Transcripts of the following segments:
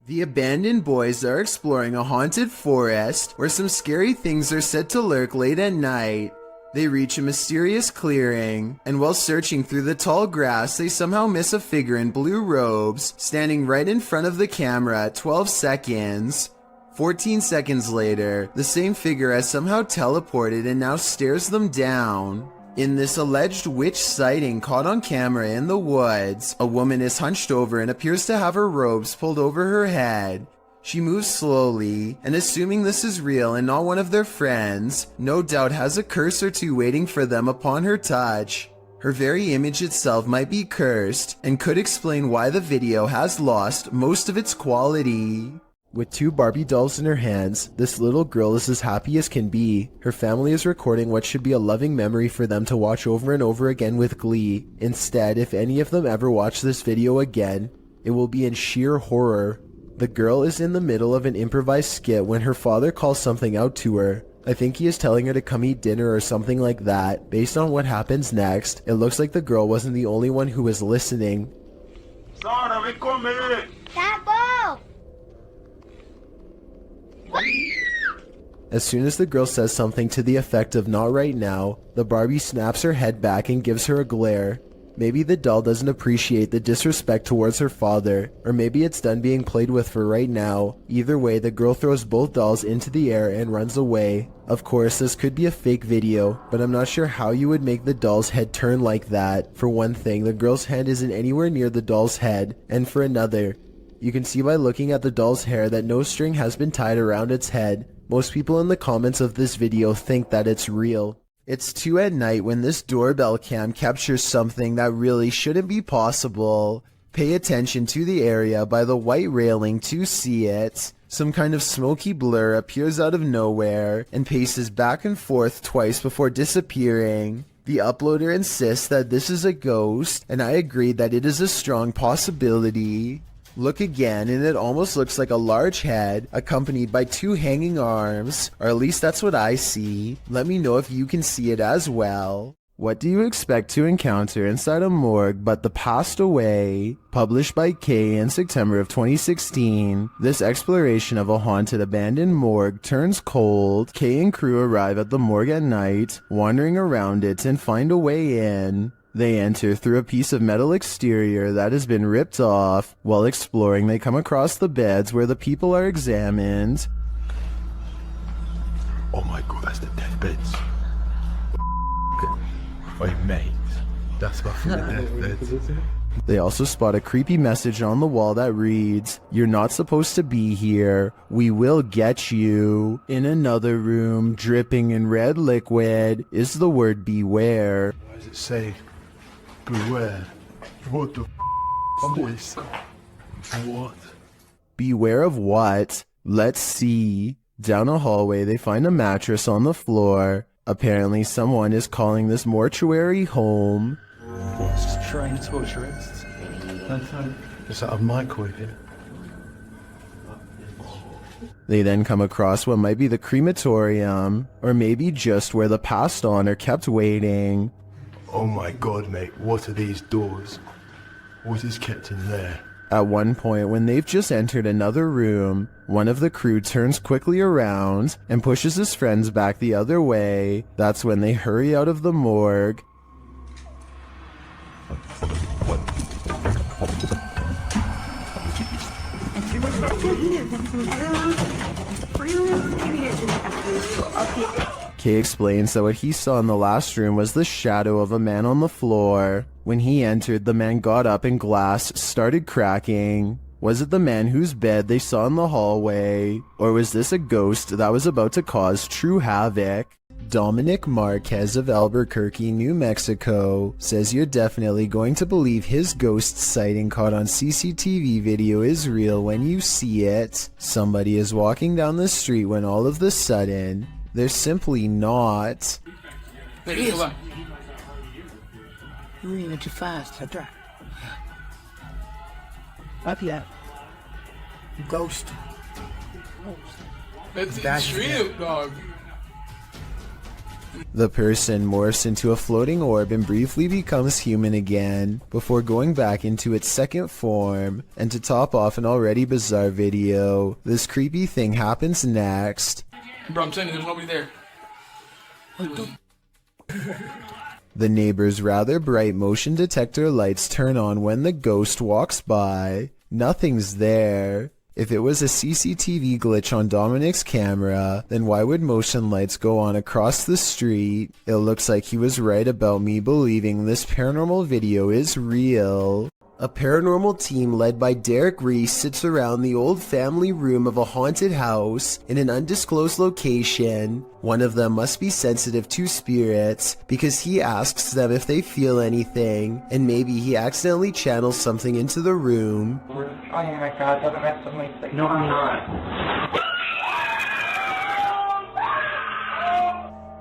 The abandoned boys are exploring a haunted forest where some scary things are said to lurk late at night. They reach a mysterious clearing, and while searching through the tall grass, they somehow miss a figure in blue robes standing right in front of the camera at 12 seconds. 14 seconds later, the same figure has somehow teleported and now stares them down. In this alleged witch sighting caught on camera in the woods, a woman is hunched over and appears to have her robes pulled over her head. She moves slowly, and assuming this is real and not one of their friends, no doubt has a curse or two waiting for them upon her touch. Her very image itself might be cursed, and could explain why the video has lost most of its quality. With 2 Barbie dolls in her hands, this little girl is as happy as can be. Her family is recording what should be a loving memory for them to watch over and over again with glee. Instead, if any of them ever watch this video again, it will be in sheer horror. The girl is in the middle of an improvised skit when her father calls something out to her. I think he is telling her to come eat dinner or something like that. Based on what happens next, it looks like the girl wasn't the only one who was listening. Sara, vi kommer! That As soon as the girl says something to the effect of "not right now," the Barbie snaps her head back and gives her a glare. Maybe the doll doesn't appreciate the disrespect towards her father, or maybe it's done being played with for right now. Either way, the girl throws both dolls into the air and runs away. Of course, this could be a fake video, but I'm not sure how you would make the doll's head turn like that. For one thing, the girl's hand isn't anywhere near the doll's head, and for another, you can see by looking at the doll's hair that no string has been tied around its head. Most people in the comments of this video think that it's real. It's 2 at night when this doorbell cam captures something that really shouldn't be possible. Pay attention to the area by the white railing to see it. Some kind of smoky blur appears out of nowhere and paces back and forth twice before disappearing. The uploader insists that this is a ghost, and I agree that it is a strong possibility. Look again, and it almost looks like a large head accompanied by 2 hanging arms, or at least that's what I see. Let me know if you can see it as well. What do you expect to encounter inside a morgue but the Passed Away? Published by Kay in September of 2016, this exploration of a haunted abandoned morgue turns cold. Kay and crew arrive at the morgue at night, wandering around it and find a way in. They enter through a piece of metal exterior that has been ripped off. While exploring, they come across the beds where the people are examined. Oh my god, that's the death beds. Oi mate, that's my fucking death beds. They also spot a creepy message on the wall that reads, "You're not supposed to be here. We will get you." In another room, dripping in red liquid, is the word beware. Why does it say beware? What the f*** is? What? Beware of what? Let's see. Down a hallway, they find a mattress on the floor. Apparently, someone is calling this mortuary home. What's train torturers? Is that a microwave here? They then come across what might be the crematorium, or maybe just where the passed on are kept waiting. Oh my god, mate, what are these doors? What is kept in there? At one point, when they've just entered another room, one of the crew turns quickly around and pushes his friends back the other way. That's when they hurry out of the morgue. Kay explains that what he saw in the last room was the shadow of a man on the floor. When he entered, the man got up and glass started cracking. Was it the man whose bed they saw in the hallway? Or was this a ghost that was about to cause true havoc? Dominic Marquez of Albuquerque, New Mexico, says you're definitely going to believe his ghost sighting caught on CCTV video is real when you see it. Somebody is walking down the street when all of a sudden, they're simply not. There he is. You're moving too fast. I try. Up here. Ghost. It's real, dog. The person morphs into a floating orb and briefly becomes human again, before going back into its second form. And to top off an already bizarre video, this creepy thing happens next. Bro, I'm telling you, there's nobody there. The neighbor's rather bright motion detector lights turn on when the ghost walks by. Nothing's there. If it was a CCTV glitch on Dominic's camera, then why would motion lights go on across the street? It looks like he was right about me believing this paranormal video is real. A paranormal team led by Derek Reese sits around the old family room of a haunted house in an undisclosed location. One of them must be sensitive to spirits because he asks them if they feel anything, and maybe he accidentally channels something into the room. Oh my god, doesn't mess with me. No, I'm not.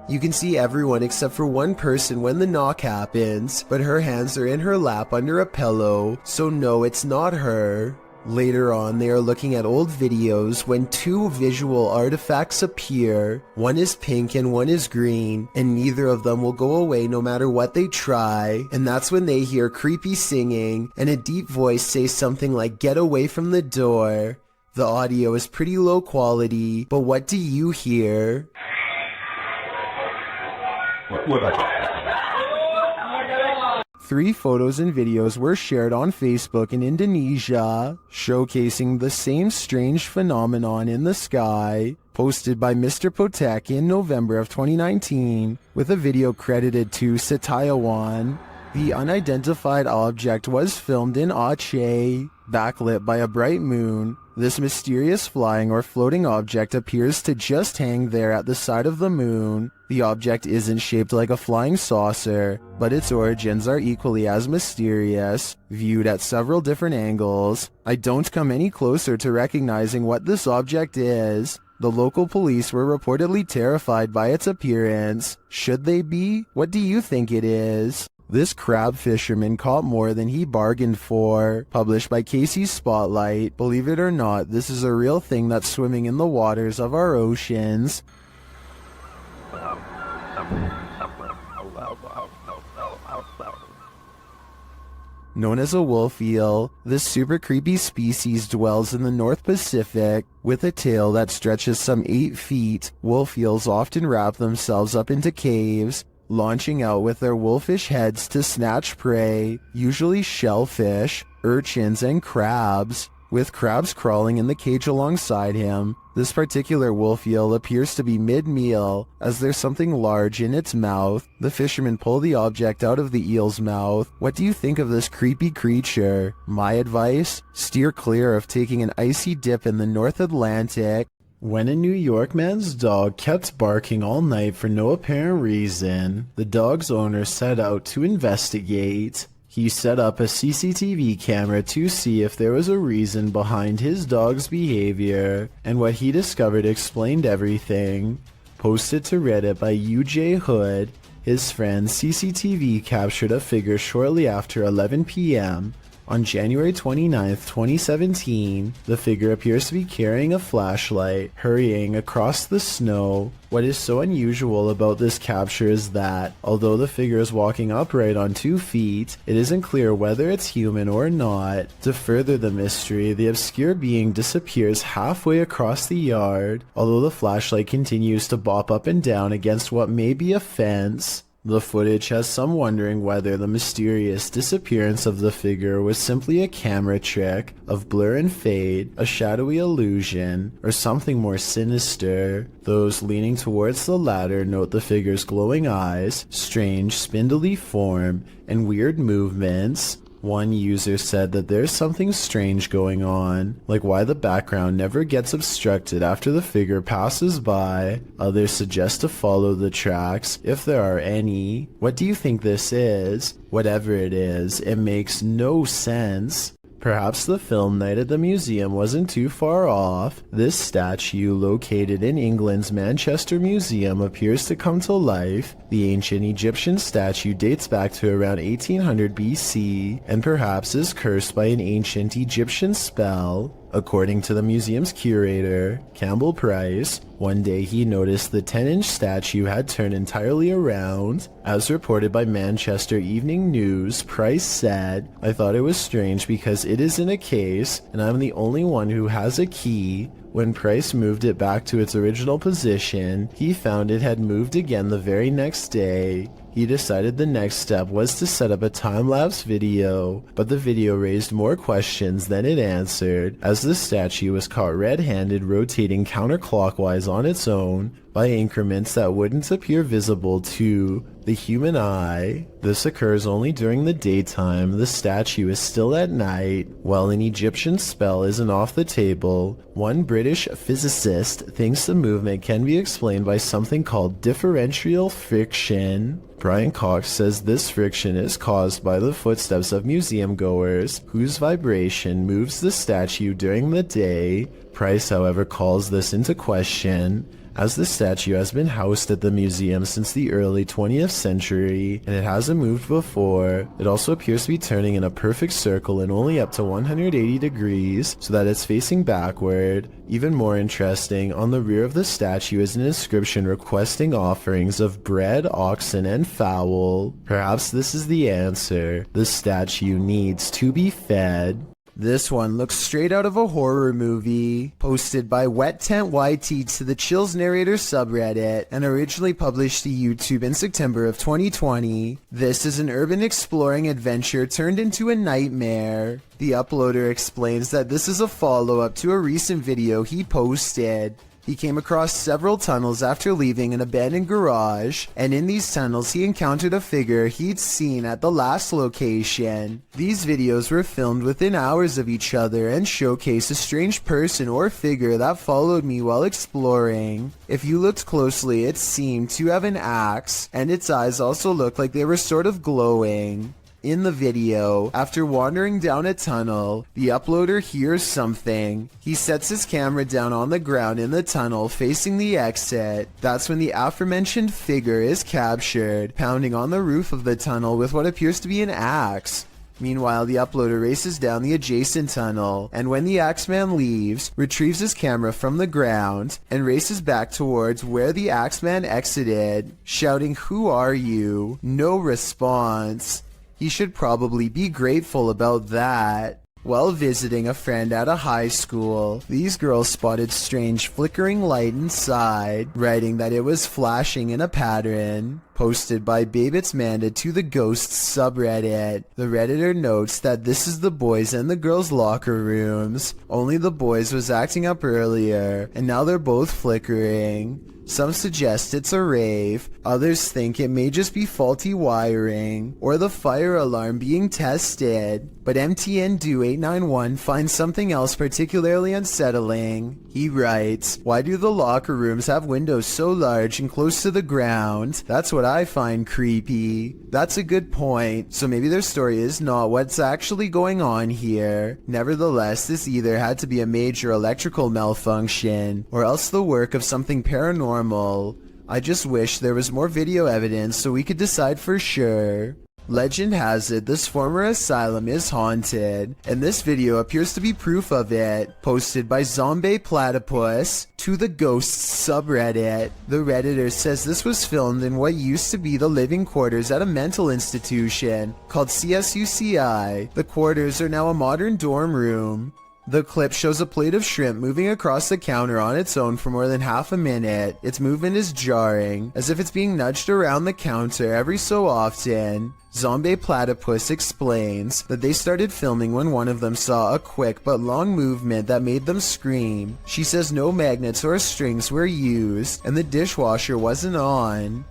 You can see everyone except for one person when the knock happens, but her hands are in her lap under a pillow, so no, it's not her. Later on, they are looking at old videos when two visual artifacts appear. One is pink and one is green, and neither of them will go away no matter what they try. And that's when they hear creepy singing and a deep voice say something like, "Get away from the door." The audio is pretty low quality, but what do you hear? Three photos and videos were shared on Facebook in Indonesia, showcasing the same strange phenomenon in the sky, posted by Mr. Potek in November of 2019, with a video credited to Setiawan. The unidentified object was filmed in Aceh, backlit by a bright moon. This mysterious flying or floating object appears to just hang there at the side of the moon. The object isn't shaped like a flying saucer, but its origins are equally as mysterious, viewed at several different angles. I don't come any closer to recognizing what this object is. The local police were reportedly terrified by its appearance. Should they be? What do you think it is? This crab fisherman caught more than he bargained for. Published by Casey's Spotlight. Believe it or not, this is a real thing that's swimming in the waters of our oceans. Known as a wolf eel, this super creepy species dwells in the North Pacific. With a tail that stretches some 8 feet, wolf eels often wrap themselves up into caves, launching out with their wolfish heads to snatch prey, usually shellfish, urchins, and crabs. With crabs crawling in the cage alongside him, this particular wolf eel appears to be mid-meal, as there's something large in its mouth. The fishermen pull the object out of the eel's mouth. What do you think of this creepy creature? My advice? Steer clear of taking an icy dip in the North Atlantic. When a New York man's dog kept barking all night for no apparent reason, the dog's owner set out to investigate. He set up a CCTV camera to see if there was a reason behind his dog's behavior, and what he discovered explained everything. Posted to Reddit by UJ Hood, his friend's CCTV captured a figure shortly after 11 p.m. On January 29, 2017, the figure appears to be carrying a flashlight, hurrying across the snow. What is so unusual about this capture is that, although the figure is walking upright on 2 feet, it isn't clear whether it's human or not. To further the mystery, the obscure being disappears halfway across the yard, although the flashlight continues to bop up and down against what may be a fence. The footage has some wondering whether the mysterious disappearance of the figure was simply a camera trick of blur and fade, a shadowy illusion, or something more sinister. Those leaning towards the latter note the figure's glowing eyes, strange spindly form, and weird movements. One user said that there's something strange going on, like why the background never gets obstructed after the figure passes by. Others suggest to follow the tracks, if there are any. What do you think this is? Whatever it is, it makes no sense. Perhaps the film night at the museum wasn't too far off. This statue, located in England's Manchester Museum, appears to come to life. The ancient Egyptian statue dates back to around 1800 BC, and perhaps is cursed by an ancient Egyptian spell. According to the museum's curator, Campbell Price, one day he noticed the 10-inch statue had turned entirely around. As reported by Manchester Evening News, Price said, "I thought it was strange because it is in a case, and I'm the only one who has a key. When Price moved it back to its original position, he found it had moved again the very next day. He decided the next step was to set up a time-lapse video, but the video raised more questions than it answered, as the statue was caught red-handed rotating counterclockwise on its own by increments that wouldn't appear visible to the human eye. This occurs only during the daytime. The statue is still at night. While an Egyptian spell isn't off the table, one British physicist thinks the movement can be explained by something called differential friction. Brian Cox says this friction is caused by the footsteps of museum goers, whose vibration moves the statue during the day. Price, however, calls this into question, as the statue has been housed at the museum since the early 20th century, and it hasn't moved before. It also appears to be turning in a perfect circle and only up to 180 degrees, so that it's facing backward. Even more interesting, on the rear of the statue is an inscription requesting offerings of bread, oxen, and fowl. Perhaps this is the answer. The statue needs to be fed. This one looks straight out of a horror movie, posted by Wet Tent YT to the Chills Narrator subreddit, and originally published to YouTube in September of 2020. This is an urban exploring adventure turned into a nightmare. The uploader explains that this is a follow-up to a recent video he posted. He came across several tunnels after leaving an abandoned garage, and in these tunnels he encountered a figure he'd seen at the last location. These videos were filmed within hours of each other and showcase a strange person or figure that followed me while exploring. If you looked closely, it seemed to have an axe, and its eyes also looked like they were sort of glowing. In the video, after wandering down a tunnel, the uploader hears something. He sets his camera down on the ground in the tunnel facing the exit. That's when the aforementioned figure is captured, pounding on the roof of the tunnel with what appears to be an axe. Meanwhile, the uploader races down the adjacent tunnel, and when the Axeman leaves, retrieves his camera from the ground, and races back towards where the Axeman exited, shouting, "Who are you?" No response. He should probably be grateful about that. While visiting a friend at a high school, these girls spotted strange flickering light inside, writing that it was flashing in a pattern. Posted by Babitz Manda to the Ghosts subreddit. The redditor notes that this is the boys and the girls' locker rooms. Only the boys was acting up earlier, and now they're both flickering. Some suggest it's a rave, others think it may just be faulty wiring, or the fire alarm being tested, but MTN Do 891 finds something else particularly unsettling. He writes, "Why do the locker rooms have windows so large and close to the ground? That's what I find creepy." That's a good point, so maybe their story is not what's actually going on here. Nevertheless, this either had to be a major electrical malfunction, or else the work of something paranormal. I just wish there was more video evidence so we could decide for sure. Legend has it this former asylum is haunted, and this video appears to be proof of it. Posted by Zombie Platypus to the Ghosts subreddit. The redditor says this was filmed in what used to be the living quarters at a mental institution called CSUCI. The quarters are now a modern dorm room. The clip shows a plate of shrimp moving across the counter on its own for more than half a minute. Its movement is jarring, as if it's being nudged around the counter every so often. Zombie Platypus explains that they started filming when one of them saw a quick but long movement that made them scream. She says no magnets or strings were used, and the dishwasher wasn't on.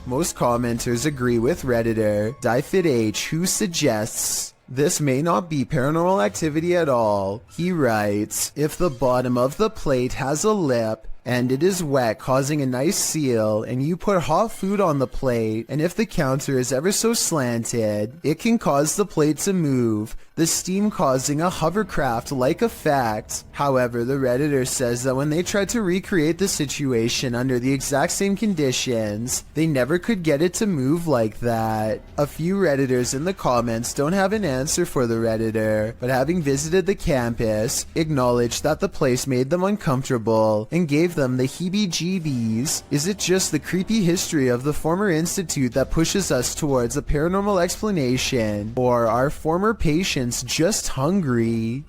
Most commenters agree with redditor DieFitH, who suggests this may not be paranormal activity at all. He writes, "If the bottom of the plate has a lip, and it is wet, causing a nice seal, and you put hot food on the plate, and if the counter is ever so slanted, it can cause the plate to move, the steam causing a hovercraft-like effect. However, the Redditor says that when they tried to recreate the situation under the exact same conditions, they never could get it to move like that. A few Redditors in the comments don't have an answer for the Redditor, but having visited the campus, acknowledged that the place made them uncomfortable and gave them the heebie-jeebies. Is it just the creepy history of the former institute that pushes us towards a paranormal explanation, or are former patients just hungry?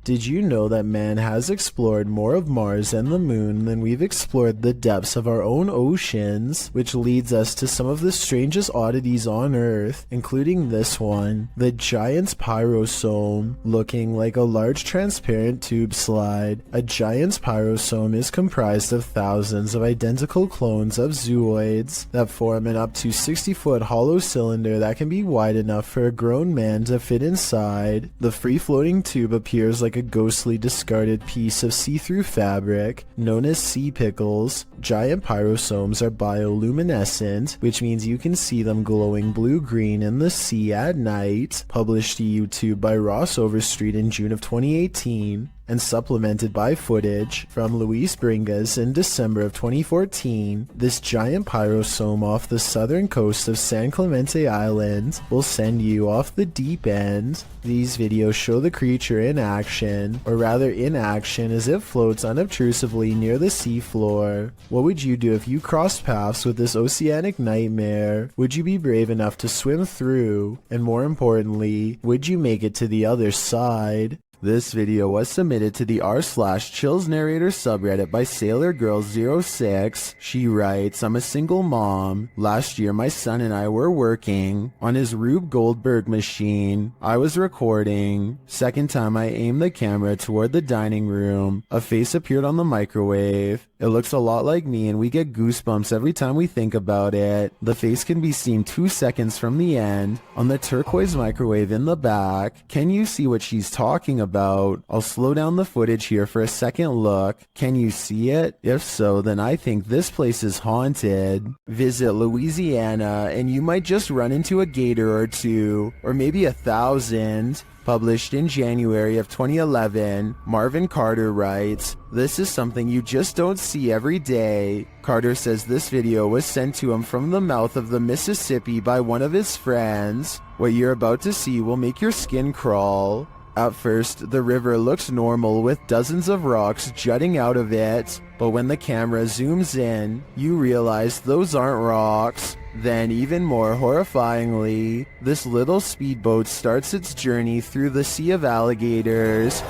Did you know that man has explored more of Mars and the moon than we've explored the depths of our own oceans, which leads us to some of the strangest oddities on Earth, including this one, the Giant's Pyrosome, looking like a large transparent tube slide. A Giant's Pyrosome is comprised of thousands of identical clones of zooids that form an up to 60-foot hollow cylinder that can be wide enough for a grown man to fit inside. The free-floating tube appears like a ghostly discarded piece of see-through fabric known as sea pickles. Giant pyrosomes are bioluminescent, which means you can see them glowing blue-green in the sea at night. Published to YouTube by Ross Overstreet in June of 2018. And supplemented by footage from Luis Bringas in December of 2014, this giant pyrosome off the southern coast of San Clemente Island will send you off the deep end. These videos show the creature in action, or rather inaction, as it floats unobtrusively near the seafloor. What would you do if you crossed paths with this oceanic nightmare? Would you be brave enough to swim through? And more importantly, would you make it to the other side? This video was submitted to the r/chills narrator subreddit by SailorGirl06. She writes, I'm a single mom. Last year my son and I were working on his Rube Goldberg machine. I was recording. Second time I aimed the camera toward the dining room. A face appeared on the microwave. It looks a lot like me and we get goosebumps every time we think about it. The face can be seen 2 seconds from the end on the turquoise microwave in the back. Can you see what she's talking about? I'll slow down the footage here for a second look. Can you see it? If so, then I think this place is haunted. Visit Louisiana and you might just run into a gator or two, or maybe 1,000. Published in January of 2011, Marvin Carter writes, this is something you just don't see every day. Carter says this video was sent to him from the mouth of the Mississippi by one of his friends. What you're about to see will make your skin crawl. At first, the river looks normal with dozens of rocks jutting out of it, but when the camera zooms in, you realize those aren't rocks. Then, even more horrifyingly, this little speedboat starts its journey through the sea of alligators.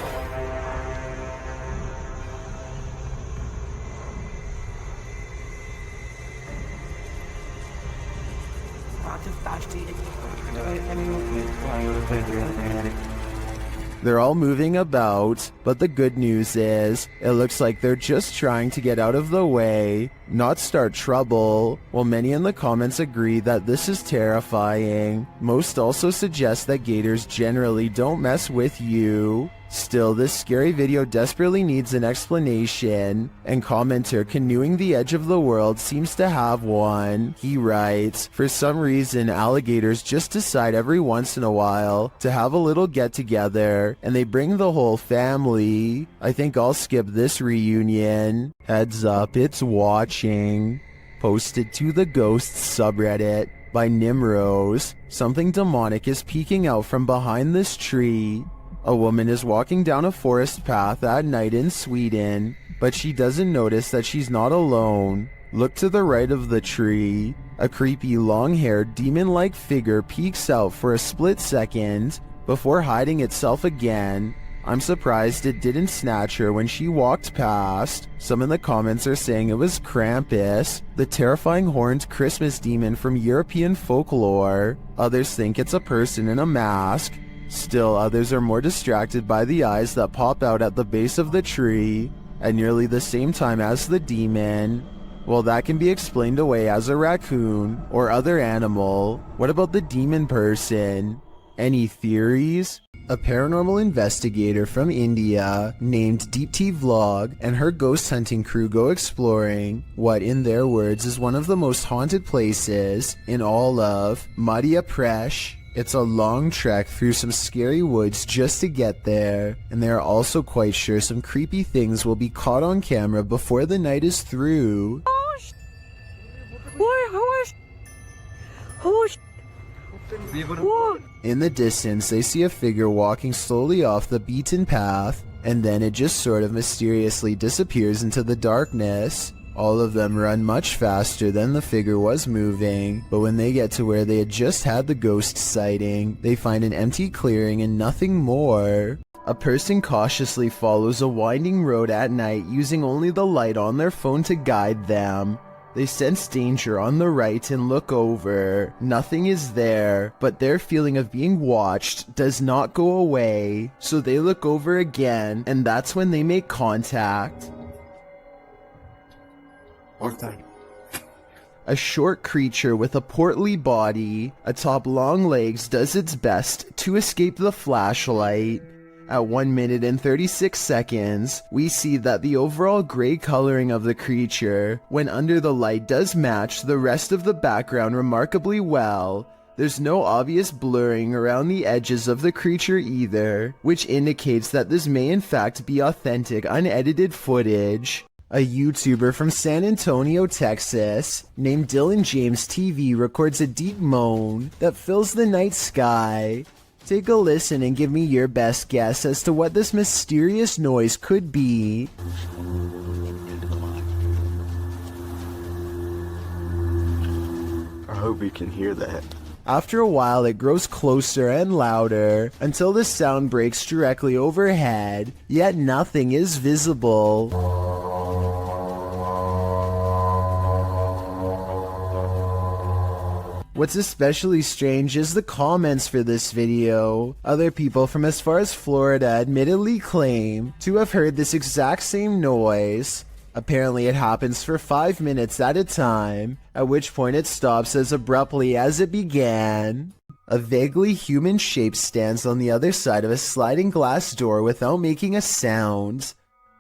They're all moving about, but the good news is, it looks like they're just trying to get out of the way, not start trouble. While many in the comments agree that this is terrifying, most also suggest that gators generally don't mess with you. Still, this scary video desperately needs an explanation, and commenter Canoeing the Edge of the World seems to have one. He writes, for some reason alligators just decide every once in a while to have a little get-together, and they bring the whole family. I think I'll skip this reunion. Heads up, it's watching. Posted to the Ghosts subreddit by Nimrose. Something demonic is peeking out from behind this tree. A woman is walking down a forest path at night in Sweden, but she doesn't notice that she's not alone. Look to the right of the tree. A creepy long-haired demon-like figure peeks out for a split second before hiding itself again. I'm surprised it didn't snatch her when she walked past. Some in the comments are saying it was Krampus, the terrifying horned Christmas demon from European folklore. Others think it's a person in a mask. Still, others are more distracted by the eyes that pop out at the base of the tree at nearly the same time as the demon. Well, that can be explained away as a raccoon or other animal. What about the demon person? Any theories? A paranormal investigator from India named Deepti Vlog and her ghost hunting crew go exploring what, in their words, is one of the most haunted places in all of Madhya Pradesh. It's a long trek through some scary woods just to get there, and they are also quite sure some creepy things will be caught on camera before the night is through. In the distance, they see a figure walking slowly off the beaten path, and then it just sort of mysteriously disappears into the darkness. All of them run much faster than the figure was moving, but when they get to where they had just had the ghost sighting, they find an empty clearing and nothing more. A person cautiously follows a winding road at night using only the light on their phone to guide them. They sense danger on the right and look over. Nothing is there, but their feeling of being watched does not go away. So they look over again, and that's when they make contact. A short creature with a portly body, atop long legs, does its best to escape the flashlight. At 1 minute and 36 seconds, we see that the overall gray coloring of the creature, when under the light, does match the rest of the background remarkably well. There's no obvious blurring around the edges of the creature either, which indicates that this may in fact be authentic, unedited footage. A YouTuber from San Antonio, Texas, named Dylan James TV records a deep moan that fills the night sky. Take a listen and give me your best guess as to what this mysterious noise could be. I hope you can hear that. After a while, it grows closer and louder until the sound breaks directly overhead, yet nothing is visible. What's especially strange is the comments for this video. Other people from as far as Florida admittedly claim to have heard this exact same noise. Apparently it happens for 5 minutes at a time, at which point it stops as abruptly as it began. A vaguely human shape stands on the other side of a sliding glass door without making a sound.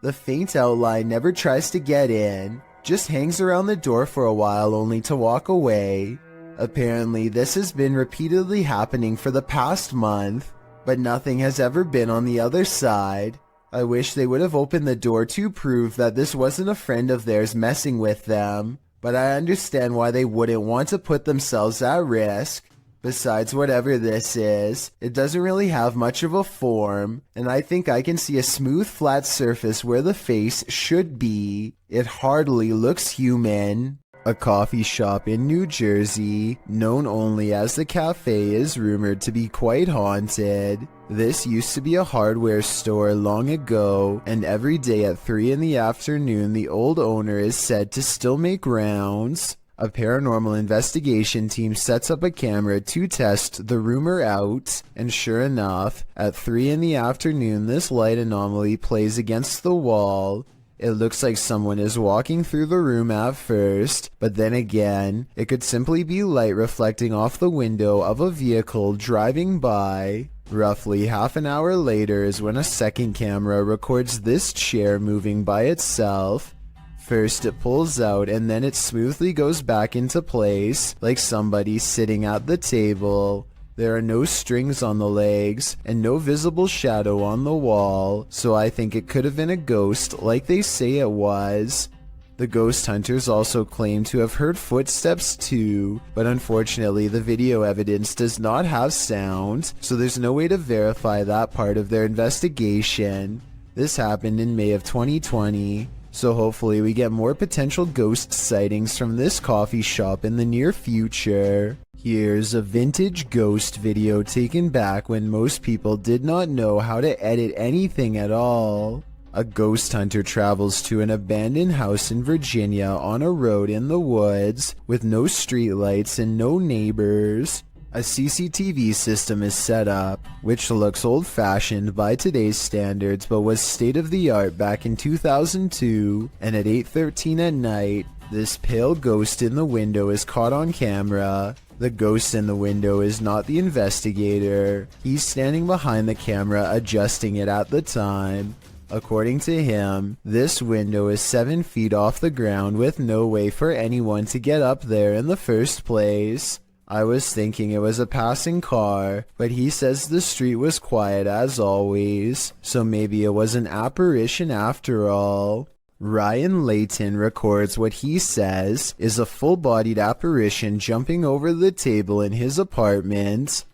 The faint outline never tries to get in, just hangs around the door for a while only to walk away. Apparently, this has been repeatedly happening for the past month, but nothing has ever been on the other side. I wish they would have opened the door to prove that this wasn't a friend of theirs messing with them, but I understand why they wouldn't want to put themselves at risk. Besides, whatever this is, it doesn't really have much of a form, and I think I can see a smooth flat surface where the face should be. It hardly looks human. A coffee shop in New Jersey, known only as the Cafe, is rumored to be quite haunted. This used to be a hardware store long ago, and every day at 3 in the afternoon the old owner is said to still make rounds. A paranormal investigation team sets up a camera to test the rumor out, and sure enough, at 3 in the afternoon this light anomaly plays against the wall. It looks like someone is walking through the room at first, but then again, it could simply be light reflecting off the window of a vehicle driving by. Roughly half an hour later is when a second camera records this chair moving by itself. First it pulls out and then it smoothly goes back into place, like somebody sitting at the table. There are no strings on the legs, and no visible shadow on the wall, so I think it could have been a ghost like they say it was. The ghost hunters also claim to have heard footsteps too, but unfortunately the video evidence does not have sound, so there's no way to verify that part of their investigation. This happened in May of 2020, so hopefully we get more potential ghost sightings from this coffee shop in the near future. Here's a vintage ghost video taken back when most people did not know how to edit anything at all. A ghost hunter travels to an abandoned house in Virginia on a road in the woods with no streetlights and no neighbors. A CCTV system is set up, which looks old-fashioned by today's standards but was state-of-the-art back in 2002, and at 8:13 at night, This pale ghost in the window is caught on camera. The ghost in the window is not the investigator. He's standing behind the camera adjusting it at the time. According to him, this window is 7 feet off the ground with no way for anyone to get up there in the first place. I was thinking it was a passing car, but he says the street was quiet as always, so maybe it was an apparition after all. Ryan Layton records what he says is a full-bodied apparition jumping over the table in his apartment.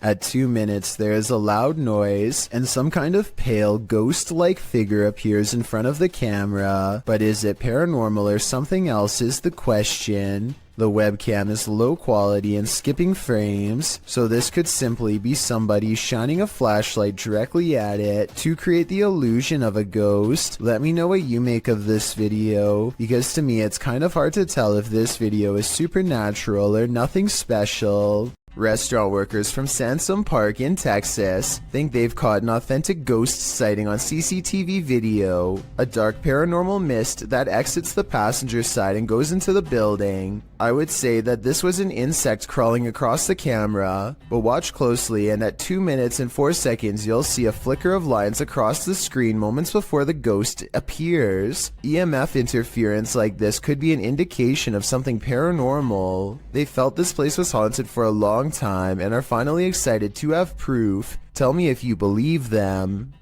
At 2 minutes, there is a loud noise, and some kind of pale, ghost-like figure appears in front of the camera. But is it paranormal or something else is the question. The webcam is low quality and skipping frames, so this could simply be somebody shining a flashlight directly at it to create the illusion of a ghost. Let me know what you make of this video, because to me it's kind of hard to tell if this video is supernatural or nothing special. Restaurant workers from Sansom Park in Texas think they've caught an authentic ghost sighting on CCTV video. A dark paranormal mist that exits the passenger side and goes into the building. I would say that this was an insect crawling across the camera, but watch closely and at 2 minutes and 4 seconds you'll see a flicker of lines across the screen moments before the ghost appears. EMF interference like this could be an indication of something paranormal. They felt this place was haunted for a long time and are finally excited to have proof. Tell me if you believe them.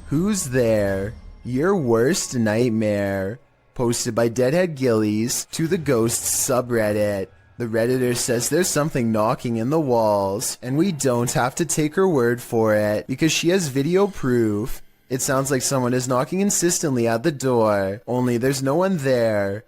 Who's there? Your worst nightmare. Posted by Deadhead Gillies to the Ghosts subreddit. The Redditor says there's something knocking in the walls, and we don't have to take her word for it because she has video proof. It sounds like someone is knocking insistently at the door, only there's no one there.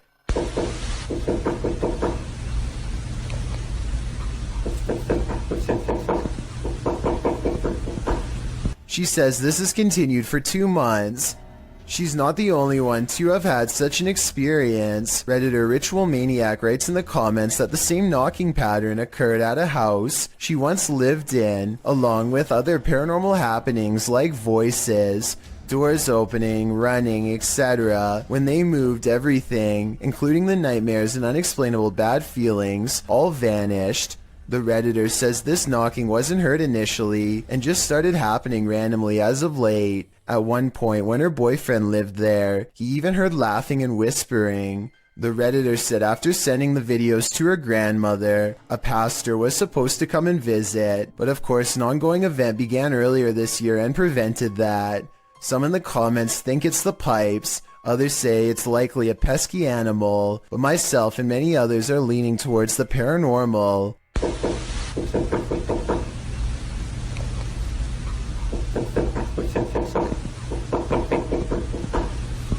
She says this has continued for 2 months. She's not the only one to have had such an experience. Redditor Ritual Maniac writes in the comments that the same knocking pattern occurred at a house she once lived in, along with other paranormal happenings like voices, doors opening, running, etc. When they moved, everything, including the nightmares and unexplainable bad feelings, all vanished. The Redditor says this knocking wasn't heard initially and just started happening randomly as of late. At one point when her boyfriend lived there, he even heard laughing and whispering. The Redditor said after sending the videos to her grandmother, a pastor was supposed to come and visit, but of course an ongoing event began earlier this year and prevented that. Some in the comments think it's the pipes, others say it's likely a pesky animal, but myself and many others are leaning towards the paranormal.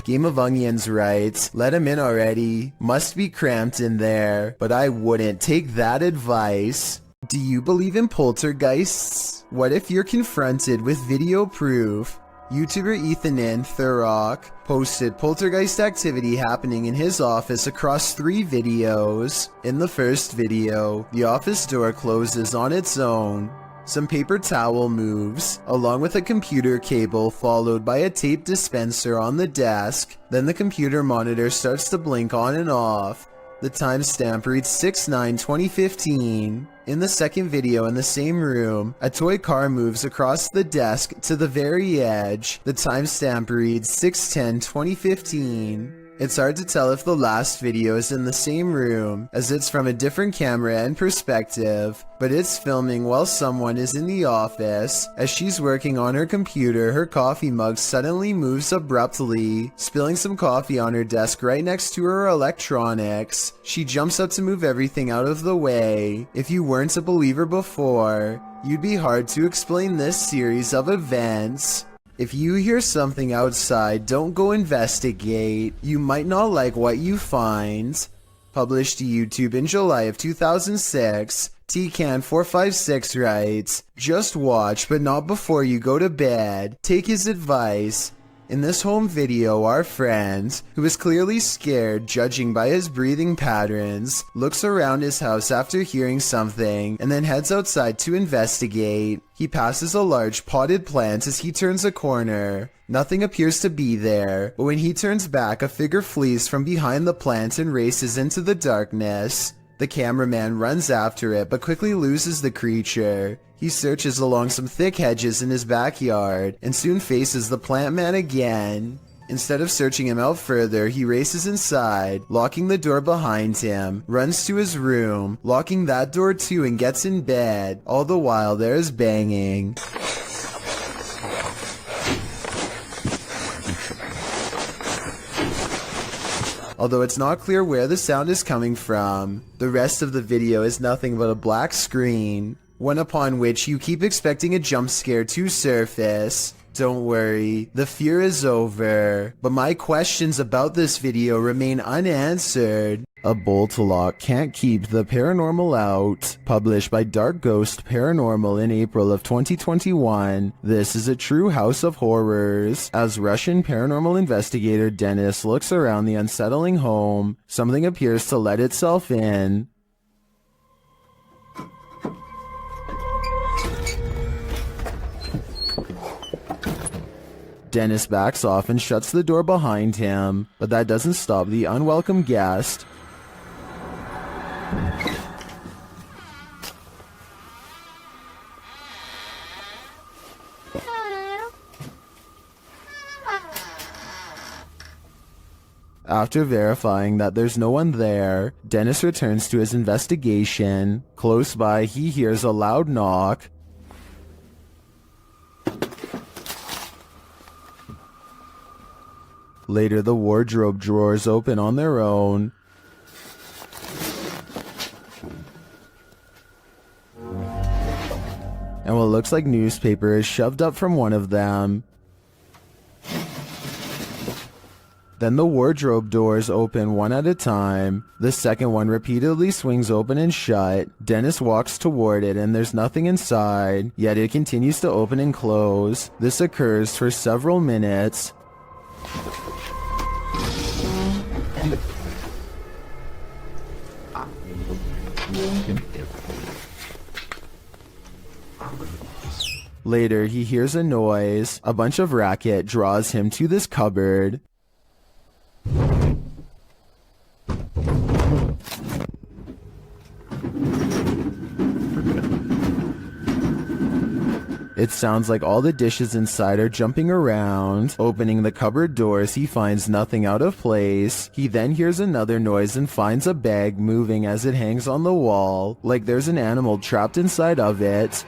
Game of Onions writes, let him in already. Must be cramped in there, but I wouldn't take that advice. Do you believe in poltergeists? What if you're confronted with video proof? YouTuber Ethanin Thurrock posted poltergeist activity happening in his office across 3 videos. In the first video, the office door closes on its own. Some paper towel moves, along with a computer cable followed by a tape dispenser on the desk. Then the computer monitor starts to blink on and off. The timestamp reads 6/9/2015. In the second video in the same room, a toy car moves across the desk to the very edge. The timestamp reads 6/10/2015. It's hard to tell if the last video is in the same room, as it's from a different camera and perspective, but it's filming while someone is in the office. As she's working on her computer, her coffee mug suddenly moves abruptly, spilling some coffee on her desk right next to her electronics. She jumps up to move everything out of the way. If you weren't a believer before, you'd be hard to explain this series of events. If you hear something outside, don't go investigate. You might not like what you find. Published to YouTube in July of 2006, TCan456 writes, just watch, but not before you go to bed. Take his advice. In this home video, our friend, who is clearly scared judging by his breathing patterns, looks around his house after hearing something and then heads outside to investigate. He passes a large potted plant as he turns a corner. Nothing appears to be there, but when he turns back, a figure flees from behind the plant and races into the darkness. The cameraman runs after it but quickly loses the creature. He searches along some thick hedges in his backyard and soon faces the plant man again. Instead of searching him out further, he races inside, locking the door behind him, runs to his room, locking that door too, and gets in bed. All the while there is banging. Although it's not clear where the sound is coming from. The rest of the video is nothing but a black screen, one upon which you keep expecting a jump scare to surface. Don't worry, the fear is over, but my questions about this video remain unanswered. A bolt lock can't keep the paranormal out. Published by Dark Ghost Paranormal in April of 2021. This is a true house of horrors. As Russian paranormal investigator Dennis looks around the unsettling home, something appears to let itself in. Dennis backs off and shuts the door behind him, but that doesn't stop the unwelcome guest. After verifying that there's no one there, Dennis returns to his investigation. Close by, he hears a loud knock. Later, the wardrobe drawers open on their own. And what looks like newspaper is shoved up from one of them. Then the wardrobe doors open one at a time. The second one repeatedly swings open and shut. Dennis walks toward it and there's nothing inside, yet it continues to open and close. This occurs for several minutes. Later, he hears a noise. A bunch of racket draws him to this cupboard. It sounds like all the dishes inside are jumping around. Opening the cupboard doors, he finds nothing out of place. He then hears another noise and finds a bag moving as it hangs on the wall, like there's an animal trapped inside of it.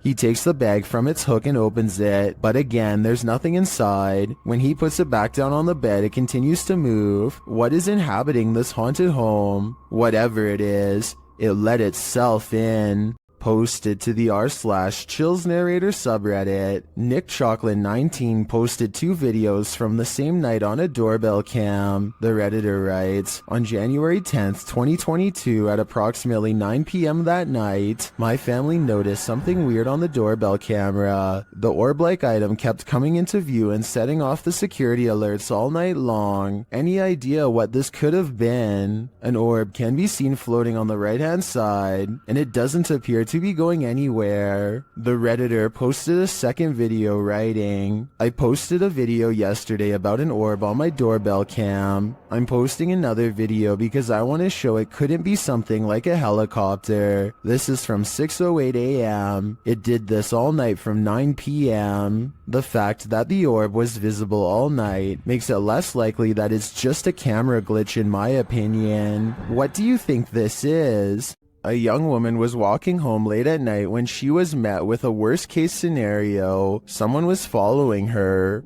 He takes the bag from its hook and opens it, but again, there's nothing inside. When he puts it back down on the bed, it continues to move. What is inhabiting this haunted home? Whatever it is, it let itself in. Posted to the r/chills narrator subreddit, Nick Chocolate 19 posted 2 videos from the same night on a doorbell cam. The redditor writes, on January 10th, 2022 at approximately 9 p.m. that night, my family noticed something weird on the doorbell camera. The orb-like item kept coming into view and setting off the security alerts all night long. Any idea what this could have been? An orb can be seen floating on the right-hand side, and it doesn't appear to be going anywhere. The redditor posted a second video writing, I posted a video yesterday about an orb on my doorbell cam. I'm posting another video because I want to show it couldn't be something like a helicopter. This is from 6:08 a.m. It did this all night from 9 p.m. The fact that the orb was visible all night makes it less likely that it's just a camera glitch in my opinion. What do you think this is? A young woman was walking home late at night when she was met with a worst-case scenario. Someone was following her.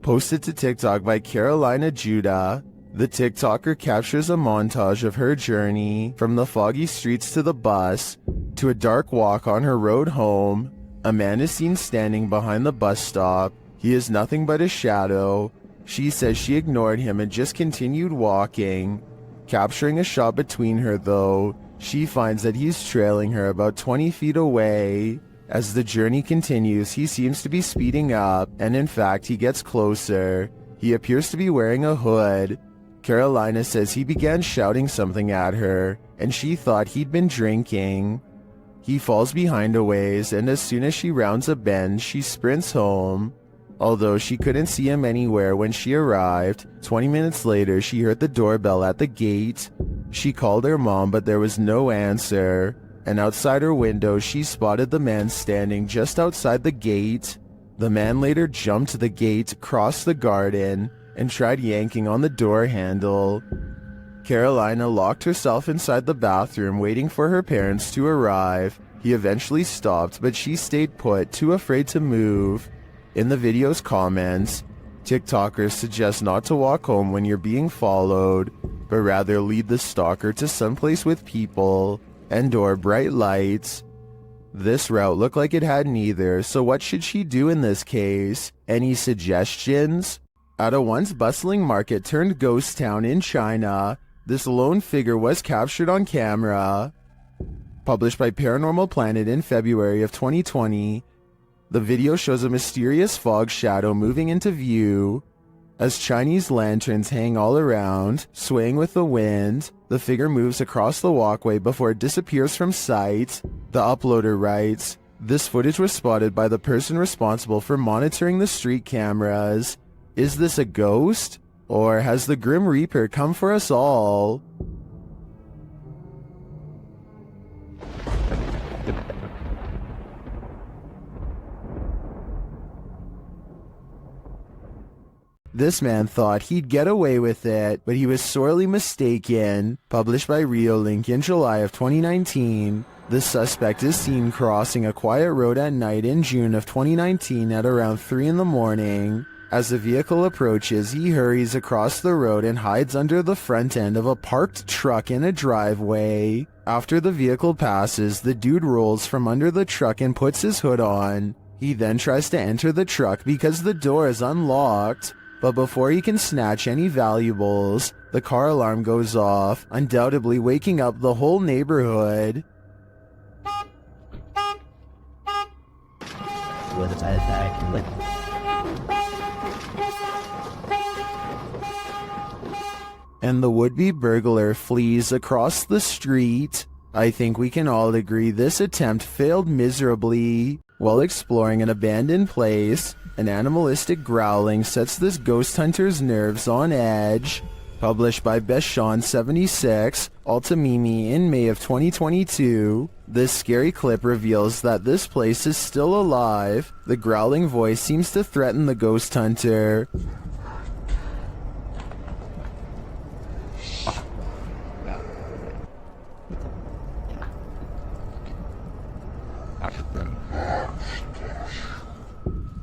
Posted to TikTok by Carolina Judah. The TikToker captures a montage of her journey from the foggy streets to the bus to a dark walk on her road home. A man is seen standing behind the bus stop. He is nothing but a shadow. She says she ignored him and just continued walking. Capturing a shot between her though, She finds that he's trailing her about 20 feet away. As the journey continues, he seems to be speeding up, and in fact, he gets closer. He appears to be wearing a hood. Carolina says he began shouting something at her, and she thought he'd been drinking. He falls behind a ways, and as soon as she rounds a bend, she sprints home. Although she couldn't see him anywhere when she arrived, 20 minutes later she heard the doorbell at the gate. She called her mom, but there was no answer, and outside her window she spotted the man standing just outside the gate. The man later jumped to the gate, crossed the garden, and tried yanking on the door handle. Carolina locked herself inside the bathroom waiting for her parents to arrive. He eventually stopped, but she stayed put, too afraid to move. In the video's comments, TikTokers suggest not to walk home when you're being followed, but rather lead the stalker to someplace with people and/or bright lights. This route looked like it had neither, so what should she do in this case? Any suggestions? At a once bustling market turned ghost town in China, this lone figure was captured on camera. Published by Paranormal Planet in February of 2020, the video shows a mysterious fog shadow moving into view. As Chinese lanterns hang all around, swaying with the wind, the figure moves across the walkway before it disappears from sight. The uploader writes, "This footage was spotted by the person responsible for monitoring the street cameras. Is this a ghost? Or has the Grim Reaper come for us all?" This man thought he'd get away with it, but he was sorely mistaken. Published by Reolink in July of 2019, the suspect is seen crossing a quiet road at night in June of 2019 at around 3 in the morning. As the vehicle approaches, he hurries across the road and hides under the front end of a parked truck in a driveway. After the vehicle passes, the dude rolls from under the truck and puts his hood on. He then tries to enter the truck because the door is unlocked. But before he can snatch any valuables, the car alarm goes off, undoubtedly waking up the whole neighborhood. And the would-be burglar flees across the street. I think we can all agree this attempt failed miserably. While exploring an abandoned place, an animalistic growling sets this ghost hunter's nerves on edge. Published by Beshon76, Altamimi in May of 2022, this scary clip reveals that this place is still alive. The growling voice seems to threaten the ghost hunter.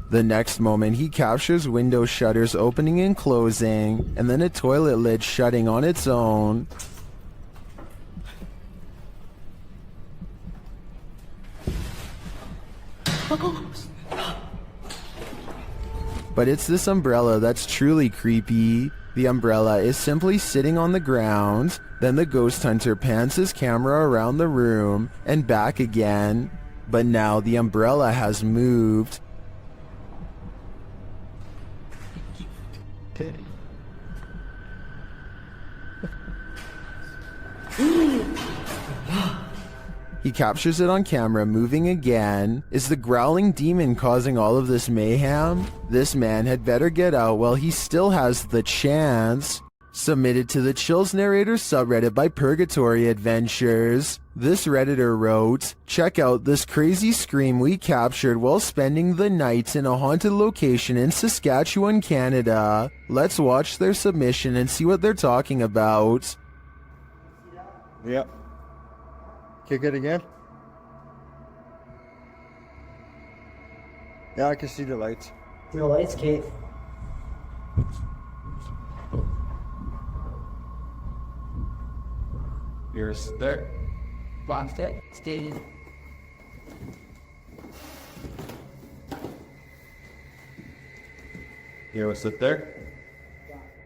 The next moment, he captures window shutters opening and closing, and then a toilet lid shutting on its own. But it's this umbrella that's truly creepy. The umbrella is simply sitting on the ground. Then the ghost hunter pans his camera around the room and back again. But now the umbrella has moved. He captures it on camera moving again. Is the growling demon causing all of this mayhem? This man had better get out while he still has the chance. Submitted to the Chills Narrator subreddit by Purgatory Adventures. This redditor wrote, "Check out this crazy scream we captured while spending the night in a haunted location in Saskatchewan, Canada. Let's watch their submission and see what they're talking about." Yep. Kick it again. Yeah, I can see the lights. No lights, Kate. You're there. Boxed it, stayed. You want to sit there?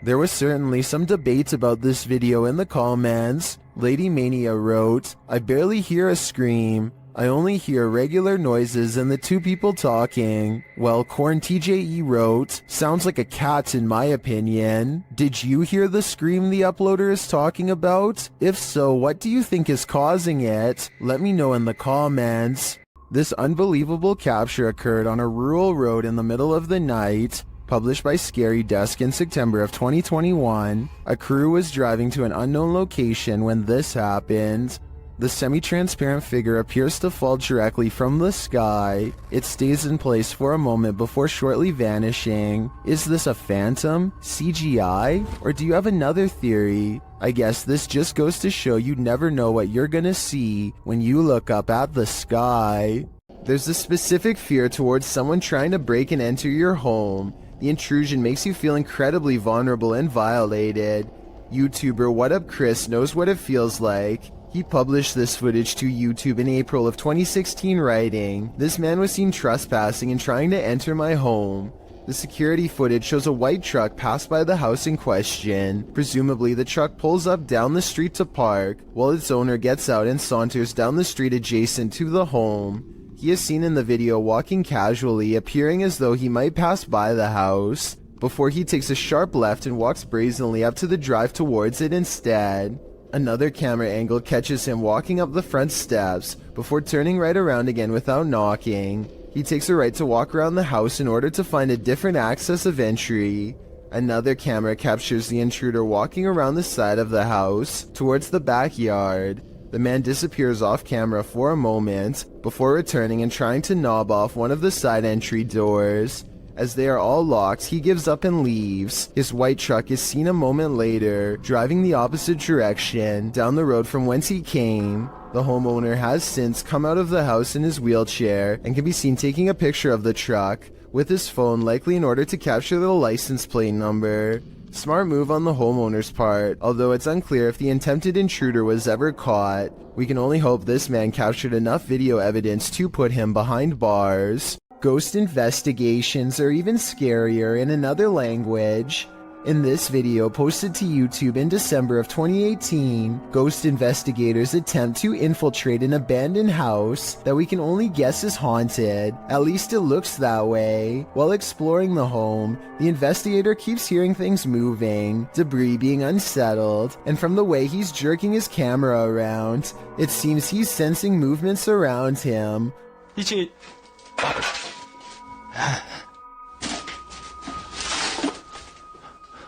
There was certainly some debate about this video in the comments. Lady Mania wrote, "I barely hear a scream. I only hear regular noises and the two people talking." Well, Corn TJE wrote, "Sounds like a cat in my opinion. Did you hear the scream the uploader is talking about? If so, what do you think is causing it? Let me know in the comments." This unbelievable capture occurred on a rural road in the middle of the night. Published by Scary Desk in September of 2021, a crew was driving to an unknown location when this happened. The semi-transparent figure appears to fall directly from the sky. It stays in place for a moment before shortly vanishing. Is this a phantom, CGI, or do you have another theory? I guess this just goes to show you never know what you're gonna see when you look up at the sky. There's a specific fear towards someone trying to break and enter your home. The intrusion makes you feel incredibly vulnerable and violated. YouTuber What Up Chris knows what it feels like. He published this footage to YouTube in April of 2016 writing, "This man was seen trespassing and trying to enter my home." The security footage shows a white truck pass by the house in question. Presumably the truck pulls up down the street to park, while its owner gets out and saunters down the street adjacent to the home. He is seen in the video walking casually, appearing as though he might pass by the house, before he takes a sharp left and walks brazenly up to the drive towards it instead. Another camera angle catches him walking up the front steps, before turning right around again without knocking. He takes a right to walk around the house in order to find a different access of entry. Another camera captures the intruder walking around the side of the house, towards the backyard. The man disappears off camera for a moment, before returning and trying to knob off one of the side entry doors. As they are all locked, he gives up and leaves. His white truck is seen a moment later, driving the opposite direction, down the road from whence he came. The homeowner has since come out of the house in his wheelchair, and can be seen taking a picture of the truck, with his phone, likely in order to capture the license plate number. Smart move on the homeowner's part, although it's unclear if the attempted intruder was ever caught. We can only hope this man captured enough video evidence to put him behind bars. Ghost investigations are even scarier in another language. In this video posted to YouTube in December of 2018, ghost investigators attempt to infiltrate an abandoned house that we can only guess is haunted. At least it looks that way. While exploring the home, the investigator keeps hearing things moving, debris being unsettled, and from the way he's jerking his camera around, it seems he's sensing movements around him.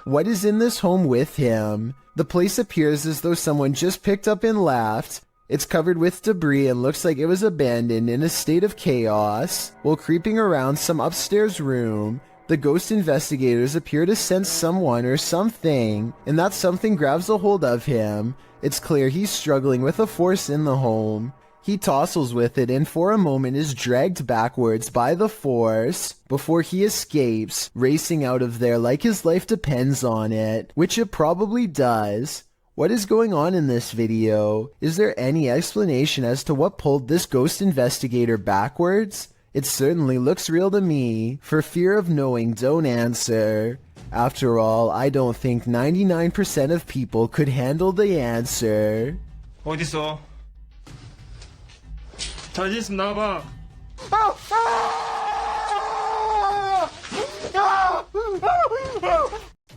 What is in this home with him? The place appears as though someone just picked up and left. It's covered with debris and looks like it was abandoned in a state of chaos. While creeping around some upstairs room, the ghost investigators appear to sense someone or something, and that something grabs a hold of him. It's clear he's struggling with a force in the home. He tussles with it and for a moment is dragged backwards by the force before he escapes, racing out of there like his life depends on it, which it probably does. What is going on in this video? Is there any explanation as to what pulled this ghost investigator backwards? It certainly looks real to me. For fear of knowing, don't answer. After all, I don't think 99% of people could handle the answer. 어딨어? 자신 있으면 나와봐.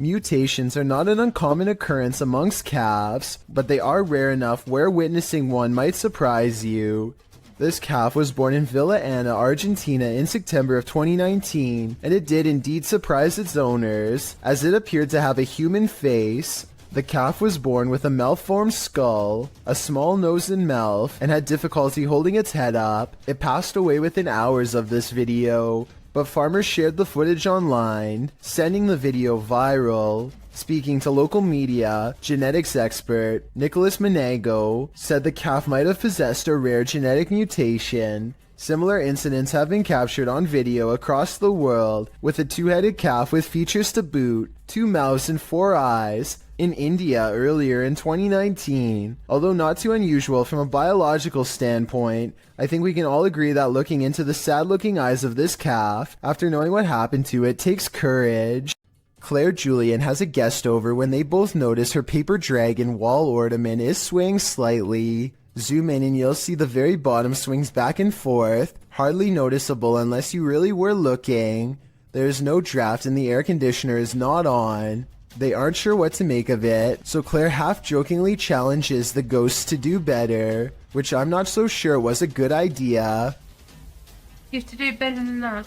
Mutations are not an uncommon occurrence amongst calves, but they are rare enough where witnessing one might surprise you. This calf was born in Villa Ana, Argentina in September of 2019, and it did indeed surprise its owners, as it appeared to have a human face. The calf was born with a malformed skull, a small nose and mouth, and had difficulty holding its head up. It passed away within hours of this video, but farmers shared the footage online, sending the video viral. Speaking to local media, genetics expert Nicholas Menego said the calf might have possessed a rare genetic mutation. Similar incidents have been captured on video across the world, with a two-headed calf with features to boot, 2 mouths and 4 eyes, in India earlier in 2019. Although not too unusual from a biological standpoint, I think we can all agree that looking into the sad-looking eyes of this calf, after knowing what happened to it, takes courage. Claire Julian has a guest over when they both notice her paper dragon wall ornament is swaying slightly. Zoom in and you'll see the very bottom swings back and forth, hardly noticeable unless you really were looking. There's no draft and the air conditioner is not on. They aren't sure what to make of it, so Claire half-jokingly challenges the ghosts to do better, which I'm not so sure was a good idea. You have to do better than that.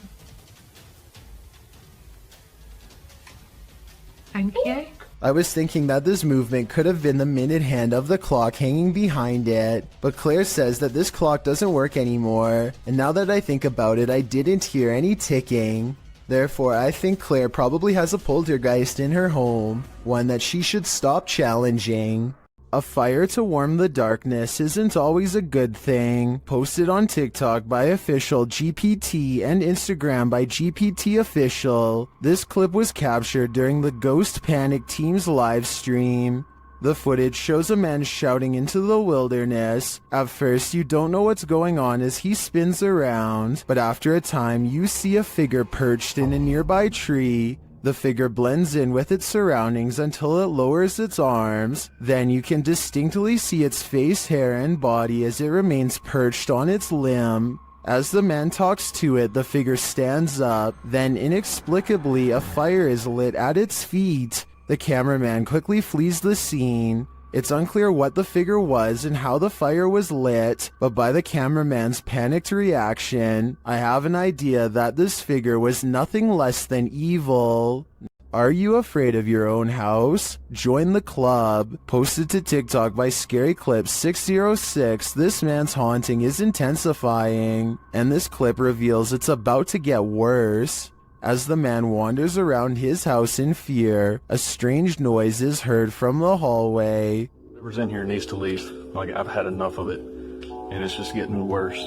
Thank you. I was thinking that this movement could have been the minute hand of the clock hanging behind it, but Claire says that this clock doesn't work anymore, and now that I think about it, I didn't hear any ticking. Therefore, I think Claire probably has a poltergeist in her home, one that she should stop challenging. A fire to warm the darkness isn't always a good thing. Posted on TikTok by official GPT and Instagram by GPT official. This clip was captured during the Ghost Panic team's live stream. The footage shows a man shouting into the wilderness. At first, you don't know what's going on as he spins around, but after a time, you see a figure perched in a nearby tree. The figure blends in with its surroundings until it lowers its arms. Then you can distinctly see its face, hair, and body as it remains perched on its limb. As the man talks to it, the figure stands up. Then inexplicably, a fire is lit at its feet. The cameraman quickly flees the scene. It's unclear what the figure was and how the fire was lit, but by the cameraman's panicked reaction, I have an idea that this figure was nothing less than evil. Are you afraid of your own house? Join the club. Posted to TikTok by Scary Clip 606, this man's haunting is intensifying, and this clip reveals it's about to get worse. As the man wanders around his house in fear, a strange noise is heard from the hallway. Whoever's in here needs to leave. Like, I've had enough of it, and it's just getting worse.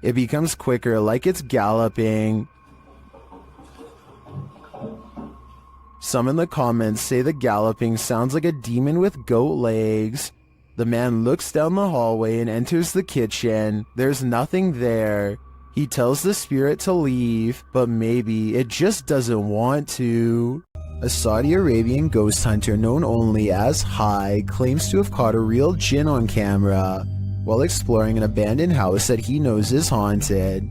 It becomes quicker, like it's galloping. Some in the comments say the galloping sounds like a demon with goat legs. The man looks down the hallway and enters the kitchen. There's nothing there. He tells the spirit to leave, but maybe it just doesn't want to. A Saudi Arabian ghost hunter known only as Hai claims to have caught a real jinn on camera while exploring an abandoned house that he knows is haunted.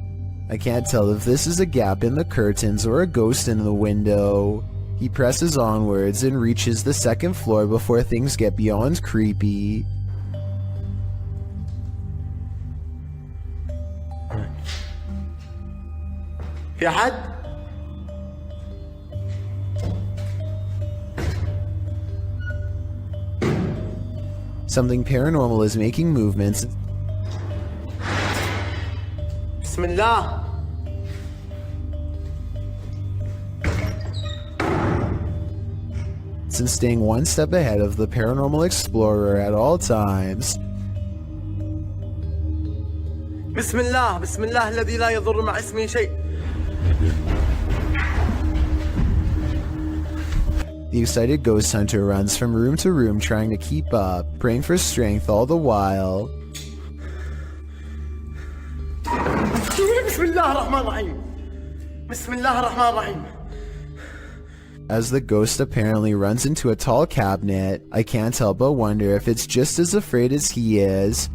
I can't tell if this is a gap in the curtains or a ghost in the window. He presses onwards and reaches the second floor before things get beyond creepy. في حد؟ Something paranormal is making movements. بسم الله. And staying one step ahead of the paranormal explorer at all times. بسم الله بسم الله الذي لا يضر مع اسمه شيء. The excited ghost hunter runs from room to room trying to keep up, praying for strength all the while. بسم الله الرحمن الرحيم. بسم الله الرحمن الرحيم. As the ghost apparently runs into a tall cabinet, I can't help but wonder if it's just as afraid as he is.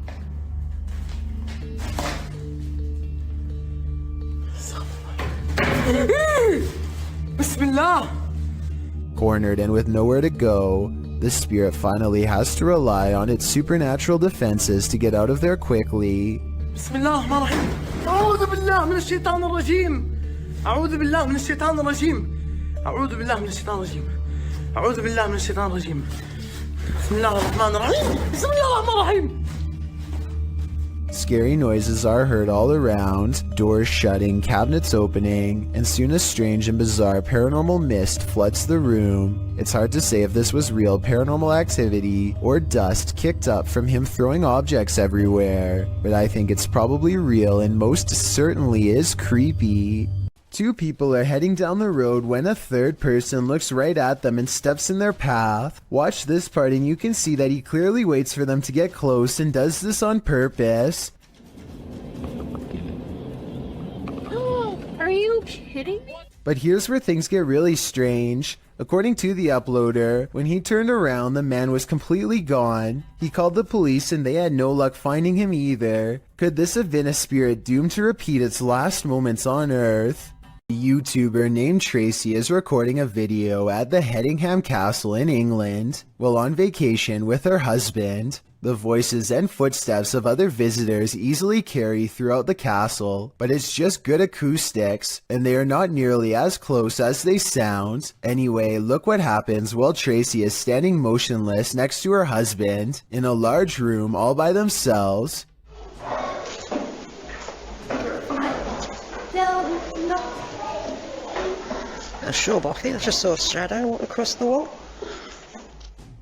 Bismillah. Cornered and with nowhere to go, the spirit finally has to rely on its supernatural defenses to get out of there quickly. Bismillah ar-Rahman ar-Rahim. أعوذ بالله من الشيطان الرجيم. أعوذ بالله من الشيطان الرجيم. أعوذ بالله من الشيطان الرجيم. أعوذ بالله من الشيطان الرجيم. بسم الله الرحمن الرحيم. بسم الله الرحمن الرحيم. Scary noises are heard all around, doors shutting, cabinets opening, and soon a strange and bizarre paranormal mist floods the room. It's hard to say if this was real paranormal activity or dust kicked up from him throwing objects everywhere, but I think it's probably real and most certainly is creepy. Two people are heading down the road when a third person looks right at them and steps in their path. Watch this part and you can see that he clearly waits for them to get close and does this on purpose. Are you kidding me? But here's where things get really strange. According to the uploader, when he turned around, the man was completely gone. He called the police and they had no luck finding him either. Could this have been a spirit doomed to repeat its last moments on Earth? A YouTuber named Tracy is recording a video at the Hedingham Castle in England while on vacation with her husband. The voices and footsteps of other visitors easily carry throughout the castle, but it's just good acoustics, and they are not nearly as close as they sound. Anyway, look what happens while Tracy is standing motionless next to her husband in a large room all by themselves. Sure, but I think I just saw a shadow walk across the wall.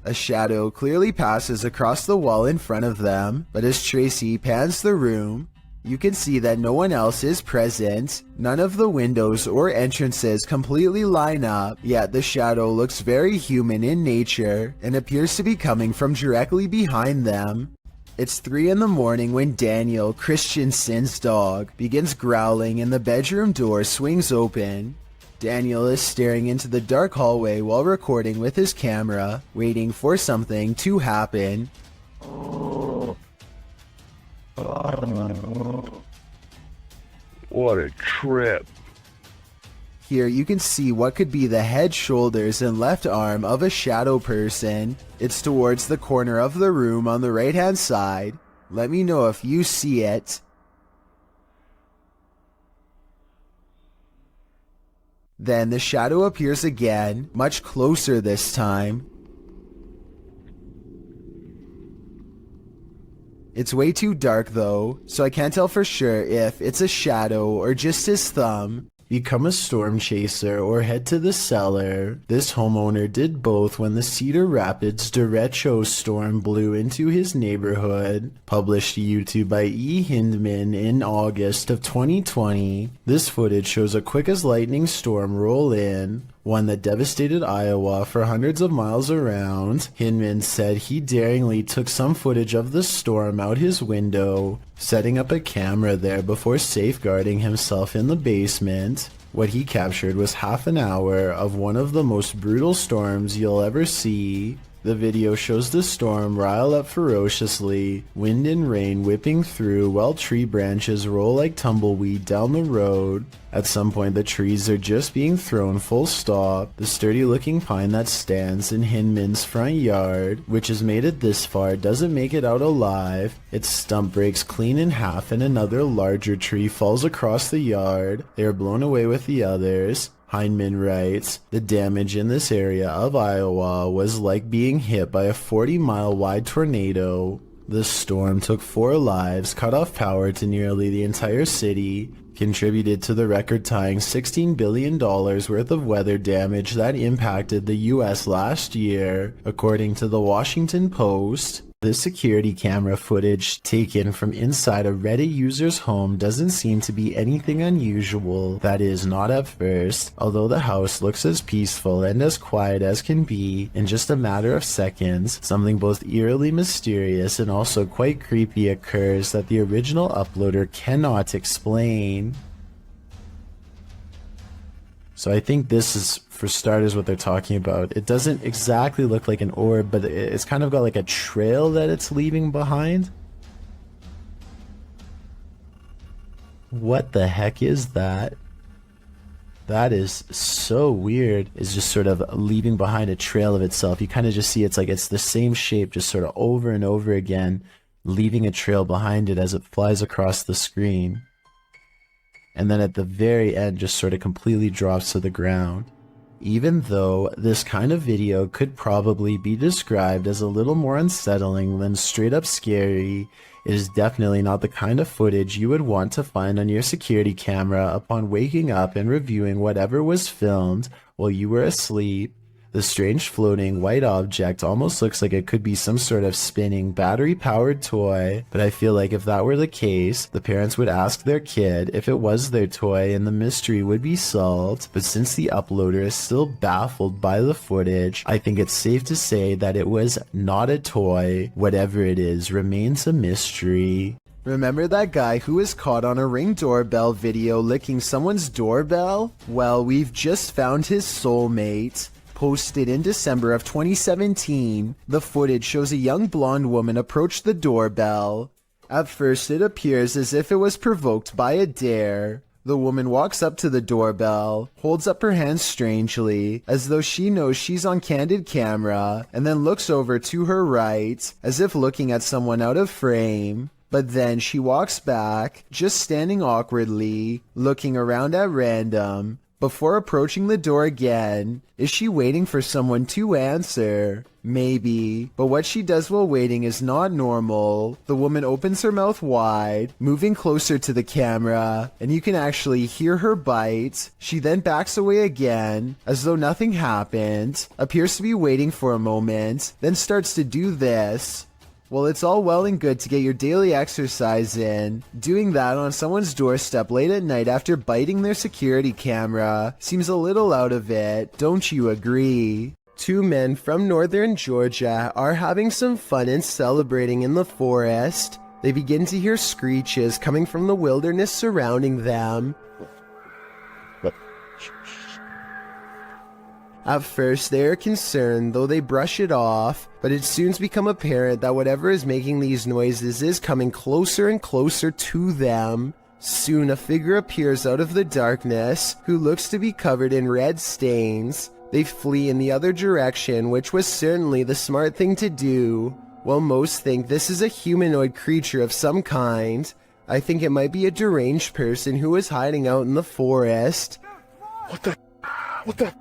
A shadow clearly passes across the wall in front of them, but as Tracy pans the room, you can see that no one else is present. None of the windows or entrances completely line up, yet the shadow looks very human in nature and appears to be coming from directly behind them. It's 3 in the morning when Daniel, Christensen's dog, begins growling and the bedroom door swings open. Daniel is staring into the dark hallway while recording with his camera, waiting for something to happen. What a trip. Here you can see what could be the head, shoulders, and left arm of a shadow person. It's towards the corner of the room on the right hand side. Let me know if you see it. Then the shadow appears again, much closer this time. It's way too dark though, so I can't tell for sure if it's a shadow or just his thumb. Become a storm chaser or head to the cellar. This homeowner did both when the Cedar Rapids derecho storm blew into his neighborhood. Published to YouTube by E. Hindman in August of 2020. This footage shows a quick as lightning storm roll in, one that devastated Iowa for hundreds of miles around. Hinman said he daringly took some footage of the storm out his window, setting up a camera there before safeguarding himself in the basement. What he captured was half an hour of one of the most brutal storms you'll ever see. The video shows the storm rile up ferociously, wind and rain whipping through while tree branches roll like tumbleweed down the road. At some point the trees are just being thrown full stop. The sturdy looking pine that stands in Hinman's front yard, which has made it this far, doesn't make it out alive. Its stump breaks clean in half and another larger tree falls across the yard. They are blown away with the others. Hindman writes, the damage in this area of Iowa was like being hit by a 40-mile wide tornado. The storm took 4 lives, cut off power to nearly the entire city, contributed to the record-tying $16 billion worth of weather damage that impacted the US last year, according to the Washington Post. This security camera footage taken from inside a Reddit user's home doesn't seem to be anything unusual, that is, not at first. Although the house looks as peaceful and as quiet as can be, in just a matter of seconds, something both eerily mysterious and also quite creepy occurs that the original uploader cannot explain. So I think this is, for starters, what they're talking about. It doesn't exactly look like an orb, but it's kind of got like a trail that it's leaving behind. What the heck is that? That is so weird. It's just sort of leaving behind a trail of itself. You kind of just see it's like it's the same shape just sort of over and over again, leaving a trail behind it as it flies across the screen. And then at the very end just sort of completely drops to the ground. Even though this kind of video could probably be described as a little more unsettling than straight up scary, it is definitely not the kind of footage you would want to find on your security camera upon waking up and reviewing whatever was filmed while you were asleep. The strange floating white object almost looks like it could be some sort of spinning battery-powered toy, but I feel like if that were the case, the parents would ask their kid if it was their toy and the mystery would be solved. But since the uploader is still baffled by the footage, I think it's safe to say that it was not a toy. Whatever it is remains a mystery. Remember that guy who was caught on a Ring doorbell video licking someone's doorbell? Well, we've just found his soulmate. Posted in December of 2017, the footage shows a young blonde woman approach the doorbell. At first, it appears as if it was provoked by a dare. The woman walks up to the doorbell, holds up her hands strangely, as though she knows she's on candid camera, and then looks over to her right, as if looking at someone out of frame. But then she walks back, just standing awkwardly, looking around at random, before approaching the door again. Is she waiting for someone to answer? Maybe, but what she does while waiting is not normal. The woman opens her mouth wide, moving closer to the camera, and you can actually hear her bite. She then backs away again, as though nothing happened, appears to be waiting for a moment, then starts to do this. Well, it's all well and good to get your daily exercise in. Doing that on someone's doorstep late at night after biting their security camera seems a little out of it, don't you agree? Two men from northern Georgia are having some fun and celebrating in the forest. They begin to hear screeches coming from the wilderness surrounding them. At first, they are concerned, though they brush it off, but it soon becomes apparent that whatever is making these noises is coming closer and closer to them. Soon, a figure appears out of the darkness, who looks to be covered in red stains. They flee in the other direction, which was certainly the smart thing to do. While most think this is a humanoid creature of some kind, I think it might be a deranged person who is hiding out in the forest. What the?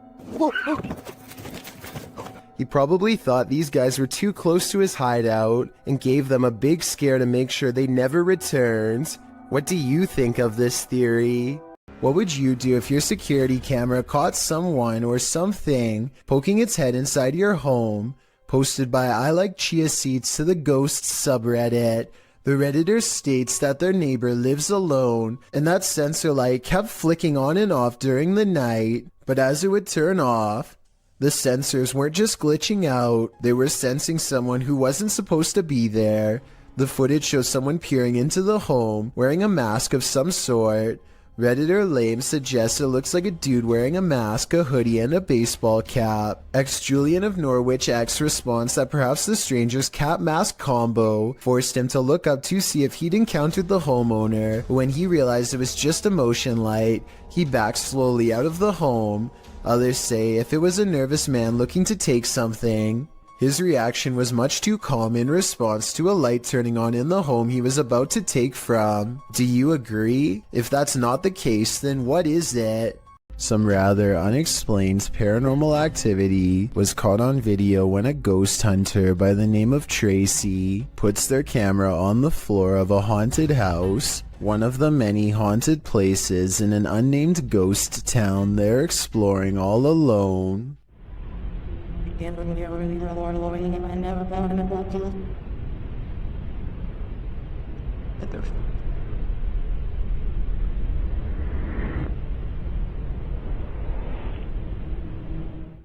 He probably thought these guys were too close to his hideout and gave them a big scare to make sure they never returned. What do you think of this theory? What would you do if your security camera caught someone or something poking its head inside your home? Posted by I Like Chia Seeds to the Ghosts subreddit. The Redditor states that their neighbor lives alone and that sensor light kept flicking on and off during the night, but as it would turn off, the sensors weren't just glitching out, they were sensing someone who wasn't supposed to be there. The footage shows someone peering into the home, wearing a mask of some sort. Redditor Lame suggests it looks like a dude wearing a mask, a hoodie, and a baseball cap. Julian of Norwich X responds that perhaps the stranger's cap-mask combo forced him to look up to see if he'd encountered the homeowner. When he realized it was just a motion light, he backed slowly out of the home. Others say if it was a nervous man looking to take something. His reaction was much too calm in response to a light turning on in the home he was about to take from. Do you agree? If that's not the case, then what is it? Some rather unexplained paranormal activity was caught on video when a ghost hunter by the name of Tracy puts their camera on the floor of a haunted house, one of the many haunted places in an unnamed ghost town they're exploring all alone.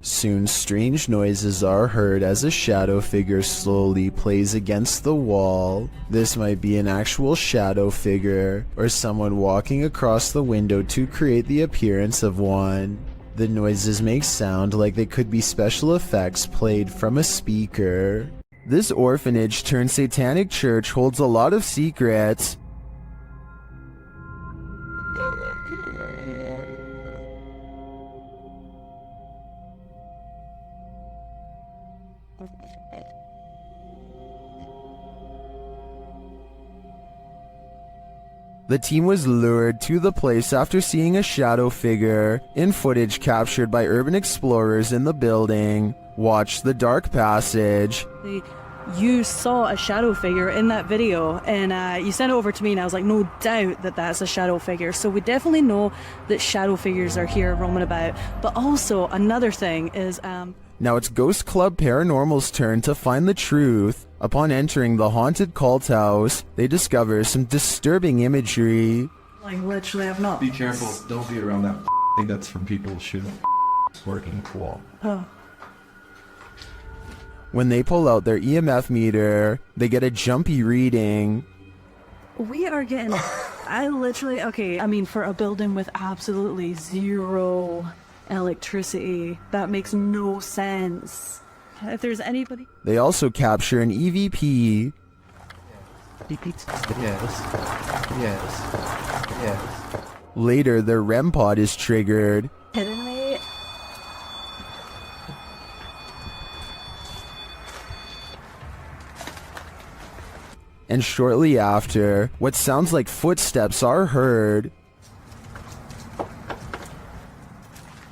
Soon strange noises are heard as a shadow figure slowly plays against the wall. This might be an actual shadow figure, or someone walking across the window to create the appearance of one. The noises make sound like they could be special effects played from a speaker. This orphanage turned satanic church holds a lot of secrets. The team was lured to the place after seeing a shadow figure in footage captured by urban explorers in the building. Watch the dark passage. You saw a shadow figure in that video, and you sent it over to me, and I was like, no doubt that that's a shadow figure. So we definitely know that shadow figures are here roaming about. But also another thing is now it's Ghost Club Paranormal's turn to find the truth. Upon entering the haunted cult house, they discover some disturbing imagery. like literally I've not. Be careful, don't be around that thing that's from people shooting working cool. Oh. When they pull out their EMF meter, they get a jumpy reading. We are getting... I literally... Okay, I mean, for a building with absolutely zero electricity, that makes no sense. If there's anybody... They also capture an EVP. Yes. Later, their REM pod is triggered. Kidding me? And shortly after, what sounds like footsteps are heard.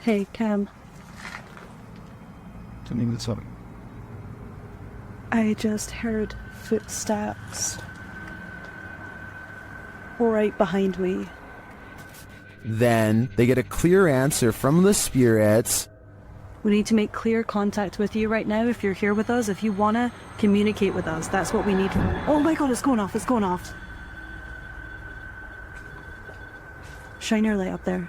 Hey, Cam. I just heard footsteps right behind me. Then, they get a clear answer from the spirits. We need to make clear contact with you right now if you're here with us. If you want to communicate with us, that's what we need. Oh my god, it's going off, it's going off. Shine your light up there.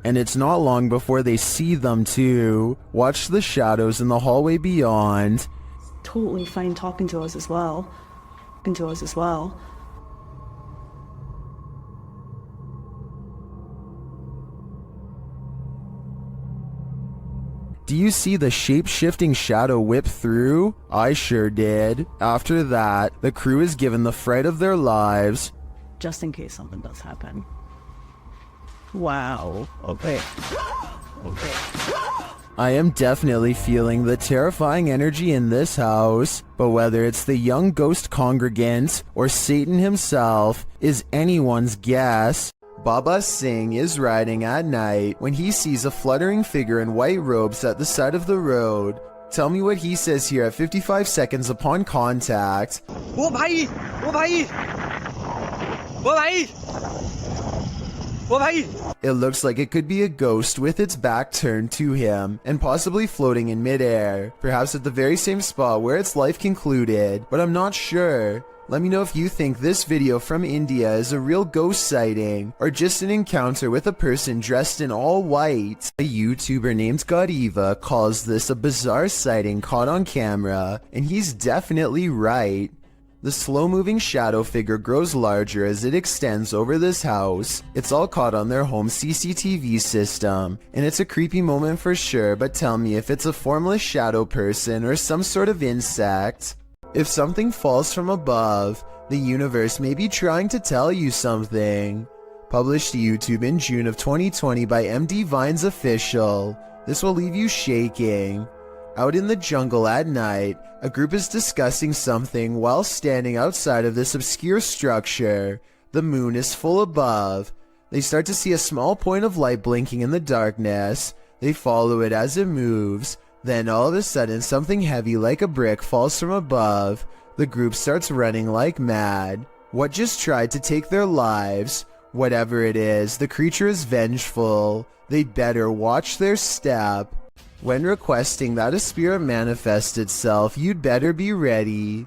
And it's not long before they see them too. Watch the shadows in the hallway beyond. Totally fine talking to us as well. Do you see the shape-shifting shadow whip through? I sure did. After that, the crew is given the fright of their lives. Just in case something does happen. Wow. Okay. I am definitely feeling the terrifying energy in this house, but whether it's the young ghost congregant or Satan himself is anyone's guess. Baba Singh is riding at night when he sees a fluttering figure in white robes at the side of the road. Tell me what he says here at 55 seconds upon contact. वो भाई It looks like it could be a ghost with its back turned to him and possibly floating in midair, perhaps at the very same spot where its life concluded, but I'm not sure. Let me know if you think this video from India is a real ghost sighting or just an encounter with a person dressed in all white. A YouTuber named Godiva calls this a bizarre sighting caught on camera, and he's definitely right. The slow-moving shadow figure grows larger as it extends over this house. It's all caught on their home CCTV system, and it's a creepy moment for sure, but tell me if it's a formless shadow person or some sort of insect. If something falls from above, the universe may be trying to tell you something. Published to YouTube in June of 2020 by MD Vines Official. This will leave you shaking. Out in the jungle at night, a group is discussing something while standing outside of this obscure structure. The moon is full above. They start to see a small point of light blinking in the darkness. They follow it as it moves. Then all of a sudden something heavy like a brick falls from above. The group starts running like mad. What just tried to take their lives? Whatever it is, the creature is vengeful. They'd better watch their step. When requesting that a spirit manifest itself, you'd better be ready.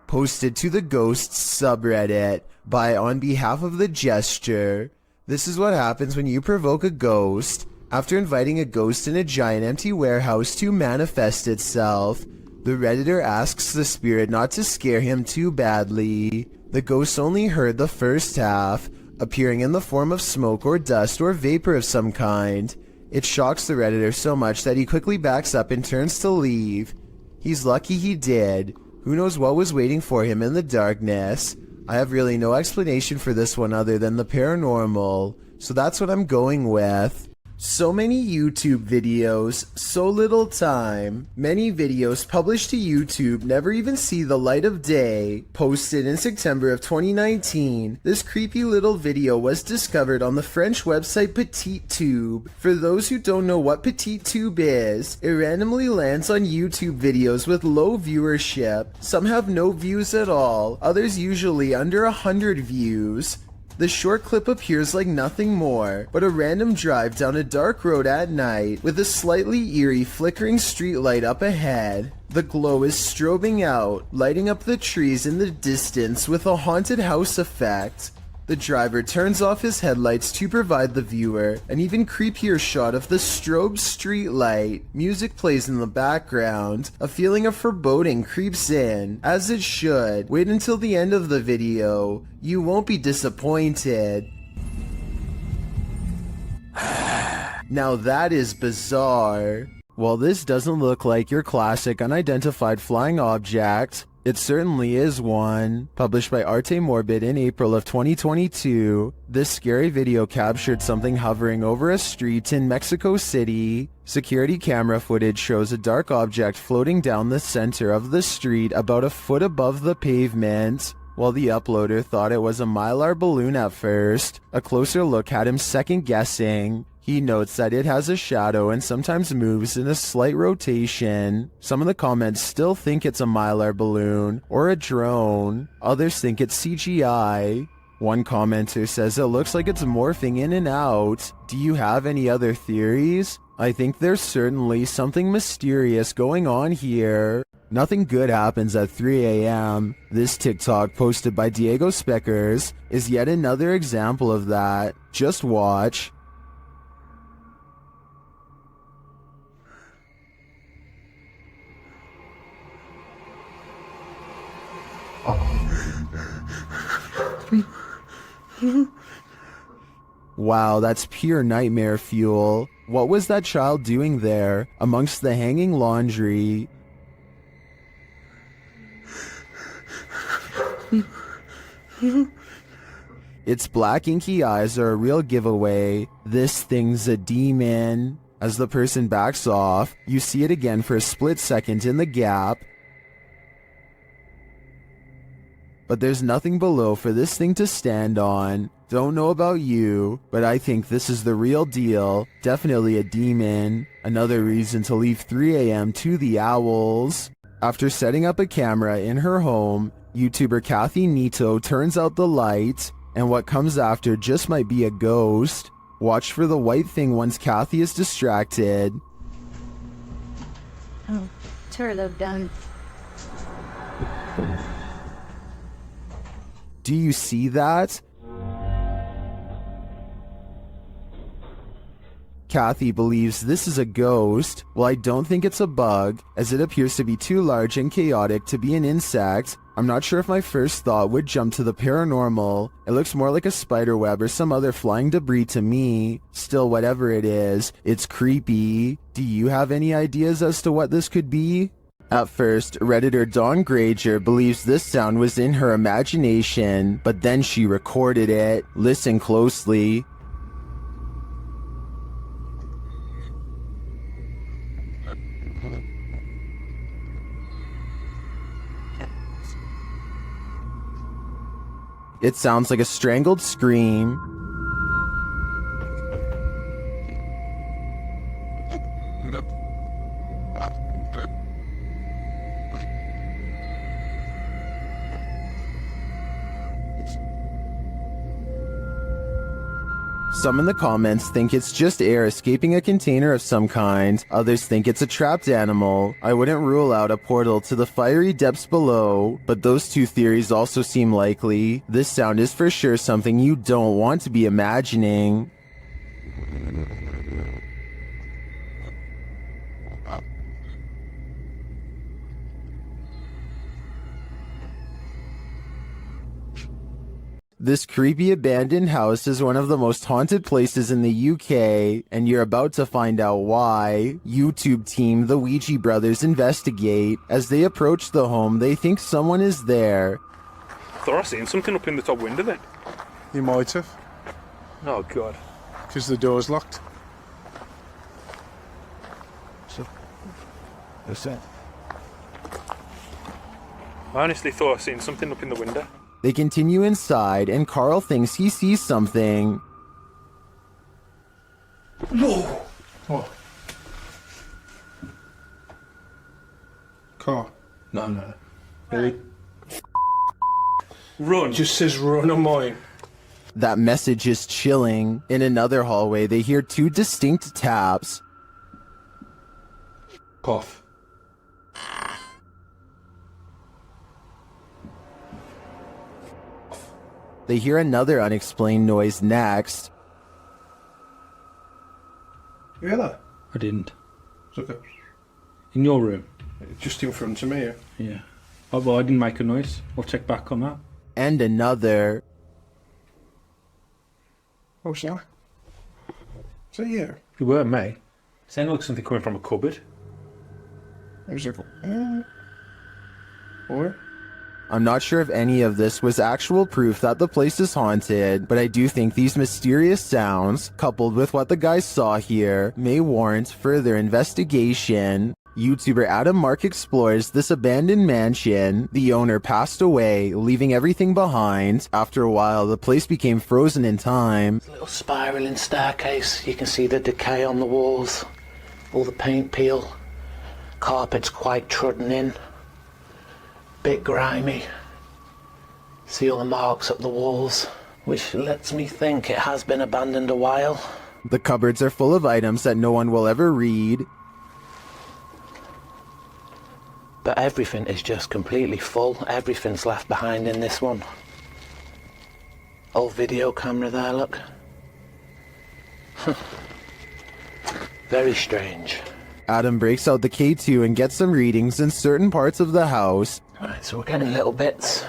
Posted to the Ghosts subreddit by On Behalf of the Gesture. This is what happens when you provoke a ghost. After inviting a ghost in a giant empty warehouse to manifest itself, the Redditor asks the spirit not to scare him too badly. The ghost only heard the first half, appearing in the form of smoke or dust or vapor of some kind. It shocks the Redditor so much that he quickly backs up and turns to leave. He's lucky he did. Who knows what was waiting for him in the darkness? I have really no explanation for this one other than the paranormal, so that's what I'm going with. So many YouTube videos, so little time. Many videos published to YouTube never even see the light of day. Posted in September of 2019, this creepy little video was discovered on the French website PetitTube. For those who don't know what PetitTube is, it randomly lands on YouTube videos with low viewership. Some have no views at all, others usually under 100 views. The short clip appears like nothing more but a random drive down a dark road at night with a slightly eerie flickering streetlight up ahead. The glow is strobing out, lighting up the trees in the distance with a haunted house effect. The driver turns off his headlights to provide the viewer an even creepier shot of the strobe street light. Music plays in the background. A feeling of foreboding creeps in, as it should. Wait until the end of the video. You won't be disappointed. Now that is bizarre. While this doesn't look like your classic unidentified flying object, it certainly is one. Published by Arte Morbid in April of 2022, this scary video captured something hovering over a street in Mexico City. Security camera footage shows a dark object floating down the center of the street about a foot above the pavement. While the uploader thought it was a Mylar balloon at first, a closer look had him second-guessing. He notes that it has a shadow and sometimes moves in a slight rotation. Some of the comments still think it's a Mylar balloon or a drone. Others think it's CGI. One commenter says it looks like it's morphing in and out. Do you have any other theories? I think there's certainly something mysterious going on here. Nothing good happens at 3 a.m. This TikTok posted by Diego Speckers is yet another example of that. Just watch. Wow, that's pure nightmare fuel. What was that child doing there, amongst the hanging laundry? Its black inky eyes are a real giveaway. This thing's a demon. As the person backs off, you see it again for a split second in the gap. But there's nothing below for this thing to stand on. Don't know about you, but I think this is the real deal. Definitely a demon. Another reason to leave 3 a.m. to the owls. After setting up a camera in her home, YouTuber Kathy Nito turns out the light, and what comes after just might be a ghost. Watch for the white thing once Kathy is distracted. Oh, turtle done. Do you see that? Kathy believes this is a ghost. Well, I don't think it's a bug, as it appears to be too large and chaotic to be an insect. I'm not sure if my first thought would jump to the paranormal. It looks more like a spider web or some other flying debris to me. Still, whatever it is, it's creepy. Do you have any ideas as to what this could be? At first, Redditor Dawn Granger believes this sound was in her imagination, but then she recorded it. Listen closely. It sounds like a strangled scream. Some in the comments think it's just air escaping a container of some kind. Others think it's a trapped animal. I wouldn't rule out a portal to the fiery depths below, but those two theories also seem likely. This sound is for sure something you don't want to be imagining. This creepy abandoned house is one of the most haunted places in the UK, and you're about to find out why. YouTube team The Ouija Brothers investigate. As they approach the home, they think someone is there. Thought I seen something up in the top window then. You might have, Oh god. because the door's locked. That's it. I honestly thought I seen something up in the window. They continue inside, and Carl thinks he sees something. Whoa! What? Car. No. Really? Run. Just says run on mine. That message is chilling. In another hallway, they hear two distinct taps. Cough. They hear another unexplained noise next. You hear that? I didn't. It's okay. In your room? Just in front of me, yeah. Yeah. Oh, well, I didn't make a noise. I'll check back on that. And another. Oh, sorry. So, yeah. If you weren't me, it sounded like something coming from a cupboard. I was like, or? I'm not sure if any of this was actual proof that the place is haunted, but I do think these mysterious sounds, coupled with what the guys saw here, may warrant further investigation. YouTuber Adam Mark explores this abandoned mansion. The owner passed away, leaving everything behind. After a while, the place became frozen in time. Little spiraling staircase. You can see the decay on the walls. All the paint peel. Carpet's quite trodden in. Bit grimy. See all the marks up the walls, which lets me think it has been abandoned a while. The cupboards are full of items that no one will ever read. But everything is just completely full. Everything's left behind in this one. Old video camera there, look. Very strange. Adam breaks out the K2 and gets some readings in certain parts of the house. Alright, so we're getting little bits.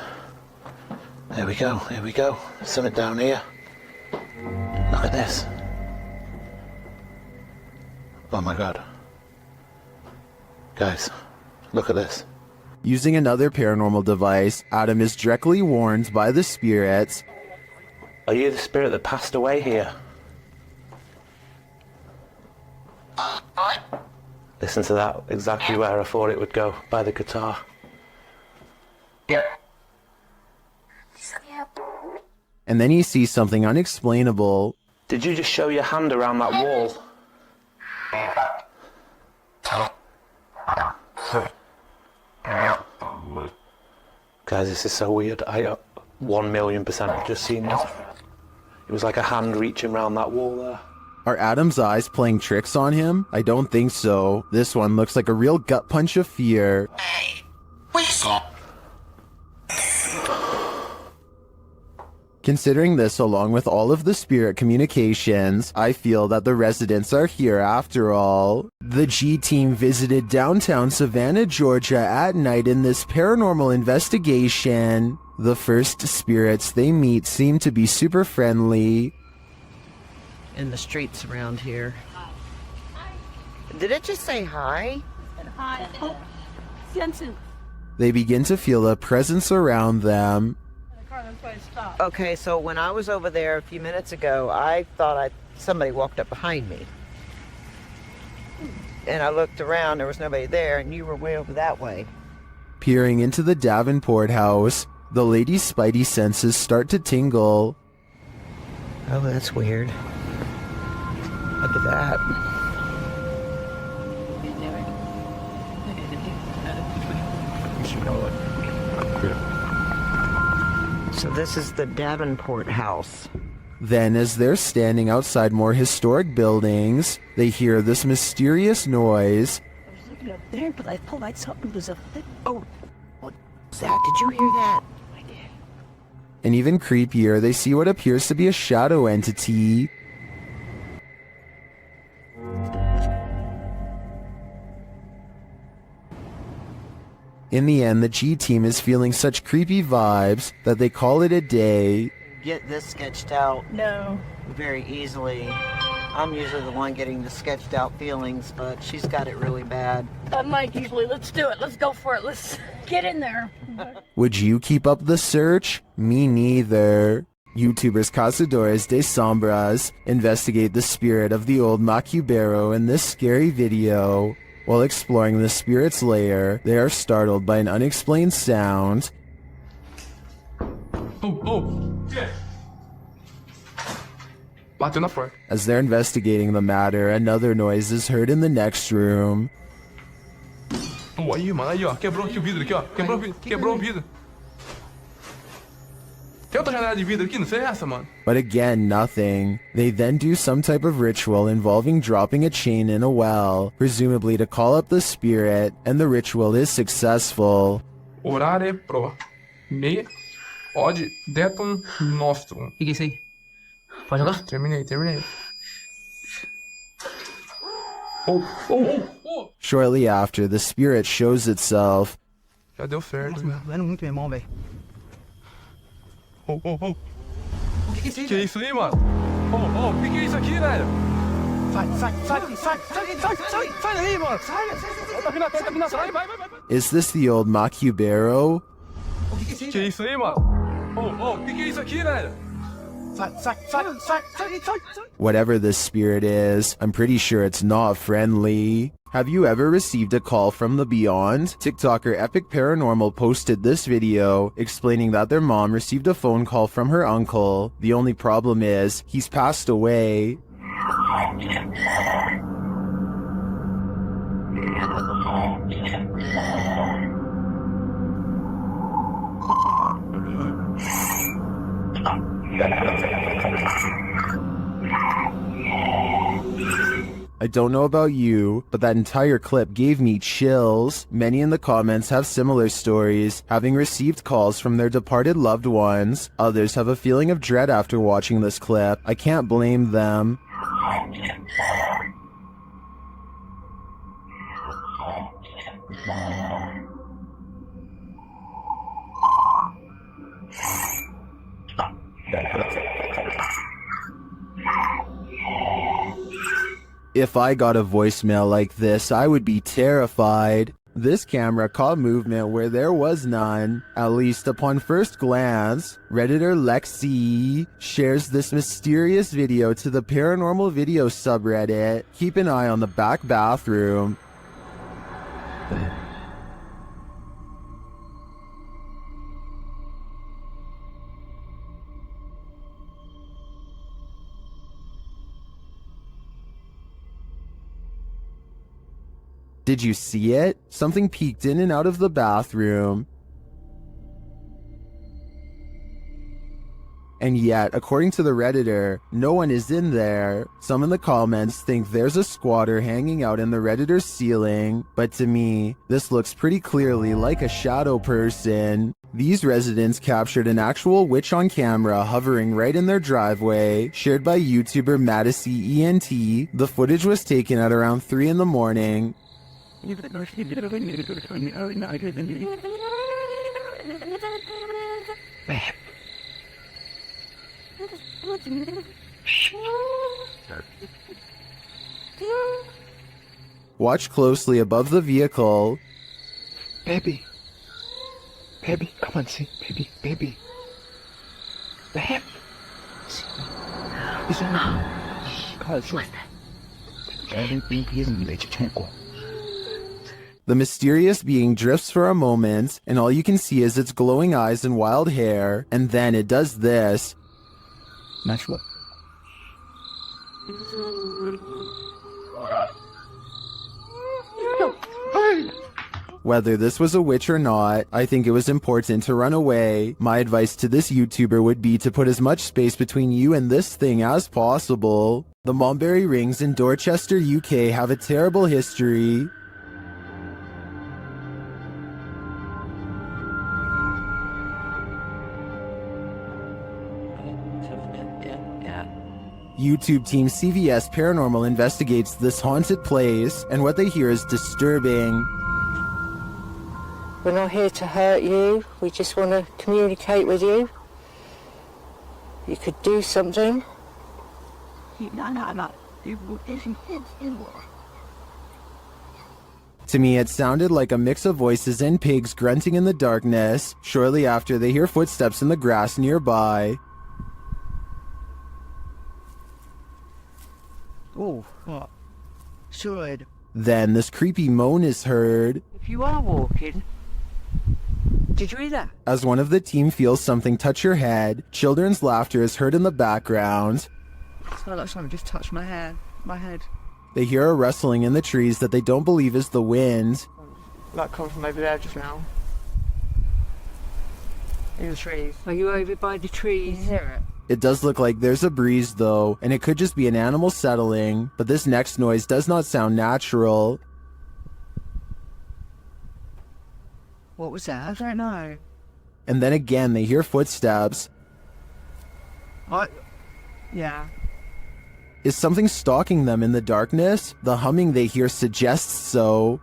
There we go, here we go. Something down here. Look at this. Oh my god. Guys, look at this. Using another paranormal device, Adam is directly warned by the spirits. Are you the spirit that passed away here? Listen to that, exactly where I thought it would go, by the guitar. And then he sees something unexplainable. Did you just show your hand around that wall? Guys, this is so weird. I 1,000,000% have just seen this. It was like a hand reaching around that wall there. Are Adam's eyes playing tricks on him? I don't think so. This one looks like a real gut punch of fear. Considering this along with all of the spirit communications, I feel that the residents are here after all. The G team visited downtown Savannah, Georgia at night in this paranormal investigation. The first spirits they meet seem to be super friendly. In the streets around here. Did it just say hi? They begin to feel a presence around them. Okay, so when I was over there a few minutes ago, I thought somebody walked up behind me. And I looked around, there was nobody there, and you were way over that way. Peering into the Davenport house, the lady's spidey senses start to tingle. Oh, that's weird. Look at that. So this is the Davenport house. Then, as they're standing outside more historic buildings, they hear this mysterious noise. I was looking up there, but I thought like something was up there. Oh, what's that? Did you hear that? I did. And even creepier, they see what appears to be a shadow entity. In the end, the G team is feeling such creepy vibes that they call it a day. Get this sketched out No. very easily. I'm usually the one getting the sketched out feelings, but she's got it really bad. Unlike usually. Let's do it. Let's go for it. Let's get in there. Would you keep up the search? Me neither. YouTubers Cazadores de Sombras investigate the spirit of the old Macubero in this scary video. While exploring the spirit's lair, they are startled by an unexplained sound. Yeah. Bateu na porta. As they're investigating the matter, another noise is heard in the next room. Oh, aí, mano, aí, ó. Quebrou aqui o vidro, aqui, ó. Quebrou o vidro. Tem outra janela de vidro aqui? Não sei essa, mano. But again, nothing. They then do some type of ritual involving dropping a chain in a well, presumably to call up the spirit, and the ritual is successful. Horário pro. Meia. Pode. Deton Nostrum. O que é isso aí? Pode jogar? Terminei. Oh. Shortly after, the spirit shows itself. Já deu certo. Doendo muito, meu irmão, velho. Oh. O que é isso aí? Que é isso aí, mano? O que é isso aqui, velho? Sai daí, mano. Sai. Tá vindo atrás. Sai, vai. Is this the old Macubero? Que é isso aí, mano? O que é isso aqui, velho? Sai. Whatever this spirit is, I'm pretty sure it's not friendly. Have you ever received a call from the beyond? TikToker Epic Paranormal posted this video explaining that their mom received a phone call from her uncle. The only problem is, he's passed away. I don't know about you, but that entire clip gave me chills. Many in the comments have similar stories, having received calls from their departed loved ones. Others have a feeling of dread after watching this clip. I can't blame them. If I got a voicemail like this, I would be terrified. This camera caught movement where there was none, at least upon first glance. Redditor Lexi shares this mysterious video to the paranormal video subreddit. Keep an eye on the back bathroom. Did you see it? Something peeked in and out of the bathroom. And yet, according to the Redditor, no one is in there. Some in the comments think there's a squatter hanging out in the Redditor's ceiling, but to me, this looks pretty clearly like a shadow person. These residents captured an actual witch on camera hovering right in their driveway, shared by YouTuber Madisy ENT. The footage was taken at around 3 in the morning. Watch closely above the vehicle. Baby, come on, see, baby. Babe. The mysterious being drifts for a moment, and all you can see is its glowing eyes and wild hair, and then it does this. Natural. Whether this was a witch or not, I think it was important to run away. My advice to this YouTuber would be to put as much space between you and this thing as possible. The Mulberry Rings in Dorchester, UK have a terrible history. YouTube team CVS Paranormal investigates this haunted place, and what they hear is disturbing. We're not here to hurt you, we just want to communicate with you. You could do something. To me, it sounded like a mix of voices and pigs grunting in the darkness. Shortly after, they hear footsteps in the grass nearby. Oh, what? Sure. Then this creepy moan is heard. If you are walking, did you hear that? As one of the team feels something touch her head, children's laughter is heard in the background. It's not like someone just touched my head. They hear a rustling in the trees that they don't believe is the wind. That come from over there just now. In the trees. Are you over by the trees? Can you hear it? It does look like there's a breeze though, and it could just be an animal settling, but this next noise does not sound natural. What was that? I don't know. and then again they hear footsteps. What? Yeah. Is something stalking them in the darkness? The humming they hear suggests so.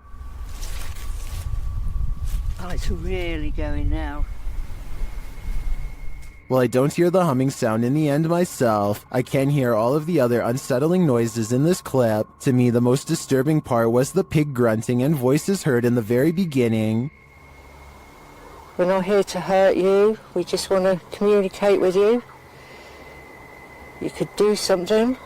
Oh, it's really going now. While I don't hear the humming sound in the end myself, I can hear all of the other unsettling noises in this clip. To me, the most disturbing part was the pig grunting and voices heard in the very beginning. We're not here to hurt you. We just want to communicate with you. You could do something.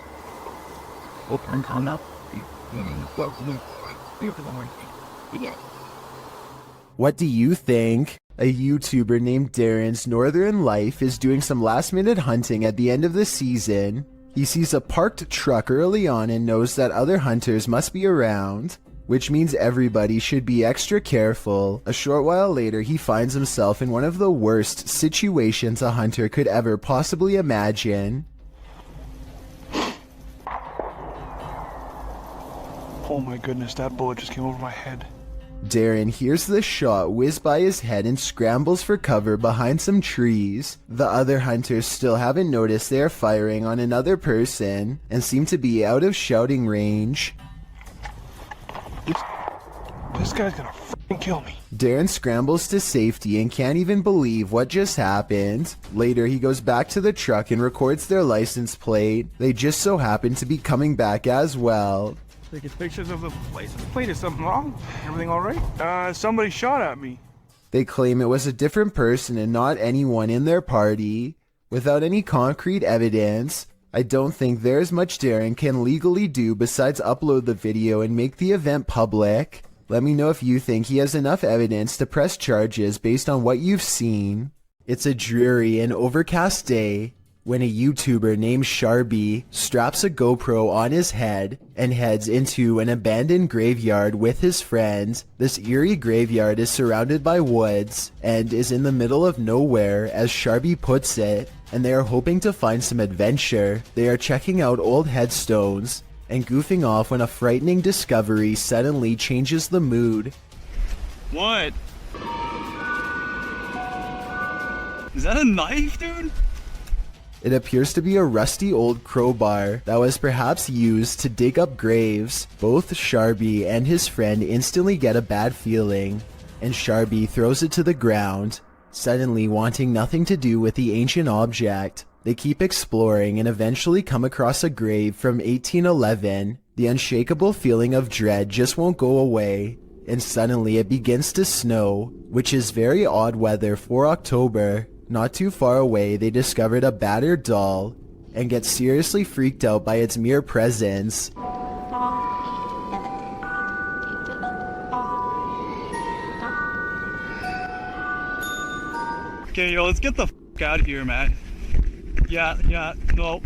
What do you think? A YouTuber named Darren's Northern Life is doing some last-minute hunting at the end of the season. He sees a parked truck early on and knows that other hunters must be around, which means everybody should be extra careful. A short while later, he finds himself in one of the worst situations a hunter could ever possibly imagine. Oh my goodness, that bullet just came over my head. Darren hears the shot whiz by his head and scrambles for cover behind some trees. The other hunters still haven't noticed they are firing on another person and seem to be out of shouting range. This guy's gonna freaking kill me. Darren scrambles to safety and can't even believe what just happened. Later, he goes back to the truck and records their license plate. They just so happen to be coming back as well. Taking pictures of the license plate. Is something wrong? Everything alright? Somebody shot at me. They claim it was a different person and not anyone in their party. Without any concrete evidence, I don't think there's much Darren can legally do besides upload the video and make the event public. Let me know if you think he has enough evidence to press charges based on what you've seen. It's a dreary and overcast day when a YouTuber named Sharby straps a GoPro on his head and heads into an abandoned graveyard with his friends. This eerie graveyard is surrounded by woods and is in the middle of nowhere, as Sharby puts it, and they are hoping to find some adventure. They are checking out old headstones and goofing off when a frightening discovery suddenly changes the mood. What? Is that a knife, dude? It appears to be a rusty old crowbar that was perhaps used to dig up graves. Both Sharby and his friend instantly get a bad feeling, and Sharby throws it to the ground, suddenly wanting nothing to do with the ancient object. They keep exploring and eventually come across a grave from 1811. The unshakable feeling of dread just won't go away, and suddenly it begins to snow, which is very odd weather for October. Not too far away, they discovered a battered doll and get seriously freaked out by its mere presence. Okay, yo, let's get the f out of here, man. Yeah, no,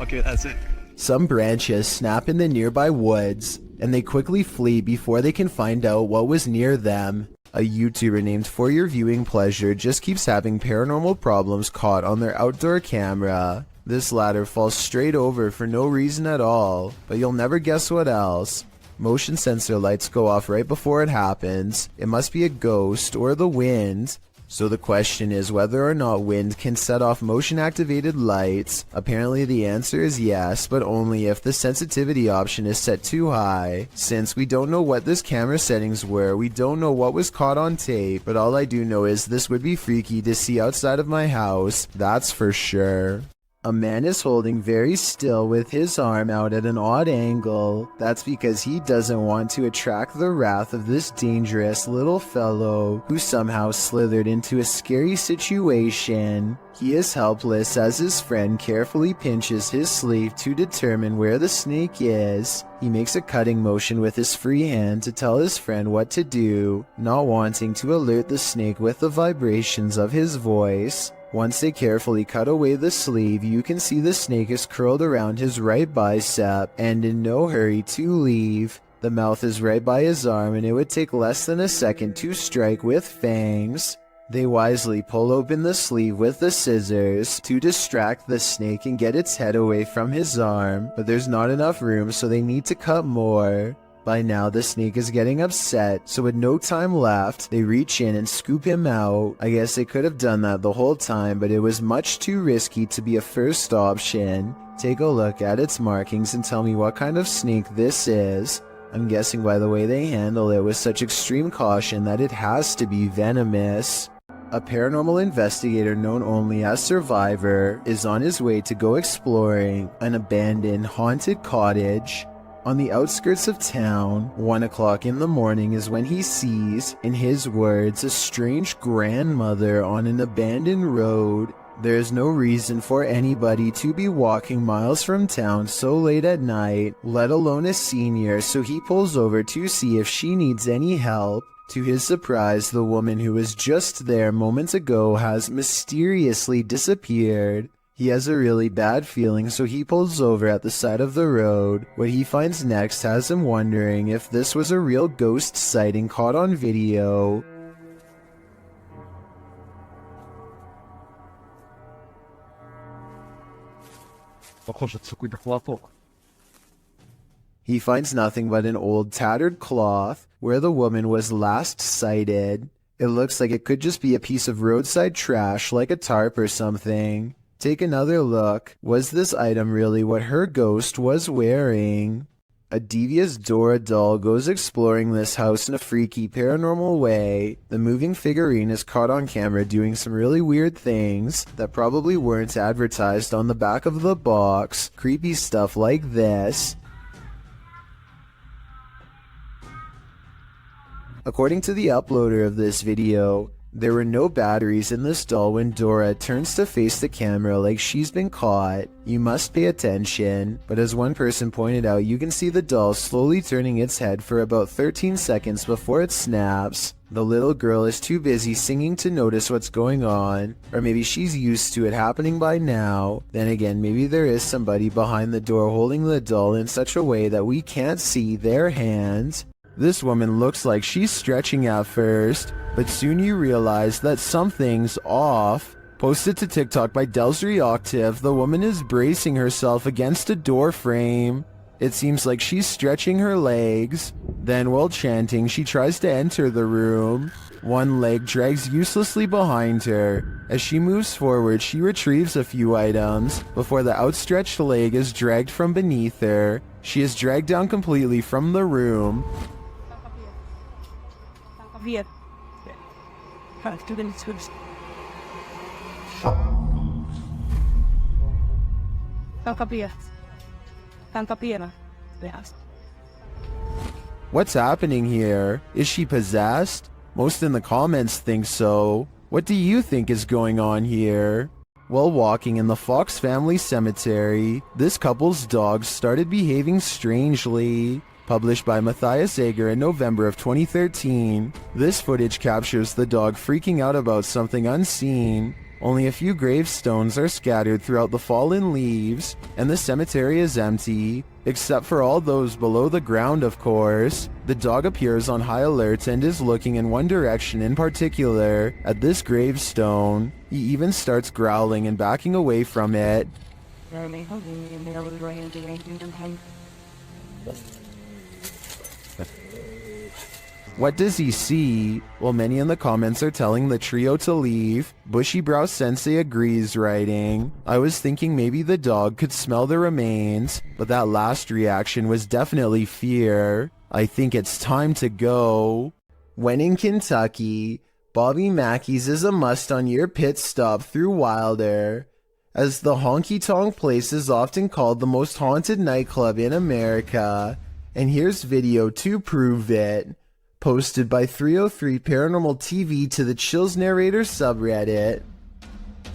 okay, that's it. Some branches snap in the nearby woods, and they quickly flee before they can find out what was near them. A YouTuber named For Your Viewing Pleasure just keeps having paranormal problems caught on their outdoor camera. This ladder falls straight over for no reason at all, but you'll never guess what else. Motion sensor lights go off right before it happens. It must be a ghost or the wind. So the question is whether or not wind can set off motion-activated lights. Apparently the answer is yes, but only if the sensitivity option is set too high. Since we don't know what this camera settings were, we don't know what was caught on tape, but all I do know is this would be freaky to see outside of my house, that's for sure. A man is holding very still with his arm out at an odd angle. That's because he doesn't want to attract the wrath of this dangerous little fellow who somehow slithered into a scary situation. He is helpless as his friend carefully pinches his sleeve to determine where the snake is. He makes a cutting motion with his free hand to tell his friend what to do, not wanting to alert the snake with the vibrations of his voice. Once they carefully cut away the sleeve, you can see the snake is curled around his right bicep and in no hurry to leave. The mouth is right by his arm and it would take less than a second to strike with fangs. They wisely pull open the sleeve with the scissors to distract the snake and get its head away from his arm, but there's not enough room so they need to cut more. By now, the snake is getting upset, so with no time left, they reach in and scoop him out. I guess they could have done that the whole time, but it was much too risky to be a first option. Take a look at its markings and tell me what kind of snake this is. I'm guessing by the way they handle it with such extreme caution that it has to be venomous. A paranormal investigator known only as Survivor is on his way to go exploring an abandoned haunted cottage. On the outskirts of town, 1 o'clock in the morning is when he sees, in his words, a strange grandmother on an abandoned road. There is no reason for anybody to be walking miles from town so late at night, let alone a senior, so he pulls over to see if she needs any help. To his surprise, the woman who was just there moments ago has mysteriously disappeared. He has a really bad feeling, so he pulls over at the side of the road. What he finds next has him wondering if this was a real ghost sighting caught on video. He finds nothing but an old tattered cloth where the woman was last sighted. It looks like it could just be a piece of roadside trash like a tarp or something. Take another look. Was this item really what her ghost was wearing? A devious Dora doll goes exploring this house in a freaky paranormal way. The moving figurine is caught on camera doing some really weird things that probably weren't advertised on the back of the box. Creepy stuff like this. According to the uploader of this video, there were no batteries in this doll when Dora turns to face the camera like she's been caught. You must pay attention, but as one person pointed out, you can see the doll slowly turning its head for about 13 seconds before it snaps. The little girl is too busy singing to notice what's going on, or maybe she's used to it happening by now. Then again, maybe there is somebody behind the door holding the doll in such a way that we can't see their hands. This woman looks like she's stretching at first, but soon you realize that something's off. Posted to TikTok by Delsry Octave, the woman is bracing herself against a door frame. It seems like she's stretching her legs. Then while chanting, she tries to enter the room. One leg drags uselessly behind her. As she moves forward, she retrieves a few items before the outstretched leg is dragged from beneath her. She is dragged down completely from the room. What's happening here? Is she possessed? Most in the comments think so. What do you think is going on here? While walking in the Fox family cemetery, this couple's dogs started behaving strangely. Published by Matthias Eger in November of 2013, this footage captures the dog freaking out about something unseen. Only a few gravestones are scattered throughout the fallen leaves, and the cemetery is empty, except for all those below the ground, of course. The dog appears on high alert and is looking in one direction in particular, at this gravestone. He even starts growling and backing away from it. What does he see? Well, many in the comments are telling the trio to leave. Bushy Brow Sensei agrees, writing, I was thinking maybe the dog could smell the remains, but that last reaction was definitely fear. I think it's time to go. When in Kentucky, Bobby Mackey's is a must on your pit stop through Wilder, as the honky tonk place is often called the most haunted nightclub in America. And here's video to prove it. Posted by 303 Paranormal TV to the Chills Narrator subreddit.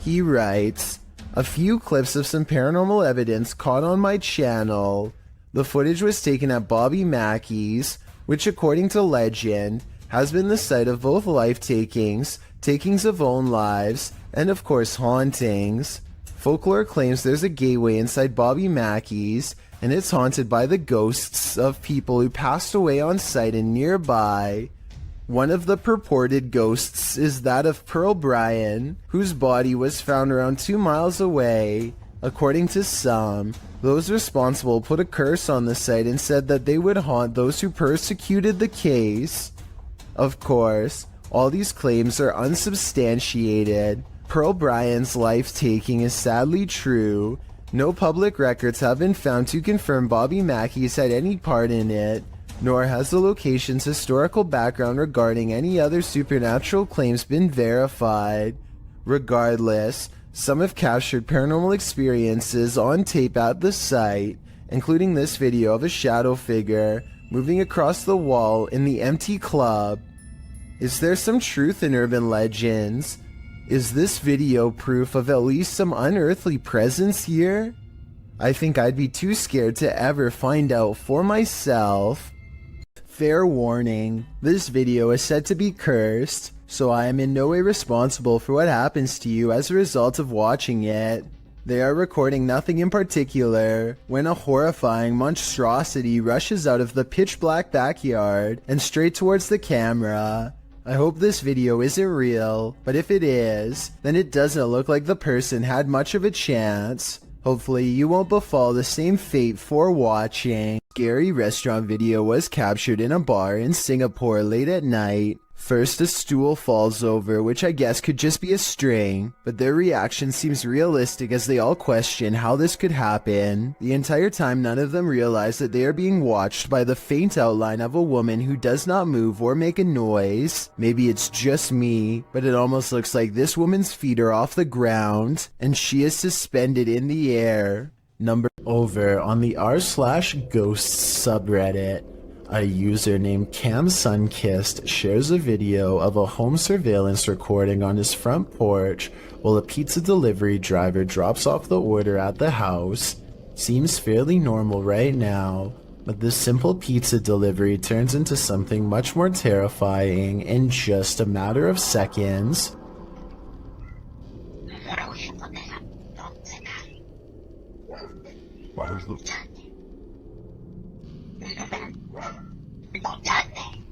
He writes, a few clips of some paranormal evidence caught on my channel. The footage was taken at Bobby Mackey's, which according to legend, has been the site of both life-takings, takings of own lives, and of course hauntings. Folklore claims there's a gateway inside Bobby Mackey's, and it's haunted by the ghosts of people who passed away on site and nearby. One of the purported ghosts is that of Pearl Bryan, whose body was found around 2 miles away. According to some, those responsible put a curse on the site and said that they would haunt those who persecuted the case. Of course, all these claims are unsubstantiated. Pearl Bryan's life-taking is sadly true. No public records have been found to confirm Bobby Mackey's had any part in it, nor has the location's historical background regarding any other supernatural claims been verified. Regardless, some have captured paranormal experiences on tape at the site, including this video of a shadow figure moving across the wall in the empty club. Is there some truth in urban legends? Is this video proof of at least some unearthly presence here? I think I'd be too scared to ever find out for myself. Fair warning, this video is said to be cursed, so I am in no way responsible for what happens to you as a result of watching it. They are recording nothing in particular when a horrifying monstrosity rushes out of the pitch black backyard and straight towards the camera. I hope this video isn't real, but if it is, then it doesn't look like the person had much of a chance. Hopefully you won't befall the same fate for watching. Scary restaurant video was captured in a bar in Singapore late at night. First, a stool falls over, which I guess could just be a string, but their reaction seems realistic as they all question how this could happen. The entire time, none of them realize that they are being watched by the faint outline of a woman who does not move or make a noise. Maybe it's just me, but it almost looks like this woman's feet are off the ground, and she is suspended in the air. Over on the r/ghosts subreddit, a user named CamSunkissed shares a video of a home surveillance recording on his front porch while a pizza delivery driver drops off the order at the house. Seems fairly normal right now, but this simple pizza delivery turns into something much more terrifying in just a matter of seconds.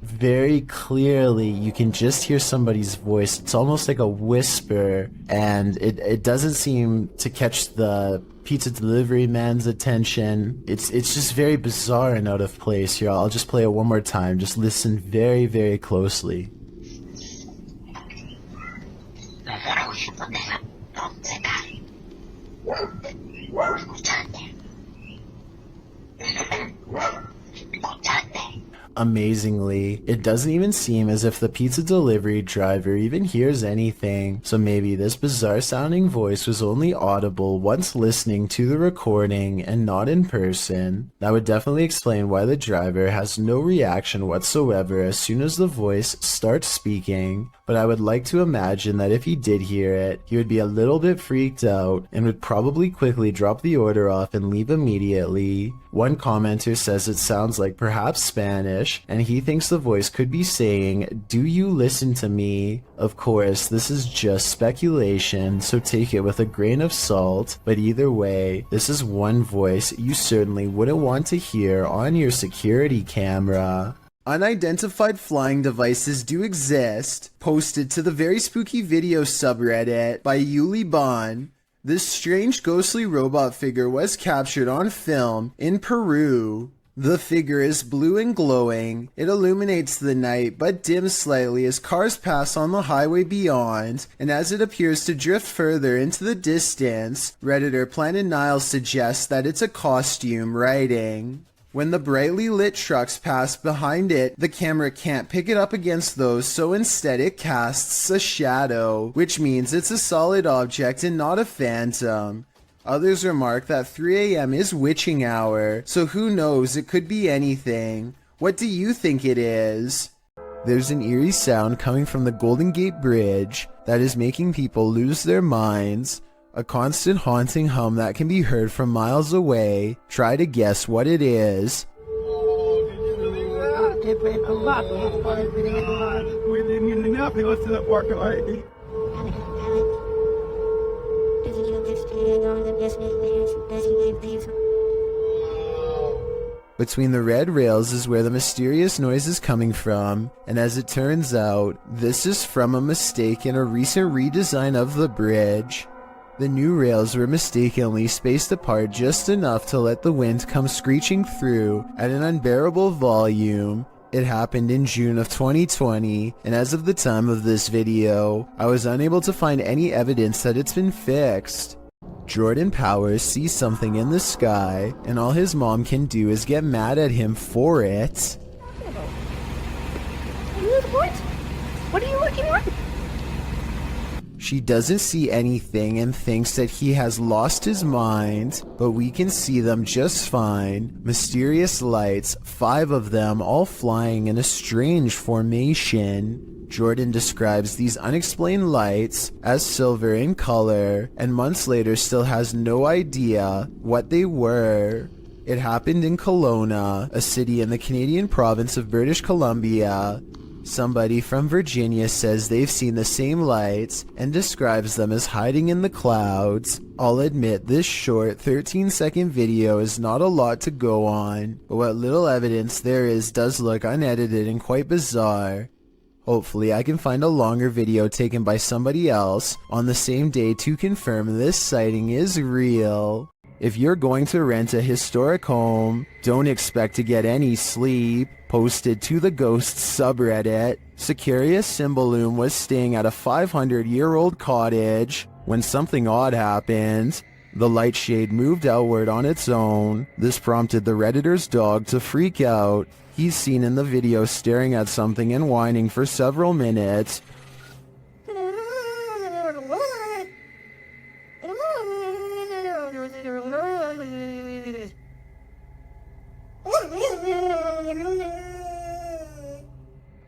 Very clearly, you can just hear somebody's voice. It's almost like a whisper, and it doesn't seem to catch the pizza delivery man's attention. It's just very bizarre and out of place here. I'll just play it one more time. Just listen very, very closely. Amazingly, it doesn't even seem as if the pizza delivery driver even hears anything, so maybe this bizarre sounding voice was only audible once listening to the recording and not in person. That would definitely explain why the driver has no reaction whatsoever as soon as the voice starts speaking, but I would like to imagine that if he did hear it, he would be a little bit freaked out and would probably quickly drop the order off and leave immediately. One commenter says it sounds like perhaps Spanish, and he thinks the voice could be saying, "Do you listen to me?" Of course, this is just speculation, so take it with a grain of salt, but either way, this is one voice you certainly wouldn't want to hear on your security camera. Unidentified flying devices do exist, posted to the Very Spooky Video subreddit by Yuli Bon. This strange ghostly robot figure was captured on film in Peru. The figure is blue and glowing. It illuminates the night but dims slightly as cars pass on the highway beyond, and as it appears to drift further into the distance, Redditor Planet Niles suggests that it's a costume, writing, "When the brightly lit trucks pass behind it, the camera can't pick it up against those, so instead it casts a shadow, which means it's a solid object and not a phantom." Others remark that 3 AM is witching hour, so who knows, it could be anything. What do you think it is? There's an eerie sound coming from the Golden Gate Bridge that is making people lose their minds. A constant haunting hum that can be heard from miles away. Try to guess what it is. Between the red rails is where the mysterious noise is coming from, and as it turns out, this is from a mistake in a recent redesign of the bridge. The new rails were mistakenly spaced apart just enough to let the wind come screeching through at an unbearable volume. It happened in June of 2020, and as of the time of this video, I was unable to find any evidence that it's been fixed. Jordan Powers sees something in the sky, and all his mom can do is get mad at him for it. What are you looking at? She doesn't see anything and thinks that he has lost his mind, but we can see them just fine. Mysterious lights, 5 of them all flying in a strange formation. Jordan describes these unexplained lights as silver in color, and months later still has no idea what they were. It happened in Kelowna, a city in the Canadian province of British Columbia. Somebody from Virginia says they've seen the same lights and describes them as hiding in the clouds. I'll admit this short 13-second video is not a lot to go on, but what little evidence there is does look unedited and quite bizarre. Hopefully I can find a longer video taken by somebody else on the same day to confirm this sighting is real. If you're going to rent a historic home, don't expect to get any sleep. Posted to the Ghosts subreddit, Sicarius Cymbalum was staying at a 500-year-old cottage when something odd happened. The light shade moved outward on its own. This prompted the Redditor's dog to freak out. He's seen in the video staring at something and whining for several minutes.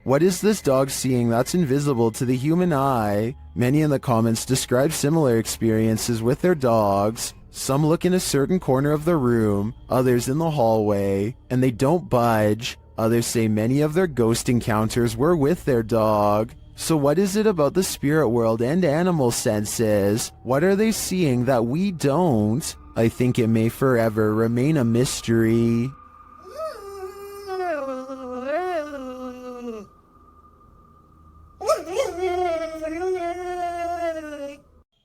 What is this dog seeing that's invisible to the human eye? Many in the comments describe similar experiences with their dogs. Some look in a certain corner of the room, others in the hallway, and they don't budge. Others say many of their ghost encounters were with their dog. So what is it about the spirit world and animal senses? What are they seeing that we don't? I think it may forever remain a mystery.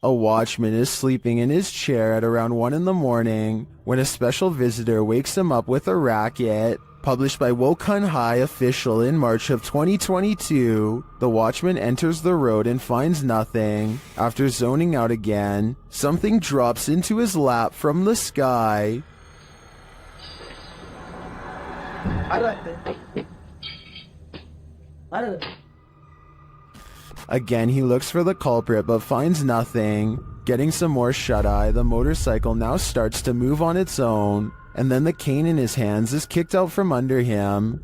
A watchman is sleeping in his chair at around 1 in the morning when a special visitor wakes him up with a racket. Published by Wokan High Official in March of 2022, the watchman enters the road and finds nothing. After zoning out again, something drops into his lap from the sky. Again, he looks for the culprit but finds nothing. Getting some more shut-eye, the motorcycle now starts to move on its own, and then the cane in his hands is kicked out from under him.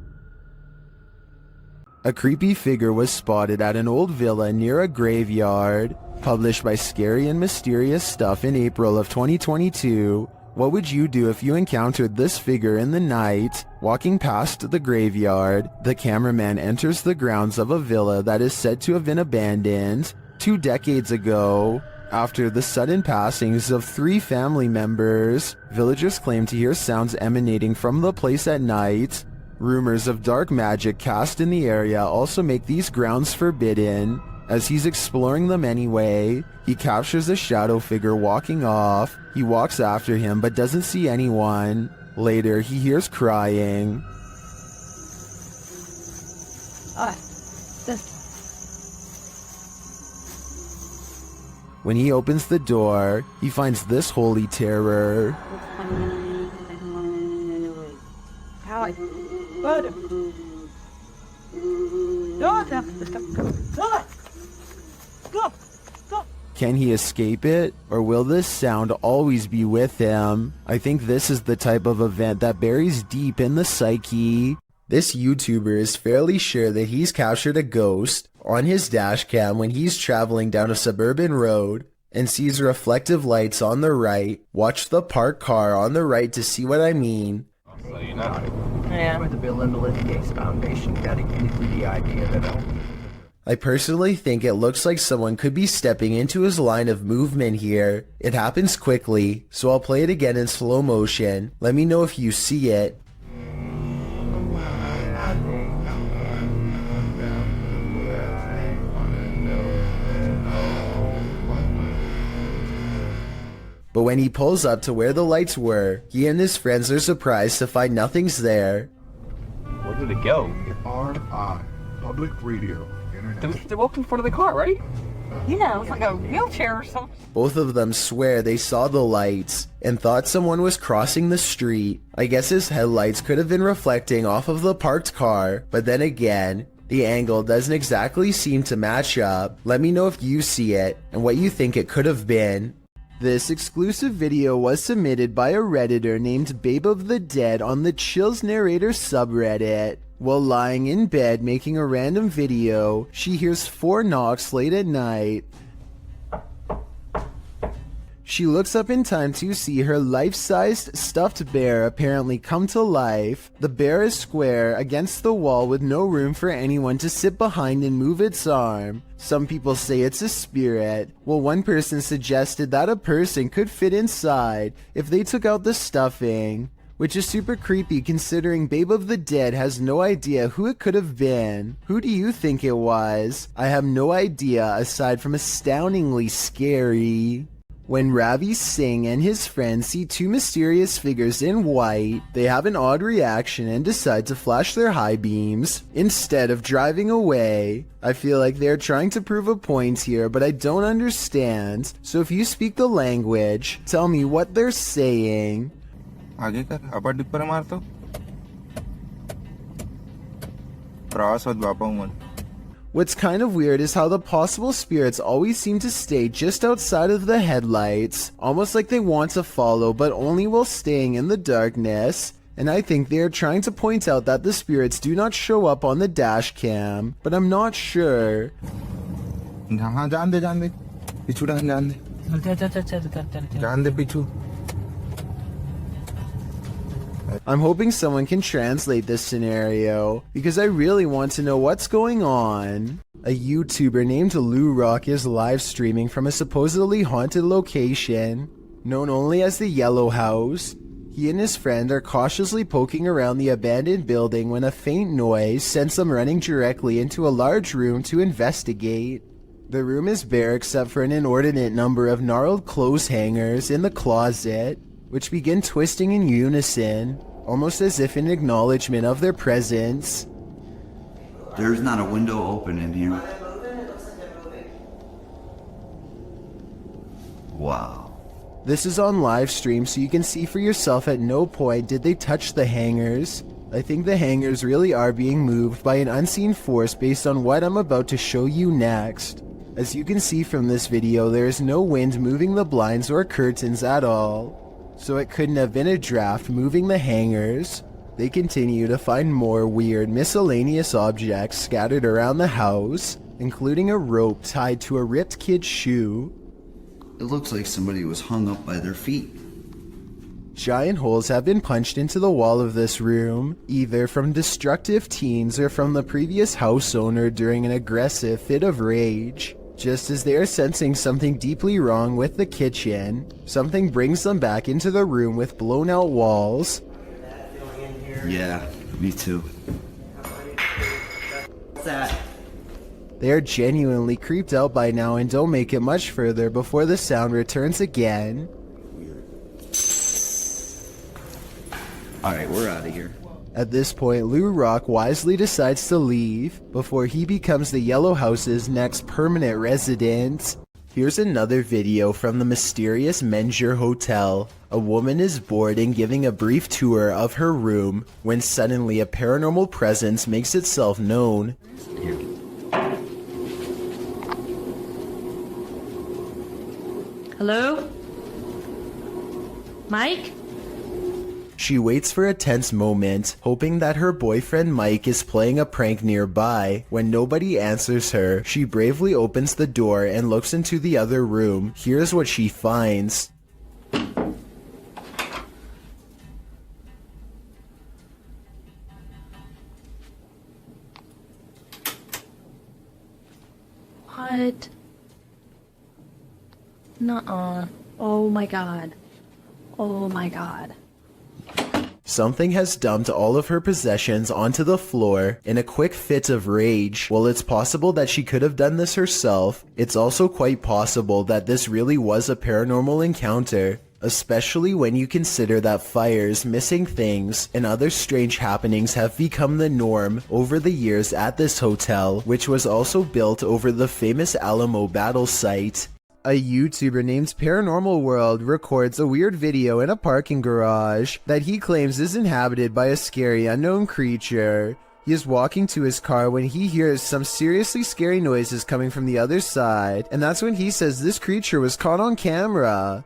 A creepy figure was spotted at an old villa near a graveyard. Published by Scary and Mysterious Stuff in April of 2022. What would you do if you encountered this figure in the night? Walking past the graveyard, the cameraman enters the grounds of a villa that is said to have been abandoned 2 decades ago. After the sudden passings of 3 family members, villagers claim to hear sounds emanating from the place at night. Rumors of dark magic cast in the area also make these grounds forbidden. As he's exploring them anyway, he captures a shadow figure walking off. He walks after him but doesn't see anyone. Later, he hears crying. When he opens the door, he finds this holy terror. Can he escape it, or will this sound always be with him? I think this is the type of event that buries deep in the psyche. This YouTuber is fairly sure that he's captured a ghost on his dash cam when he's traveling down a suburban road and sees reflective lights on the right. Watch the parked car on the right to see what I mean. Yeah. With the Bill and Melinda Gates Foundation dedicated to the idea that I personally think it looks like someone could be stepping into his line of movement here. It happens quickly, so I'll play it again in slow motion. Let me know if you see it. But when he pulls up to where the lights were, he and his friends are surprised to find nothing's there. Where did it go? RI, public radio, internet. They walked in front of the car, right? Yeah, it was like a wheelchair or something. Both of them swear they saw the lights and thought someone was crossing the street. I guess his headlights could have been reflecting off of the parked car, but then again, the angle doesn't exactly seem to match up. Let me know if you see it and what you think it could have been. This exclusive video was submitted by a Redditor named Babe of the Dead on the Chills Narrator subreddit. While lying in bed making a random video, she hears 4 knocks late at night. She looks up in time to see her life-sized stuffed bear apparently come to life. The bear is square against the wall with no room for anyone to sit behind and move its arm. Some people say it's a spirit, while one person suggested that a person could fit inside if they took out the stuffing, which is super creepy considering Babe of the Dead has no idea who it could have been. Who do you think it was? I have no idea aside from astoundingly scary. When Ravi Singh and his friends see 2 mysterious figures in white, they have an odd reaction and decide to flash their high beams instead of driving away. I feel like they're trying to prove a point here, but I don't understand. So if you speak the language, tell me what they're saying. आगे कर अपर dipper मार तो प्रवास और बापा मन. What's kind of weird is how the possible spirits always seem to stay just outside of the headlights, almost like they want to follow but only while staying in the darkness. And I think they are trying to point out that the spirits do not show up on the dash cam, but I'm not sure. हाँ जान दे पिछू जान दे पिछू. I'm hoping someone can translate this scenario, because I really want to know what's going on. A YouTuber named Lou Rock is live streaming from a supposedly haunted location, known only as the Yellow House. He and his friend are cautiously poking around the abandoned building when a faint noise sends them running directly into a large room to investigate. The room is bare except for an inordinate number of gnarled clothes hangers in the closet, which begin twisting in unison, almost as if in acknowledgement of their presence. There's not a window open in here. Wow. This is on live stream, so you can see for yourself at no point did they touch the hangers. I think the hangers really are being moved by an unseen force based on what I'm about to show you next. As you can see from this video, there is no wind moving the blinds or curtains at all. So it couldn't have been a draft moving the hangers. They continue to find more weird miscellaneous objects scattered around the house, including a rope tied to a ripped kid's shoe. It looks like somebody was hung up by their feet. Giant holes have been punched into the wall of this room, either from destructive teens or from the previous house owner during an aggressive fit of rage. Just as they are sensing something deeply wrong with the kitchen, something brings them back into the room with blown out walls. Yeah, me too. What's that? They are genuinely creeped out by now and don't make it much further before the sound returns again. Alright, we're out of here. At this point, Lou Rock wisely decides to leave before he becomes the Yellow House's next permanent resident. Here's another video from the mysterious Menjur Hotel. A woman is bored and giving a brief tour of her room when suddenly a paranormal presence makes itself known. Hello? Mike? She waits for a tense moment, hoping that her boyfriend Mike is playing a prank nearby. When nobody answers her, she bravely opens the door and looks into the other room. Here's what she finds. What? Nuh-uh. Oh my god. Oh my god. Something has dumped all of her possessions onto the floor in a quick fit of rage. While it's possible that she could have done this herself, it's also quite possible that this really was a paranormal encounter, especially when you consider that fires, missing things, and other strange happenings have become the norm over the years at this hotel, which was also built over the famous Alamo battle site. A YouTuber named Paranormal World records a weird video in a parking garage that he claims is inhabited by a scary unknown creature. He is walking to his car when he hears some seriously scary noises coming from the other side, and that's when he says this creature was caught on camera.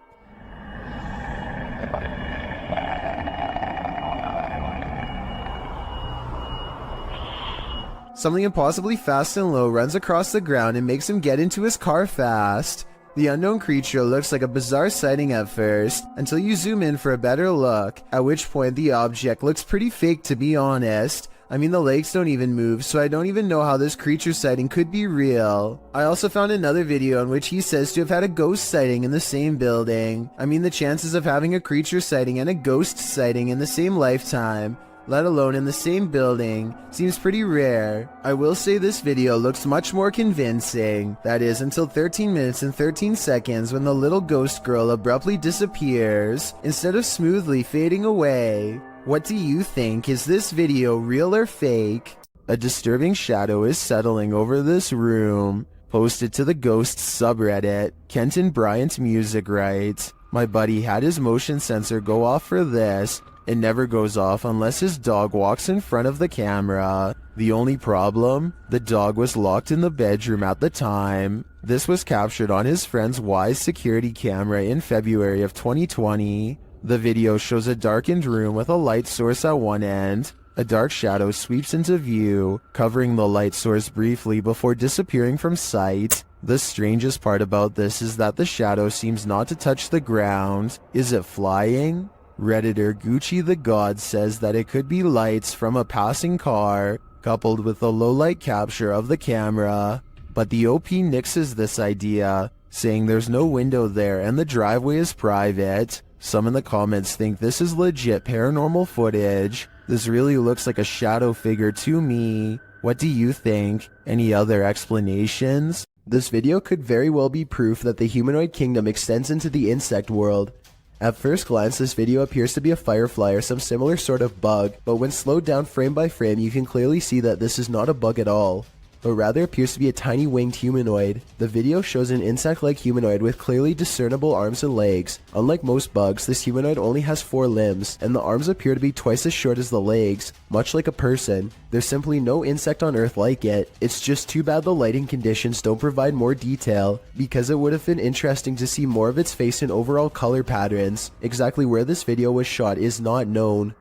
Something impossibly fast and low runs across the ground and makes him get into his car fast. The unknown creature looks like a bizarre sighting at first, until you zoom in for a better look, at which point the object looks pretty fake, to be honest. I mean, the legs don't even move, so I don't even know how this creature sighting could be real. I also found another video in which he says to have had a ghost sighting in the same building. I mean, the chances of having a creature sighting and a ghost sighting in the same lifetime, let alone in the same building, seems pretty rare. I will say this video looks much more convincing. That is, until 13 minutes and 13 seconds when the little ghost girl abruptly disappears, instead of smoothly fading away. What do you think? Is this video real or fake? A disturbing shadow is settling over this room. Posted to the Ghosts subreddit. Kenton Bryant Music writes, "My buddy had his motion sensor go off for this. It never goes off unless his dog walks in front of the camera. The only problem? The dog was locked in the bedroom at the time." This was captured on his friend's Wise security camera in February of 2020. The video shows a darkened room with a light source at one end. A dark shadow sweeps into view, covering the light source briefly before disappearing from sight. The strangest part about this is that the shadow seems not to touch the ground. Is it flying? Redditor Gucci the God says that it could be lights from a passing car, coupled with a low-light capture of the camera. But the OP nixes this idea, saying there's no window there and the driveway is private. Some in the comments think this is legit paranormal footage. This really looks like a shadow figure to me. What do you think? Any other explanations? This video could very well be proof that the humanoid kingdom extends into the insect world. At first glance, this video appears to be a firefly or some similar sort of bug, but when slowed down frame by frame, you can clearly see that this is not a bug at all, but rather appears to be a tiny winged humanoid. The video shows an insect-like humanoid with clearly discernible arms and legs. Unlike most bugs, this humanoid only has 4 limbs, and the arms appear to be twice as short as the legs, much like a person. There's simply no insect on Earth like it. It's just too bad the lighting conditions don't provide more detail, because it would have been interesting to see more of its face and overall color patterns. Exactly where this video was shot is not known.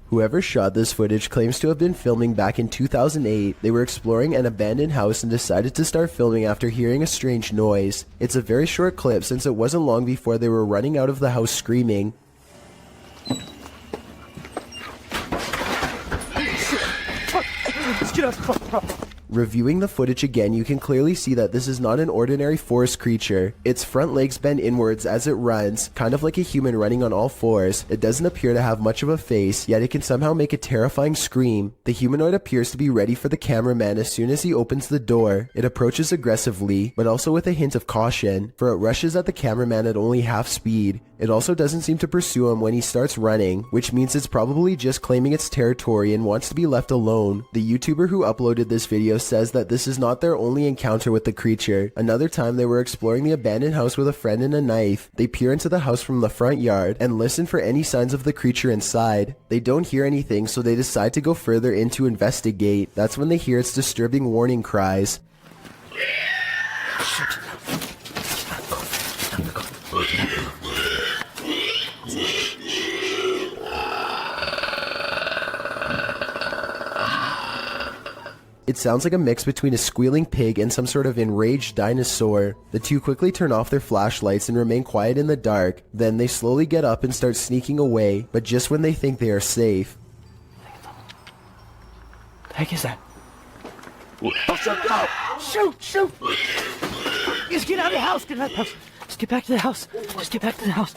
Whoever shot this footage claims to have been filming back in 2008. They were exploring an abandoned house and decided to start filming after hearing a strange noise. It's a very short clip since it wasn't long before they were running out of the house screaming. Reviewing the footage again, you can clearly see that this is not an ordinary forest creature. Its front legs bend inwards as it runs, kind of like a human running on all fours. It doesn't appear to have much of a face, yet it can somehow make a terrifying scream. The humanoid appears to be ready for the cameraman as soon as he opens the door. It approaches aggressively, but also with a hint of caution, for it rushes at the cameraman at only half speed. It also doesn't seem to pursue him when he starts running, which means it's probably just claiming its territory and wants to be left alone. The YouTuber who uploaded this video says that this is not their only encounter with the creature. Another time they were exploring the abandoned house with a friend and a knife. They peer into the house from the front yard and listen for any signs of the creature inside. They don't hear anything, so they decide to go further in to investigate. That's when they hear its disturbing warning cries. It sounds like a mix between a squealing pig and some sort of enraged dinosaur. The two quickly turn off their flashlights and remain quiet in the dark. Then they slowly get up and start sneaking away, but just when they think they are safe. The heck is that? Shoot! Shoot! Just get out of the house! Get out of the house! Just get back to the house! Just get back to the house!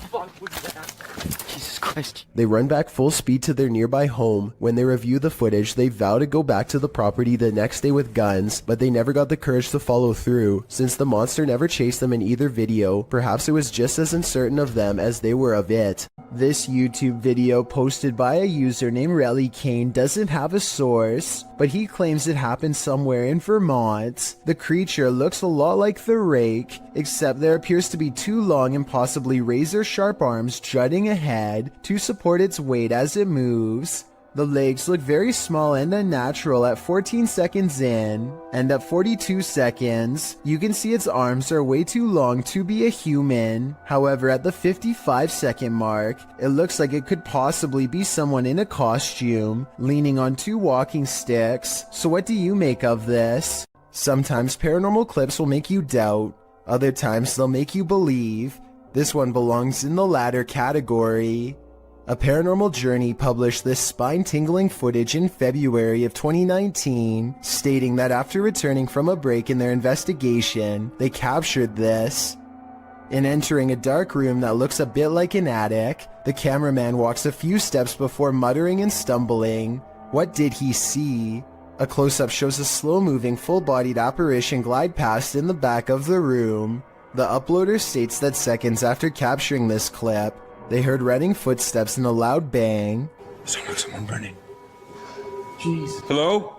Jesus Christ. They run back full speed to their nearby home. When they review the footage, they vow to go back to the property the next day with guns, but they never got the courage to follow through. Since the monster never chased them in either video, perhaps it was just as uncertain of them as they were of it. This YouTube video posted by a user named Relly Kane doesn't have a source, but he claims it happened somewhere in Vermont. The creature looks a lot like the Rake, except there appears to be two long and possibly razor-sharp arms jutting ahead to support its weight as it moves. The legs look very small and unnatural at 14 seconds in, and at 42 seconds, you can see its arms are way too long to be a human. However, at the 55-second mark, it looks like it could possibly be someone in a costume, leaning on two walking sticks. So what do you make of this? Sometimes paranormal clips will make you doubt, other times they'll make you believe. This one belongs in the latter category. A Paranormal Journey published this spine-tingling footage in February of 2019, stating that after returning from a break in their investigation, they captured this. In entering a dark room that looks a bit like an attic, the cameraman walks a few steps before muttering and stumbling. What did he see? A close-up shows a slow-moving, full-bodied apparition glide past in the back of the room. The uploader states that seconds after capturing this clip, they heard running footsteps and a loud bang. Sound like someone running. Jeez. Hello?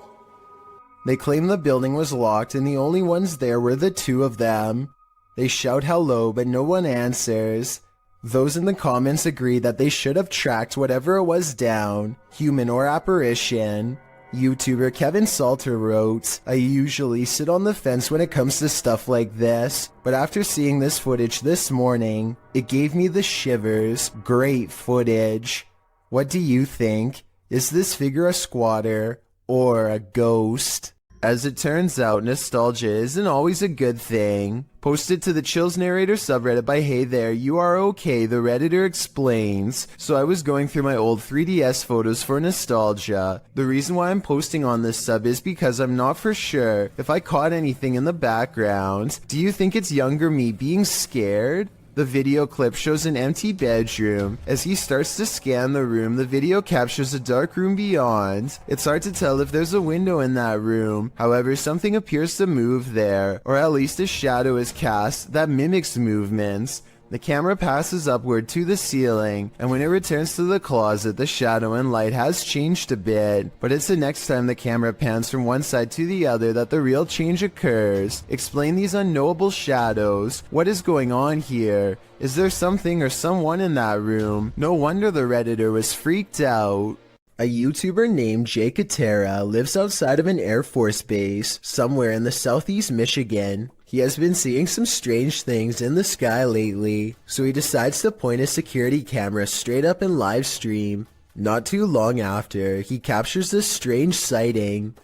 They claim the building was locked and the only ones there were the two of them. They shout hello, but no one answers. Those in the comments agree that they should have tracked whatever it was down, human or apparition. YouTuber Kevin Salter wrote, "I usually sit on the fence when it comes to stuff like this, but after seeing this footage this morning, it gave me the shivers. Great footage. What do you think? Is this figure a squatter or a ghost?" As it turns out, nostalgia isn't always a good thing. Posted to the Chills Narrator subreddit by Hey There, You Are Okay, the Redditor explains, so I was going through my old 3DS photos for nostalgia. The reason why I'm posting on this sub is because I'm not for sure if I caught anything in the background. Do you think it's younger me being scared? The video clip shows an empty bedroom. As he starts to scan the room, the video captures a dark room beyond. It's hard to tell if there's a window in that room. However, something appears to move there, or at least a shadow is cast that mimics movements. The camera passes upward to the ceiling, and when it returns to the closet, the shadow and light has changed a bit. But it's the next time the camera pans from one side to the other that the real change occurs. Explain these unknowable shadows. What is going on here? Is there something or someone in that room? No wonder the Redditor was freaked out. A YouTuber named Jay Katera lives outside of an Air Force base somewhere in the southeast Michigan. He has been seeing some strange things in the sky lately, so he decides to point his security camera straight up and live stream. Not too long after, he captures this strange sighting.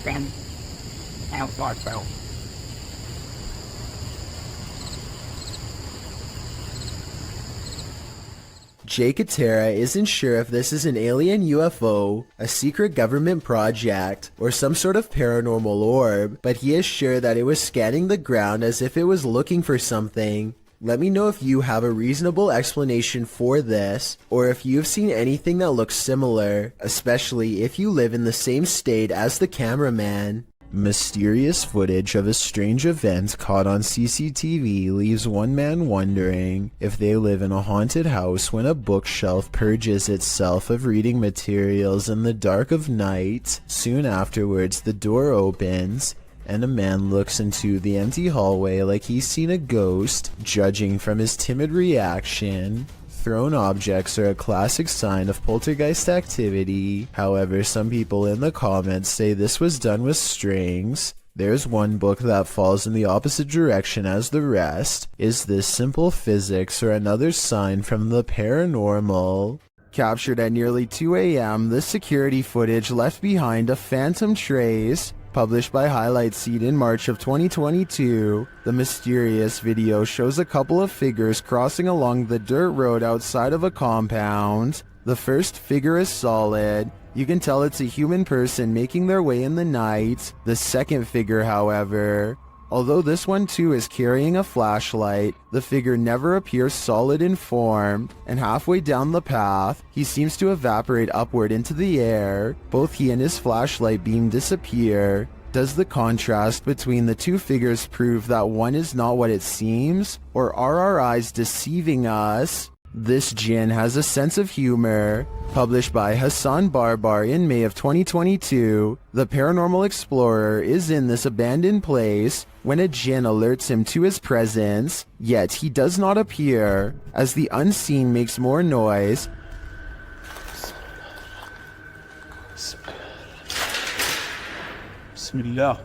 Then, out like well. Jay Katera isn't sure if this is an alien UFO, a secret government project, or some sort of paranormal orb, but he is sure that it was scanning the ground as if it was looking for something. Let me know if you have a reasonable explanation for this, or if you've seen anything that looks similar, especially if you live in the same state as the cameraman. Mysterious footage of a strange event caught on CCTV leaves one man wondering if they live in a haunted house when a bookshelf purges itself of reading materials in the dark of night. Soon afterwards, the door opens, and a man looks into the empty hallway like he's seen a ghost. Judging from his timid reaction, thrown objects are a classic sign of poltergeist activity. However, some people in the comments say this was done with strings. There's one book that falls in the opposite direction as the rest. Is this simple physics or another sign from the paranormal? Captured at nearly 2 a.m., this security footage left behind a phantom trace. Published by Highlight Seed in March of 2022, the mysterious video shows a couple of figures crossing along the dirt road outside of a compound. The first figure is solid. You can tell it's a human person making their way in the night. The second figure, however, although this one too is carrying a flashlight, the figure never appears solid in form, and halfway down the path, he seems to evaporate upward into the air. Both he and his flashlight beam disappear. Does the contrast between the two figures prove that one is not what it seems, or are our eyes deceiving us? This Jinn has a sense of humor. Published by Hassan Barbar in May of 2022, the paranormal explorer is in this abandoned place when a Jinn alerts him to his presence, yet he does not appear. As the unseen makes more noise, Bismillah.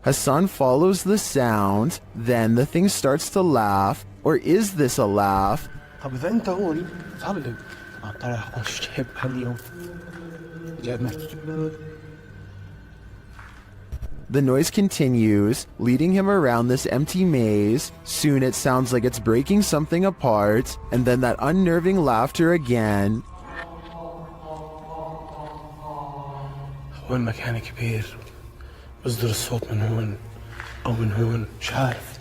Hassan follows the sound, then the thing starts to laugh. Or is this a laugh? طب إذا أنت هون تعال طلع شيء اليوم جابنا. The noise continues, leading him around this empty maze. Soon it sounds like it's breaking something apart, and then that unnerving laughter again. هون مكان كبير بصدر الصوت من هون أو من هون مش عارف.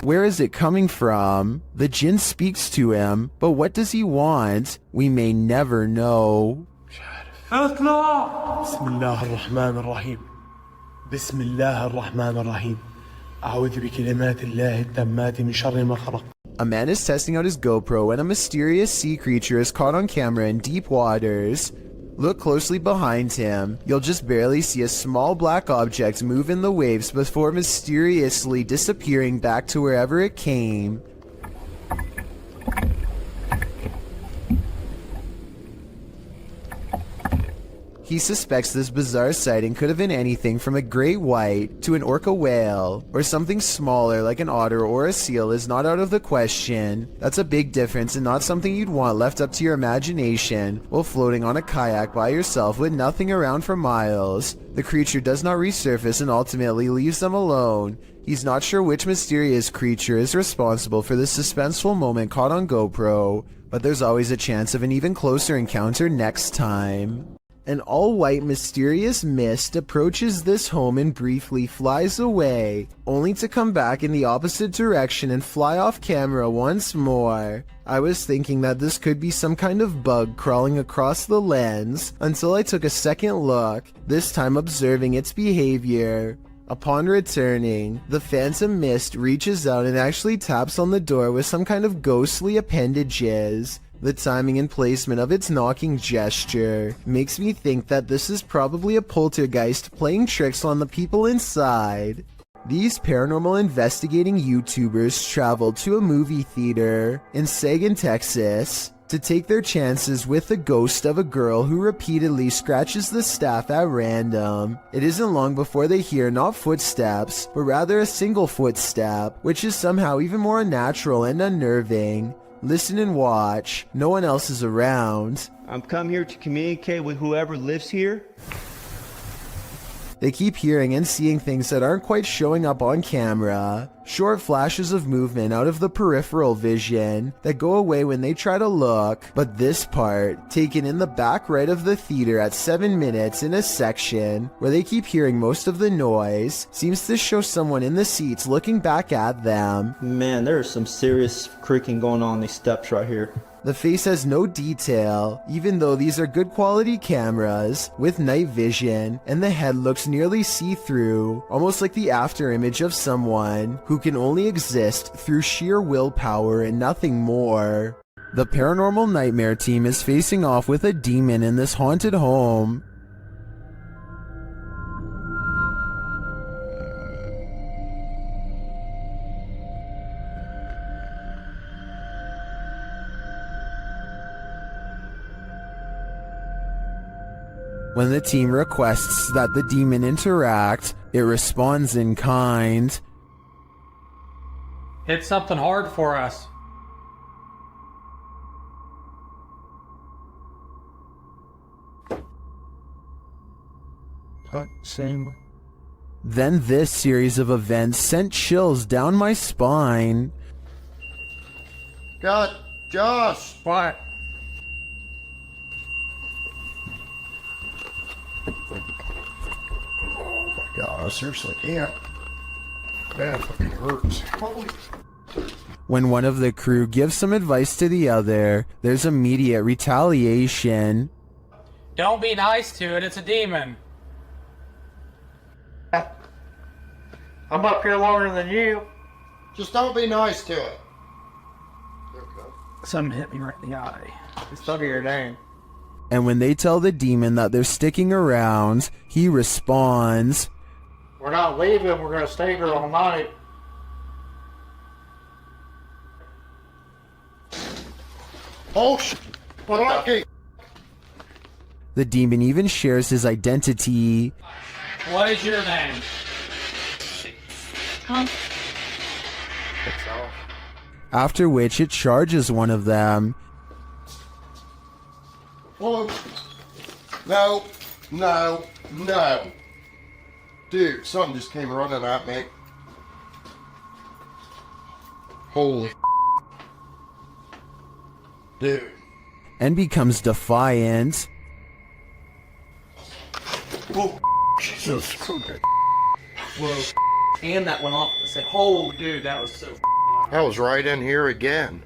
Where is it coming from? The Jinn speaks to him, but what does he want? We may never know. اطلع. بسم الله الرحمن الرحيم. بسم الله الرحمن الرحيم. أعوذ بكلمات الله التامات من شر ما خلق. A man is testing out his GoPro when a mysterious sea creature is caught on camera in deep waters. Look closely behind him. You'll just barely see a small black object move in the waves before mysteriously disappearing back to wherever it came. He suspects this bizarre sighting could have been anything from a great white to an orca whale, or something smaller like an otter or a seal is not out of the question. That's a big difference and not something you'd want left up to your imagination while floating on a kayak by yourself with nothing around for miles. The creature does not resurface and ultimately leaves them alone. He's not sure which mysterious creature is responsible for this suspenseful moment caught on GoPro, but there's always a chance of an even closer encounter next time. An all-white mysterious mist approaches this home and briefly flies away, only to come back in the opposite direction and fly off camera once more. I was thinking that this could be some kind of bug crawling across the lens until I took a second look, this time observing its behavior. Upon returning, the phantom mist reaches out and actually taps on the door with some kind of ghostly appendages. The timing and placement of its knocking gesture makes me think that this is probably a poltergeist playing tricks on the people inside. These paranormal investigating YouTubers traveled to a movie theater in Sagan, Texas, to take their chances with the ghost of a girl who repeatedly scratches the staff at random. It isn't long before they hear not footsteps, but rather a single footstep, which is somehow even more unnatural and unnerving. Listen and watch. No one else is around. I'm come here to communicate with whoever lives here. They keep hearing and seeing things that aren't quite showing up on camera. Short flashes of movement out of the peripheral vision that go away when they try to look. But this part, taken in the back right of the theater at 7 minutes in a section where they keep hearing most of the noise, seems to show someone in the seats looking back at them. Man, there's some serious creaking going on these steps right here. The face has no detail, even though these are good quality cameras with night vision, and the head looks nearly see-through, almost like the after image of someone who can only exist through sheer willpower and nothing more. The Paranormal Nightmare team is facing off with a demon in this haunted home. When the team requests that the demon interact, it responds in kind. Hit something hard for us. Same. Then this series of events sent chills down my spine. God, Josh! What? God, seriously, can't. That fucking hurts. Holy. When one of the crew gives some advice to the other, there's immediate retaliation. Don't be nice to it, it's a demon. I'm up here longer than you. Just don't be nice to it. Something hit me right in the eye. It's under your name. And when they tell the demon that they're sticking around, he responds, We're not leaving, we're gonna stay here all night. Oh, what do I keep? The demon even shares his identity. What is your name? Huh? After which it charges one of them. Oh, no, no, no. Dude, something just came running at me. Holy dude. And becomes defiant. Oh, Jesus. Whoa. And that went off and said, holy dude, that was so I was right in here again.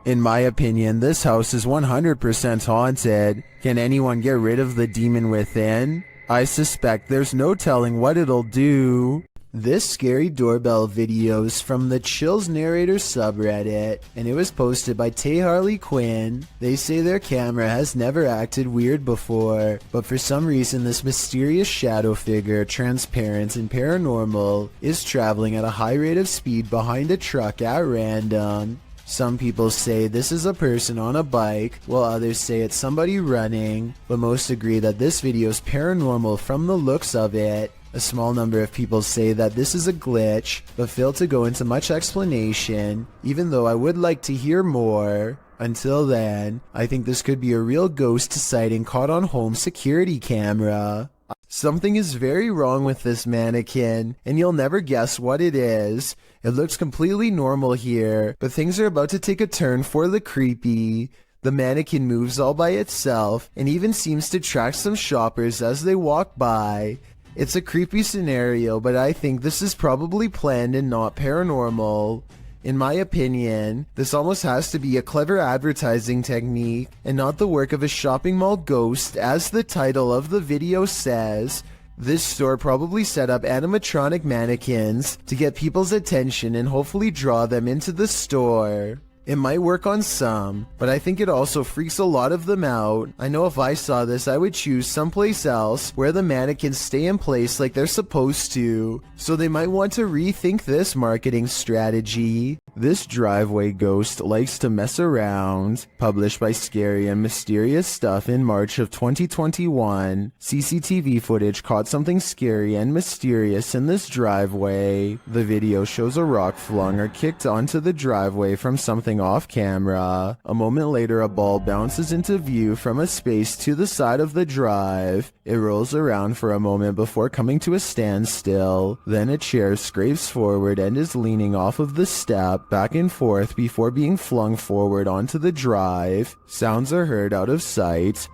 In my opinion, this house is 100% haunted. Can anyone get rid of the demon within? I suspect there's no telling what it'll do. This scary doorbell video is from the Chills Narrator subreddit, and it was posted by Tay Harley Quinn. They say their camera has never acted weird before, but for some reason this mysterious shadow figure, transparent and paranormal, is traveling at a high rate of speed behind a truck at random. Some people say this is a person on a bike, while others say it's somebody running, but most agree that this video is paranormal from the looks of it. A small number of people say that this is a glitch, but fail to go into much explanation, even though I would like to hear more. Until then, I think this could be a real ghost sighting caught on home security camera. Something is very wrong with this mannequin, and you'll never guess what it is. It looks completely normal here, but things are about to take a turn for the creepy. The mannequin moves all by itself, and even seems to track some shoppers as they walk by. It's a creepy scenario, but I think this is probably planned and not paranormal. In my opinion, this almost has to be a clever advertising technique, and not the work of a shopping mall ghost, as the title of the video says. This store probably set up animatronic mannequins to get people's attention and hopefully draw them into the store. It might work on some, but I think it also freaks a lot of them out. I know if I saw this, I would choose someplace else where the mannequins stay in place like they're supposed to, so they might want to rethink this marketing strategy. This driveway ghost likes to mess around. Published by Scary and Mysterious Stuff in March of 2021, CCTV footage caught something scary and mysterious in this driveway. The video shows a rock flung or kicked onto the driveway from something off camera. A moment later, a ball bounces into view from a space to the side of the drive. It rolls around for a moment before coming to a standstill. Then a chair scrapes forward and is leaning off of the step back and forth before being flung forward onto the drive. Sounds are heard out of sight,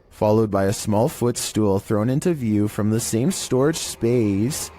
followed by a small footstool thrown into view from the same storage space.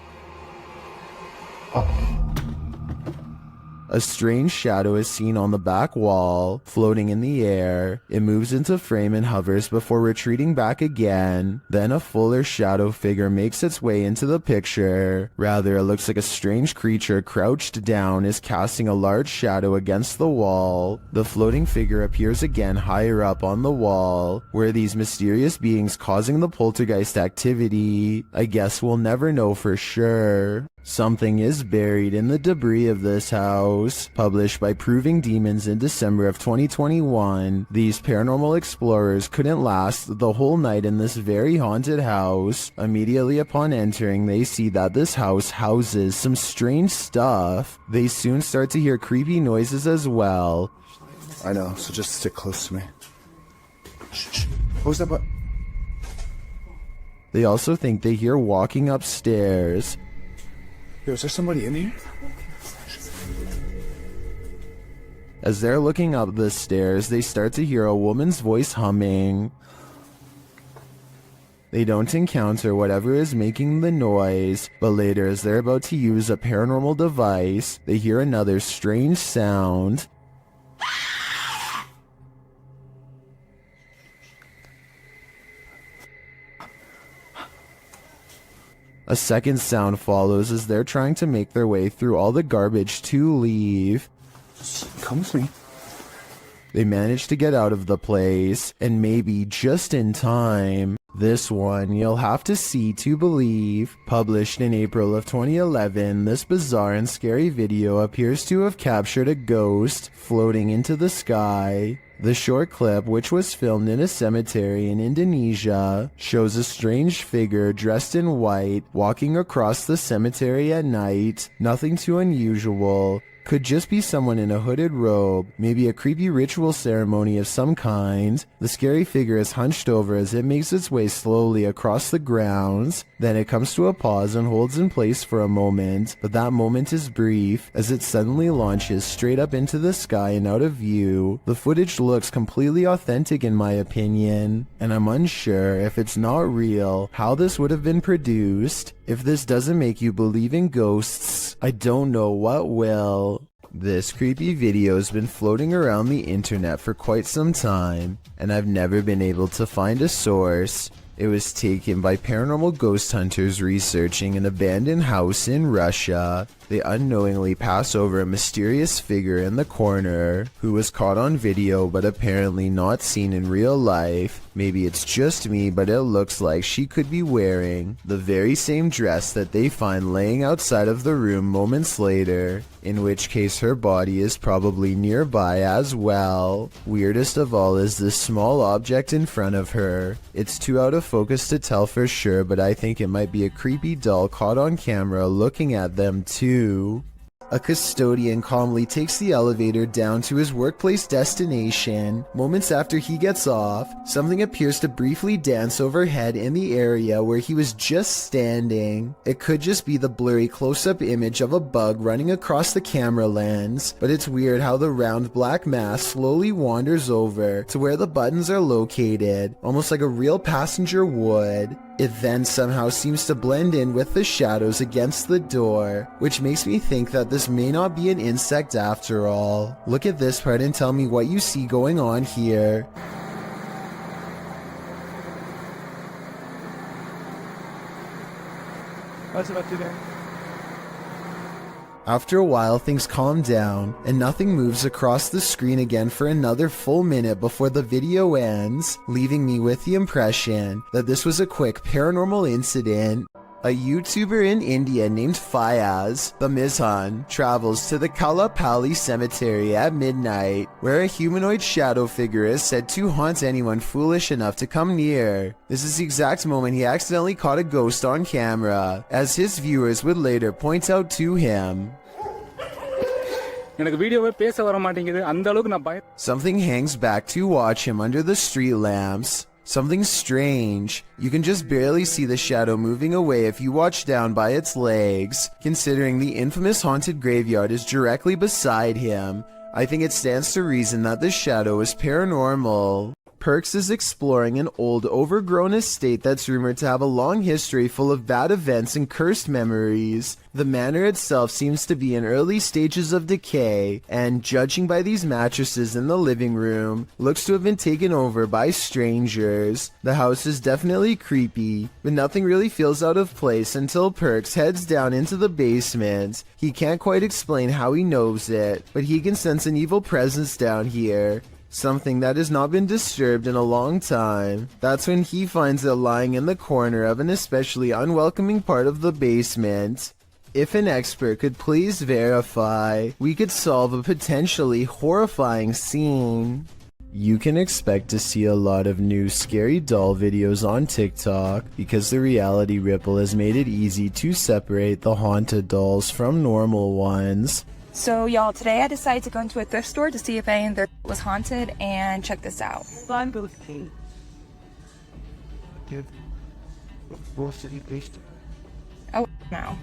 A strange shadow is seen on the back wall, floating in the air. It moves into frame and hovers before retreating back again. Then a fuller shadow figure makes its way into the picture. Rather, it looks like a strange creature crouched down is casting a large shadow against the wall. The floating figure appears again higher up on the wall. Where these mysterious beings causing the poltergeist activity? I guess we'll never know for sure. Something is buried in the debris of this house. Published by Proving Demons in December of 2021, these paranormal explorers couldn't last the whole night in this very haunted house. Immediately upon entering, they see that this house houses some strange stuff. They soon start to hear creepy noises as well. I know, so just stick close to me. Who's that? They also think they hear walking upstairs. Yo, is there somebody in here? As they're looking up the stairs, they start to hear a woman's voice humming. They don't encounter whatever is making the noise, but later as they're about to use a paranormal device, they hear another strange sound. A second sound follows as they're trying to make their way through all the garbage to leave. Come with me. They manage to get out of the place, and maybe just in time. This one you'll have to see to believe. Published in April of 2011, this bizarre and scary video appears to have captured a ghost floating into the sky. The short clip, which was filmed in a cemetery in Indonesia, shows a strange figure dressed in white walking across the cemetery at night. Nothing too unusual. Could just be someone in a hooded robe, maybe a creepy ritual ceremony of some kind. The scary figure is hunched over as it makes its way slowly across the grounds. Then it comes to a pause and holds in place for a moment, but that moment is brief as it suddenly launches straight up into the sky and out of view. The footage looks completely authentic in my opinion, and I'm unsure if it's not real how this would have been produced. If this doesn't make you believe in ghosts, I don't know what will. This creepy video has been floating around the internet for quite some time, and I've never been able to find a source. It was taken by paranormal ghost hunters researching an abandoned house in Russia. They unknowingly pass over a mysterious figure in the corner who was caught on video but apparently not seen in real life. Maybe it's just me, but it looks like she could be wearing the very same dress that they find laying outside of the room moments later, in which case her body is probably nearby as well. Weirdest of all is this small object in front of her. It's too out of focus to tell for sure, but I think it might be a creepy doll caught on camera looking at them too. A custodian calmly takes the elevator down to his workplace destination. Moments after he gets off, something appears to briefly dance overhead in the area where he was just standing. It could just be the blurry close-up image of a bug running across the camera lens, but it's weird how the round black mass slowly wanders over to where the buttons are located, almost like a real passenger would. It then somehow seems to blend in with the shadows against the door, which makes me think that this may not be an insect after all. Look at this part and tell me what you see going on here. What's about to do? After a while, things calm down, and nothing moves across the screen again for another full minute before the video ends, leaving me with the impression that this was a quick paranormal incident. A YouTuber in India named Fayaz, the Mizhan, travels to the Kalapalli cemetery at midnight, where a humanoid shadow figure is said to haunt anyone foolish enough to come near. This is the exact moment he accidentally caught a ghost on camera, as his viewers would later point out to him. Something hangs back to watch him under the street lamps. Something strange. You can just barely see the shadow moving away if you watch down by its legs. Considering the infamous haunted graveyard is directly beside him, I think it stands to reason that the shadow is paranormal. Perks is exploring an old, overgrown estate that's rumored to have a long history full of bad events and cursed memories. The manor itself seems to be in early stages of decay, and judging by these mattresses in the living room, looks to have been taken over by strangers. The house is definitely creepy, but nothing really feels out of place until Perks heads down into the basement. He can't quite explain how he knows it, but he can sense an evil presence down here. Something that has not been disturbed in a long time. That's when he finds it lying in the corner of an especially unwelcoming part of the basement. If an expert could please verify, we could solve a potentially horrifying scene. You can expect to see a lot of new scary doll videos on TikTok because the reality ripple has made it easy to separate the haunted dolls from normal ones. So y'all, today I decided to go into a thrift store to see if any of their was haunted, and check this out. kid. What city based? Oh, no.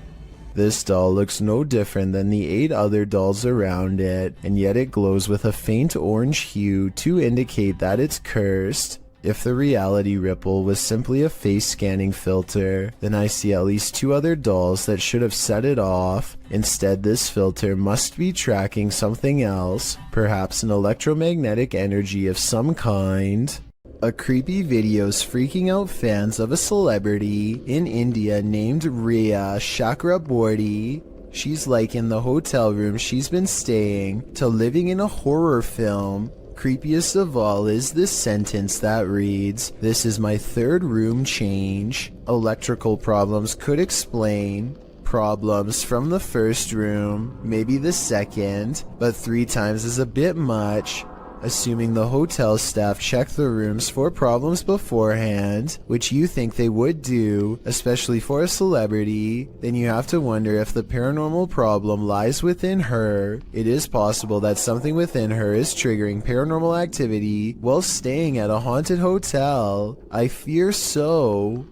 This doll looks no different than the 8 other dolls around it, and yet it glows with a faint orange hue to indicate that it's cursed. If the reality ripple was simply a face scanning filter, then I see at least 2 other dolls that should have set it off. Instead, this filter must be tracking something else, perhaps an electromagnetic energy of some kind. A creepy video's freaking out fans of a celebrity in India named Riya Chakraborty. She's likened the hotel room she's been staying to living in a horror film. Creepiest of all is this sentence that reads, "This is my 3rd room change. Electrical problems could explain. Problems from the 1st room, maybe the 2nd, but 3 times is a bit much." Assuming the hotel staff checked the rooms for problems beforehand, which you think they would do, especially for a celebrity, then you have to wonder if the paranormal problem lies within her. It is possible that something within her is triggering paranormal activity while staying at a haunted hotel. I fear so.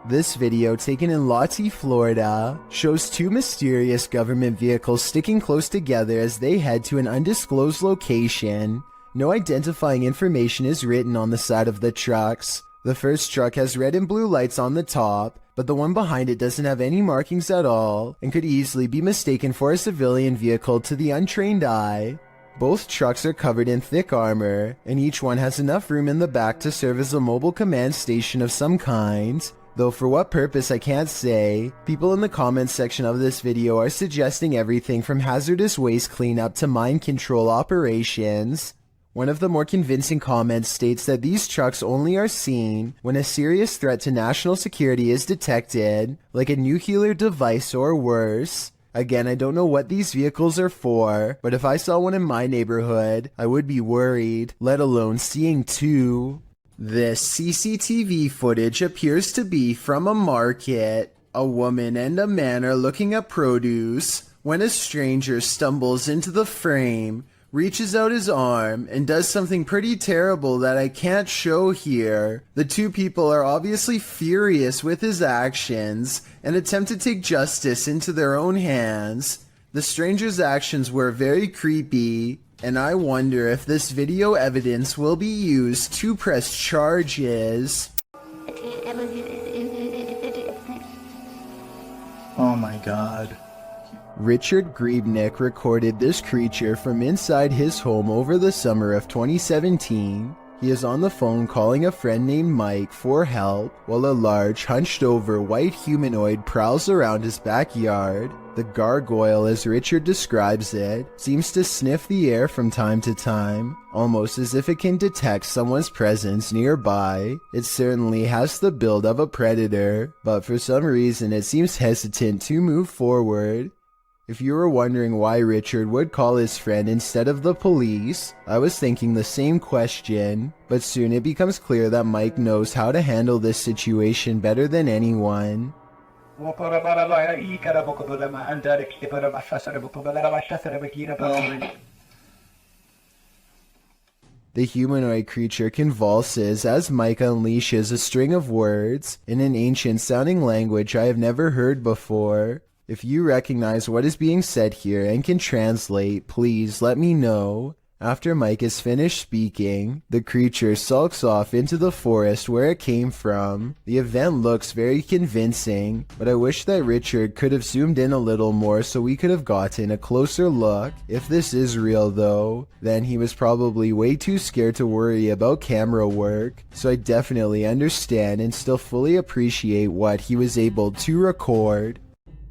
This video, taken in Lottie, Florida, shows 2 mysterious government vehicles sticking close together as they head to an undisclosed location. No identifying information is written on the side of the trucks. The first truck has red and blue lights on the top, but the one behind it doesn't have any markings at all and could easily be mistaken for a civilian vehicle to the untrained eye. Both trucks are covered in thick armor, and each one has enough room in the back to serve as a mobile command station of some kind. Though for what purpose I can't say. People in the comments section of this video are suggesting everything from hazardous waste cleanup to mind control operations. One of the more convincing comments states that these trucks only are seen when a serious threat to national security is detected, like a nuclear device or worse. Again, I don't know what these vehicles are for, but if I saw one in my neighborhood, I would be worried, let alone seeing 2. This CCTV footage appears to be from a market. A woman and a man are looking at produce when a stranger stumbles into the frame, reaches out his arm, and does something pretty terrible that I can't show here. The 2 people are obviously furious with his actions and attempt to take justice into their own hands. The stranger's actions were very creepy, and I wonder if this video evidence will be used to press charges. Oh my god. Richard Griebnick recorded this creature from inside his home over the summer of 2017. He is on the phone calling a friend named Mike for help while a large, hunched-over white humanoid prowls around his backyard. The gargoyle, as Richard describes it, seems to sniff the air from time to time, almost as if it can detect someone's presence nearby. It certainly has the build of a predator, but for some reason it seems hesitant to move forward. If you were wondering why Richard would call his friend instead of the police, I was thinking the same question, but soon it becomes clear that Mike knows how to handle this situation better than anyone. The humanoid creature convulses as Mike unleashes a string of words in an ancient-sounding language I have never heard before. If you recognize what is being said here and can translate, please let me know. After Mike is finished speaking, the creature sulks off into the forest where it came from. The event looks very convincing, but I wish that Richard could have zoomed in a little more so we could have gotten a closer look. If this is real though, then he was probably way too scared to worry about camera work, so I definitely understand and still fully appreciate what he was able to record.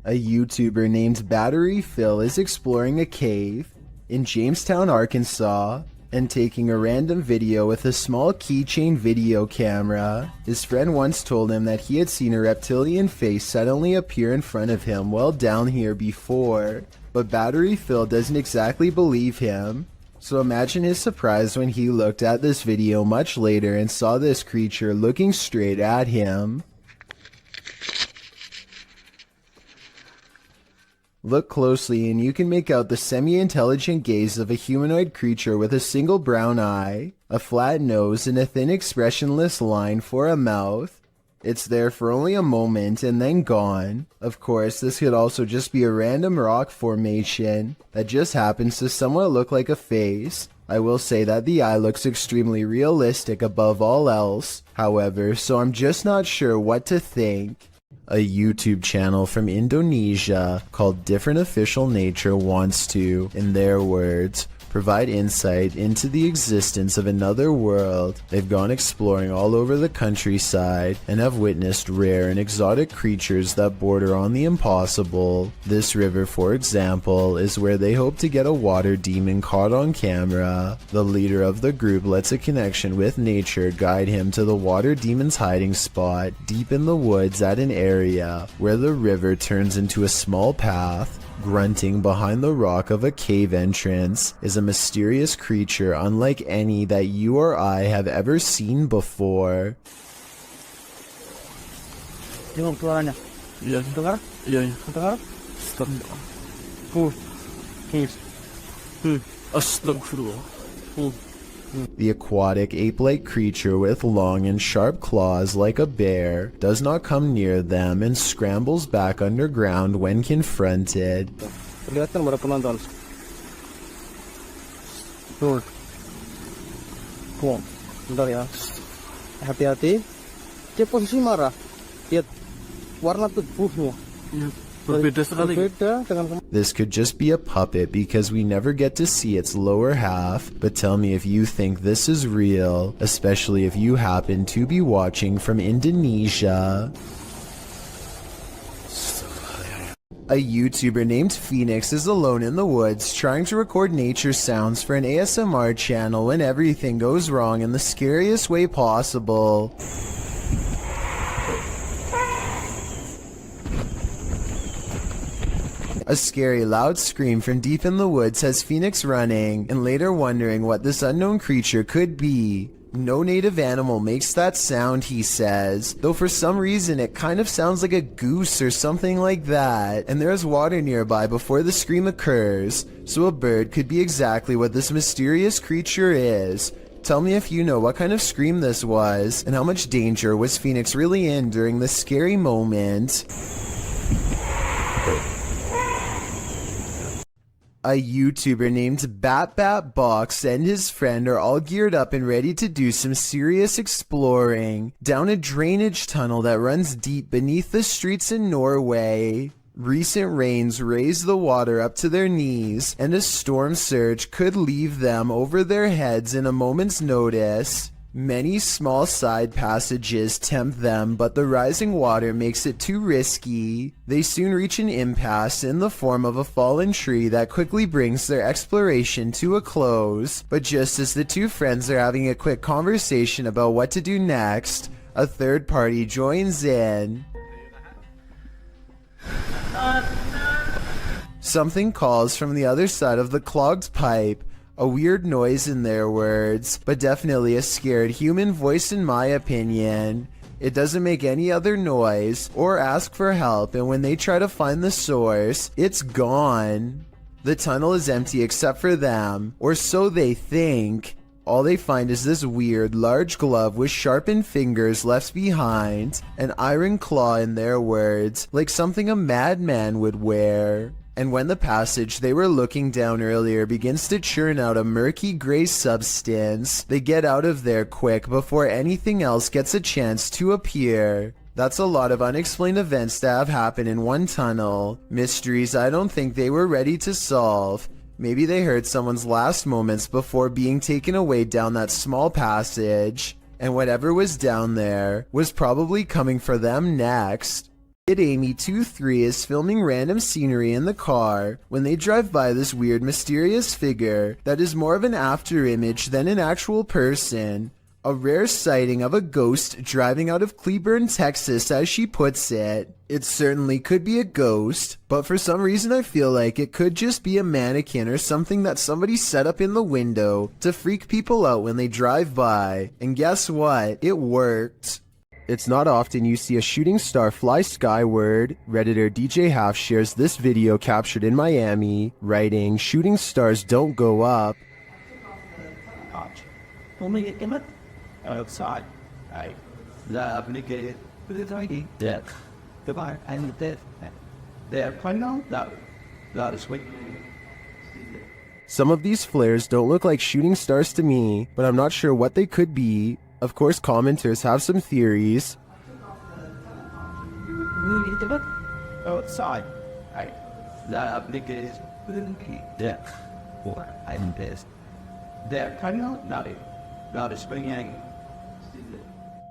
A YouTuber named Battery Phil is exploring a cave in Jamestown, Arkansas, and taking a random video with a small keychain video camera. His friend once told him that he had seen a reptilian face suddenly appear in front of him while down here before, but Battery Phil doesn't exactly believe him. So imagine his surprise when he looked at this video much later and saw this creature looking straight at him. Look closely and you can make out the semi-intelligent gaze of a humanoid creature with a single brown eye, a flat nose, and a thin expressionless line for a mouth. It's there for only a moment and then gone. Of course, this could also just be a random rock formation that just happens to somewhat look like a face. I will say that the eye looks extremely realistic above all else, however, so I'm just not sure what to think. A YouTube channel from Indonesia called Different Official Nature wants to, in their words, provide insight into the existence of another world. They've gone exploring all over the countryside and have witnessed rare and exotic creatures that border on the impossible. This river, for example, is where they hope to get a water demon caught on camera. The leader of the group lets a connection with nature guide him to the water demon's hiding spot deep in the woods at an area where the river turns into a small path. Grunting behind the rock of a cave entrance is a mysterious creature unlike any that you or I have ever seen before. Tengok suaranya. Iya, dengar? Iya, iya. Dengar? Astagfirullah. The aquatic ape-like creature with long and sharp claws like a bear does not come near them and scrambles back underground when confronted. Kelihatan para penonton. Tuh. Bentar ya. Hati-hati. Dia posisi marah. Lihat. Warna tubuhnya. Berbeda sekali. Berbeda dengan. This could just be a puppet because we never get to see its lower half, but tell me if you think this is real, especially if you happen to be watching from Indonesia. A YouTuber named Phoenix is alone in the woods trying to record nature sounds for an ASMR channel when everything goes wrong in the scariest way possible. A scary loud scream from deep in the woods has Phoenix running and later wondering what this unknown creature could be. No native animal makes that sound, he says, though for some reason it kind of sounds like a goose or something like that, and there is water nearby before the scream occurs, so a bird could be exactly what this mysterious creature is. Tell me if you know what kind of scream this was, and how much danger was Phoenix really in during this scary moment. A YouTuber named BatBatBox and his friend are all geared up and ready to do some serious exploring down a drainage tunnel that runs deep beneath the streets in Norway. Recent rains raise the water up to their knees, and a storm surge could leave them over their heads in a moment's notice. Many small side passages tempt them, but the rising water makes it too risky. They soon reach an impasse in the form of a fallen tree that quickly brings their exploration to a close. But just as the two friends are having a quick conversation about what to do next, a third party joins in. Something calls from the other side of the clogged pipe. A weird noise in their words, but definitely a scared human voice in my opinion. It doesn't make any other noise or ask for help, and when they try to find the source, it's gone. The tunnel is empty except for them, or so they think. All they find is this weird, large glove with sharpened fingers left behind, an iron claw in their words, like something a madman would wear. And when the passage they were looking down earlier begins to churn out a murky gray substance, they get out of there quick before anything else gets a chance to appear. That's a lot of unexplained events that have happened in one tunnel. Mysteries I don't think they were ready to solve. Maybe they heard someone's last moments before being taken away down that small passage, and whatever was down there was probably coming for them next. Amy23 is filming random scenery in the car when they drive by this weird mysterious figure that is more of an after image than an actual person. A rare sighting of a ghost driving out of Cleburne, Texas, as she puts it. It certainly could be a ghost, but for some reason I feel like it could just be a mannequin or something that somebody set up in the window to freak people out when they drive by. And guess what? It worked. It's not often you see a shooting star fly skyward. Redditor DJ Half shares this video captured in Miami, writing, "Shooting stars don't go up." Only get him outside. Hey, that up and get it. Yeah. Goodbye. And they're criminal? No. That is sweet. Some of these flares don't look like shooting stars to me, but I'm not sure what they could be. Of course, commenters have some theories. Outside. Right. That big is yeah. I'm pissed. They're criminal? No. That is springing.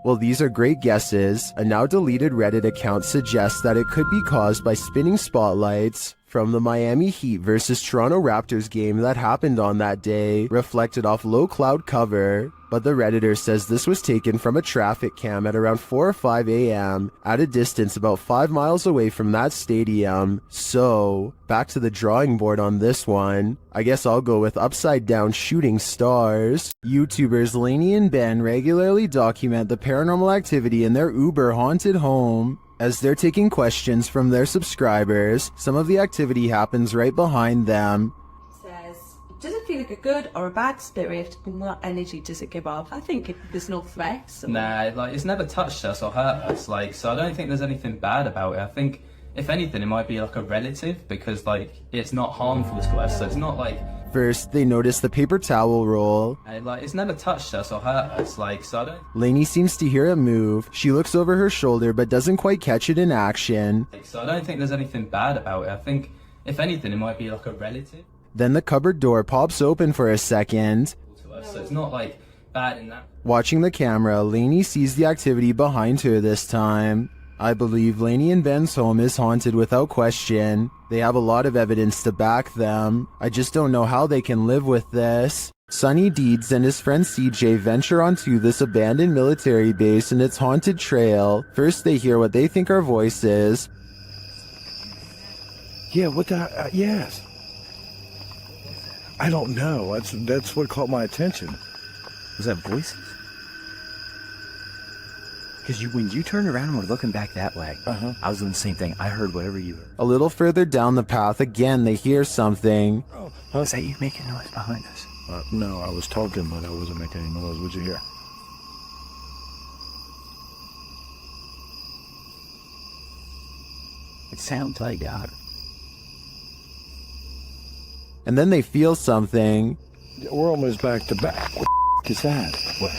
Well, these are great guesses. A now deleted Reddit account suggests that it could be caused by spinning spotlights from the Miami Heat versus Toronto Raptors game that happened on that day, reflected off low cloud cover. But the Redditor says this was taken from a traffic cam at around 4 or 5 a.m. at a distance about 5 miles away from that stadium. So, back to the drawing board on this one. I guess I'll go with upside down shooting stars. YouTubers Lainey and Ben regularly document the paranormal activity in their Uber haunted home. As they're taking questions from their subscribers, some of the activity happens right behind them. Does it feel like a good or a bad spirit, and what energy does it give off? I think there's no threats. Nah, like, it's never touched us or hurt us, like, so I don't think there's anything bad about it. I think, if anything, it might be like a relative, because, like, it's not harmful to us, so it's not like... First, they notice the paper towel roll. Like, it's never touched us or hurt us, like, so I don't... Lainey seems to hear it move. She looks over her shoulder, but doesn't quite catch it in action. Like, so I don't think there's anything bad about it. I think, if anything, it might be like a relative. Then the cupboard door pops open for a second. So it's not like bad in that. Watching the camera, Lainey sees the activity behind her this time. I believe Lainey and Ben's home is haunted without question. They have a lot of evidence to back them. I just don't know how they can live with this. Sonny Deeds and his friend CJ venture onto this abandoned military base and its haunted trail. First they hear what they think are voices. Yeah, what the... yes. I don't know. That's what caught my attention. Was that voices? Because when you turned around and were looking back that way, I was doing the same thing. I heard whatever you heard. A little further down the path, again they hear something. Oh, is that you making noise behind us? No, I was talking, but I wasn't making any noise. What'd you hear? It sounds like God. And then they feel something. We're almost back to back. What the is that? What?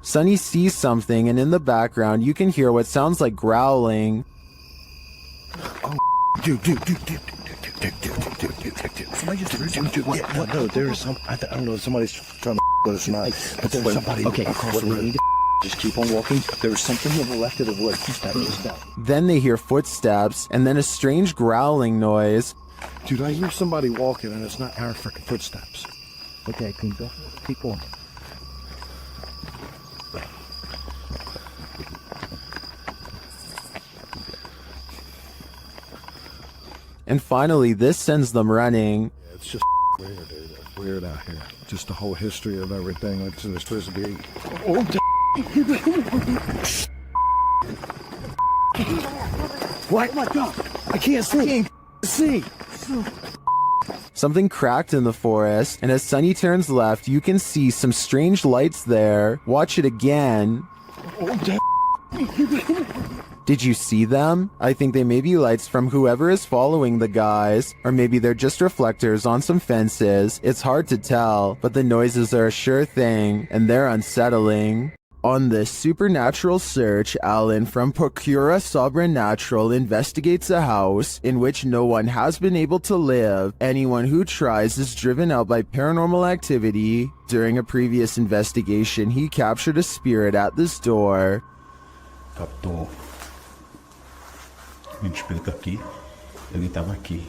Sonny sees something, and in the background you can hear what sounds like growling. Oh, dude. Somebody just what? No, there's some. I don't know if somebody's trying to let us not. But there's somebody across the road. Just keep on walking. There's something to the left of the wood. Then they hear footsteps, and then a strange growling noise. Dude, I hear somebody walking, and it's not our freaking footsteps. Okay, keep on. And finally, this sends them running. Yeah, it's just weird, dude. It's weird out here. Just the whole history of everything. Like it's supposed to be. Oh, what? Oh my God! I can't see. Something cracked in the forest, and as Sonny turns left, you can see some strange lights there. Watch it again. Did you see them? I think they may be lights from whoever is following the guys, or maybe they're just reflectors on some fences. It's hard to tell, but the noises are a sure thing, and they're unsettling. On this supernatural search, Alan from Procura Sobrenatural investigates a house in which no one has been able to live. Anyone who tries is driven out by paranormal activity. During a previous investigation, he captured a spirit at this door. Captou um espírito aqui, ele estava aqui,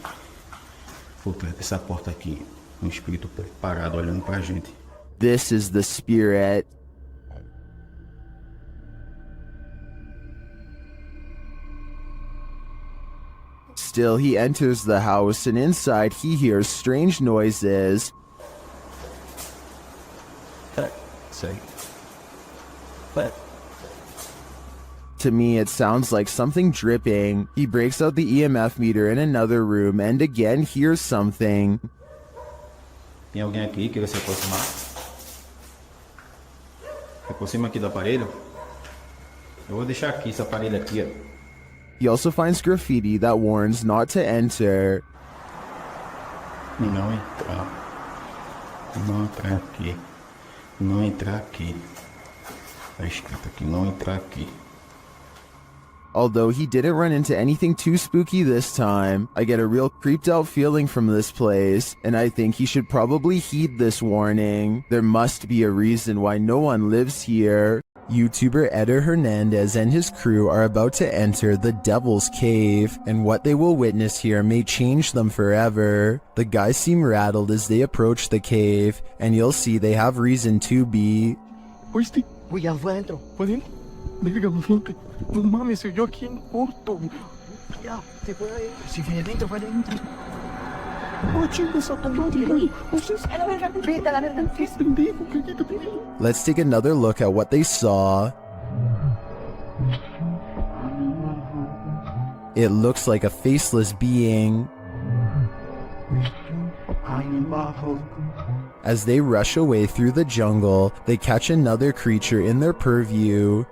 por trás dessa porta aqui, espírito parado olhando pra gente. This is the spirit. Still, he enters the house, and inside he hears strange noises. See? But To me, it sounds like something dripping. He breaks out the EMF meter in another room and again hears something. Tem alguém aqui? Queira se aproximar? Se aproxima aqui do aparelho. Eu vou deixar aqui esse aparelho aqui, ó. He also finds graffiti that warns not to enter. Não entrar. Não entrar aqui. Não entrar aqui. Tá escrito aqui, não entrar aqui. Although he didn't run into anything too spooky this time, I get a real creeped out feeling from this place, and I think he should probably heed this warning. There must be a reason why no one lives here. YouTuber Eder Hernandez and his crew are about to enter the Devil's Cave, and what they will witness here may change them forever. The guys seem rattled as they approach the cave, and you'll see they have reason to be. ¿Oíste? Voy adentro. ¿Fue adentro? Verga, gente. No mames, soy yo aquí en corto. Ya, te fue adentro. Si fue adentro, fue adentro. Oh, chicos, a tu madre. Vete a la verga. Pendejo, cállate, pendejo. Let's take another look at what they saw. It looks like a faceless being. As they rush away through the jungle, they catch another creature in their purview.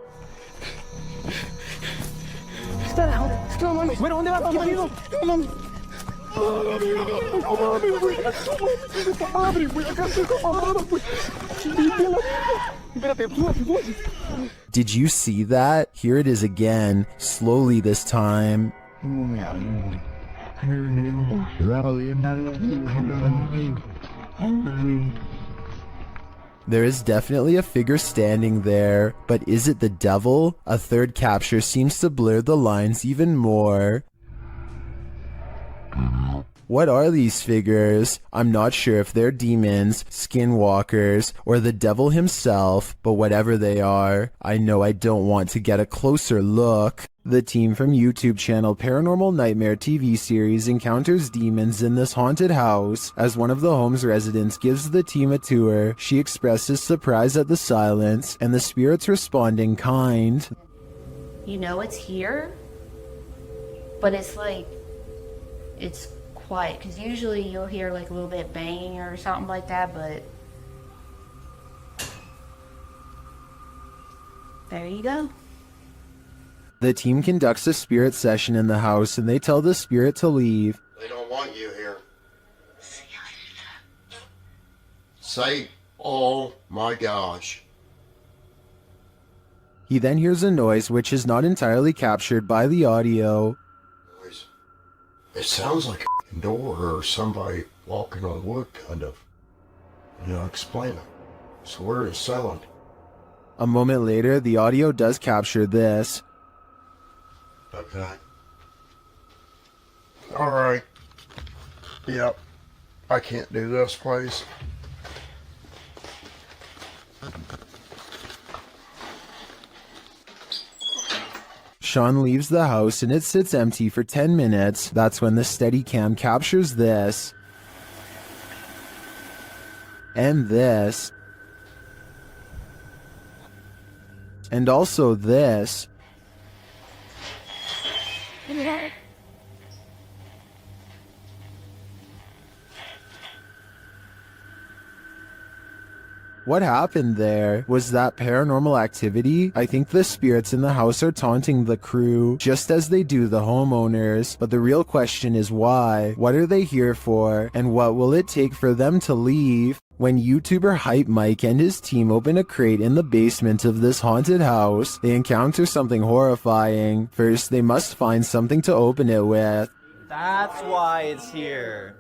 Did you see that? Here it is again, slowly this time. There is definitely a figure standing there, but is it the devil? A third capture seems to blur the lines even more. What are these figures? I'm not sure if they're demons, skinwalkers, or the devil himself, but whatever they are, I know I don't want to get a closer look. The team from YouTube channel Paranormal Nightmare TV series encounters demons in this haunted house. As one of the home's residents gives the team a tour, she expresses surprise at the silence, and the spirits respond in kind. You know it's here, but it's like, it's quiet, because usually you'll hear like a little bit banging or something like that, but there you go. The team conducts a spirit session in the house and they tell the spirit to leave. They don't want you here. Say, oh my gosh. He then hears a noise which is not entirely captured by the audio. It sounds like a door or somebody walking on wood, kind of. Explain it. So where is sound? A moment later, the audio does capture this. Okay. Alright. Yep. I can't do this, please. Sean leaves the house and it sits empty for 10 minutes. That's when the Steadicam captures this. And this. And also this. What happened there? Was that paranormal activity? I think the spirits in the house are taunting the crew, just as they do the homeowners. But the real question is why? What are they here for? And what will it take for them to leave? When YouTuber Hype Mike and his team open a crate in the basement of this haunted house, they encounter something horrifying. First, they must find something to open it with. That's why it's here.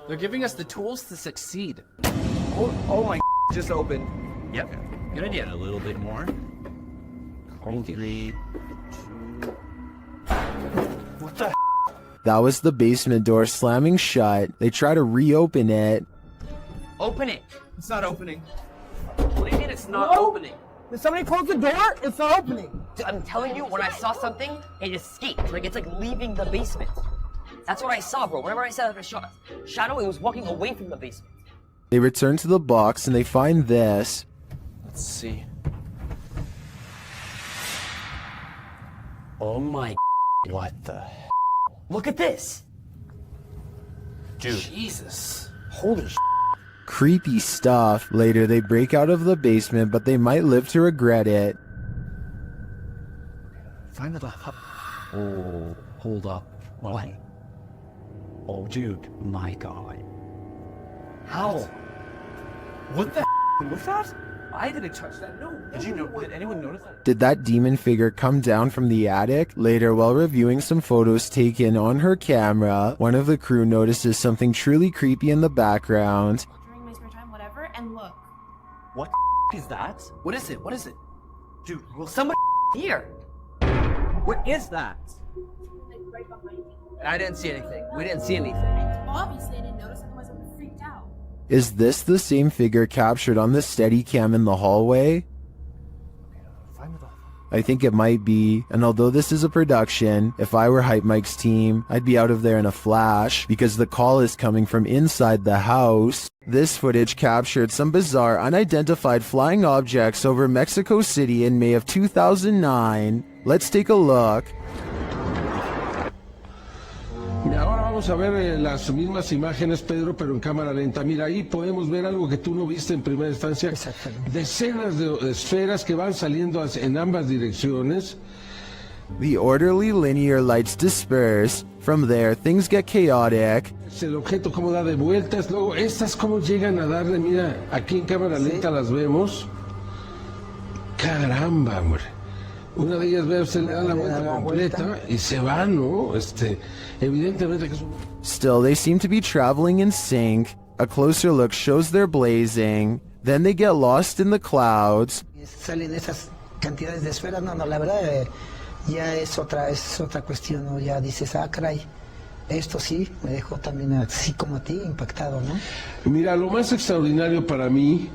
They're giving us the tools to succeed. Oh my just opened. Yep. Good idea. A little bit more. 3, 2. What the? That was the basement door slamming shut. They try to reopen it. Open it. It's not opening. What do you mean it's not opening? Did somebody close the door? It's not opening. Dude, I'm telling you, when I saw something, it escaped. Like, it's like leaving the basement. That's what I saw, bro. Whenever I saw a shadow, it was walking away from the basement. They return to the box and they find this. Let's see. Oh my. What the? Look at this. Dude. Jesus. Holy. Creepy stuff. Later, they break out of the basement, but they might live to regret it. Find the left. Oh, hold up. What? Oh, dude. My God. How? What the was that? I didn't touch that. No. Did anyone notice that? Did that demon figure come down from the attic? Later, while reviewing some photos taken on her camera, one of the crew notices something truly creepy in the background. During my spare time, whatever, and look. What is that? What is it? What is it? Dude, will somebody here? What is that? Like right behind me. I didn't see anything. We didn't see anything. Obviously, I didn't notice, otherwise I would have freaked out. Is this the same figure captured on the Steadicam in the hallway? I think it might be, and although this is a production, if I were Hype Mike's team, I'd be out of there in a flash, because the call is coming from inside the house. This footage captured some bizarre unidentified flying objects over Mexico City in May of 2009. Let's take a look. Mira, ahora vamos a ver las mismas imágenes, Pedro, pero en cámara lenta. Mira, ahí podemos ver algo que tú no viste en primera instancia. Decenas de esferas que van saliendo en ambas direcciones. The orderly linear lights disperse. From there, things get chaotic. El objeto cómo da de vueltas. Luego, estas cómo llegan a darle, mira, aquí en cámara lenta las vemos. Caramba, hombre. Una de ellas, veo, se le da la vuelta completa y se va, ¿no? Evidentemente que es un... Still, they seem to be traveling in sync. A closer look shows they're blazing. Then they get lost in the clouds. Salen esas cantidades de esferas, no, la verdad ya es otra cuestión, ¿no? Ya dices, caray, esto sí me dejó también así como a ti impactado, ¿no? Mira, lo más extraordinario para mí,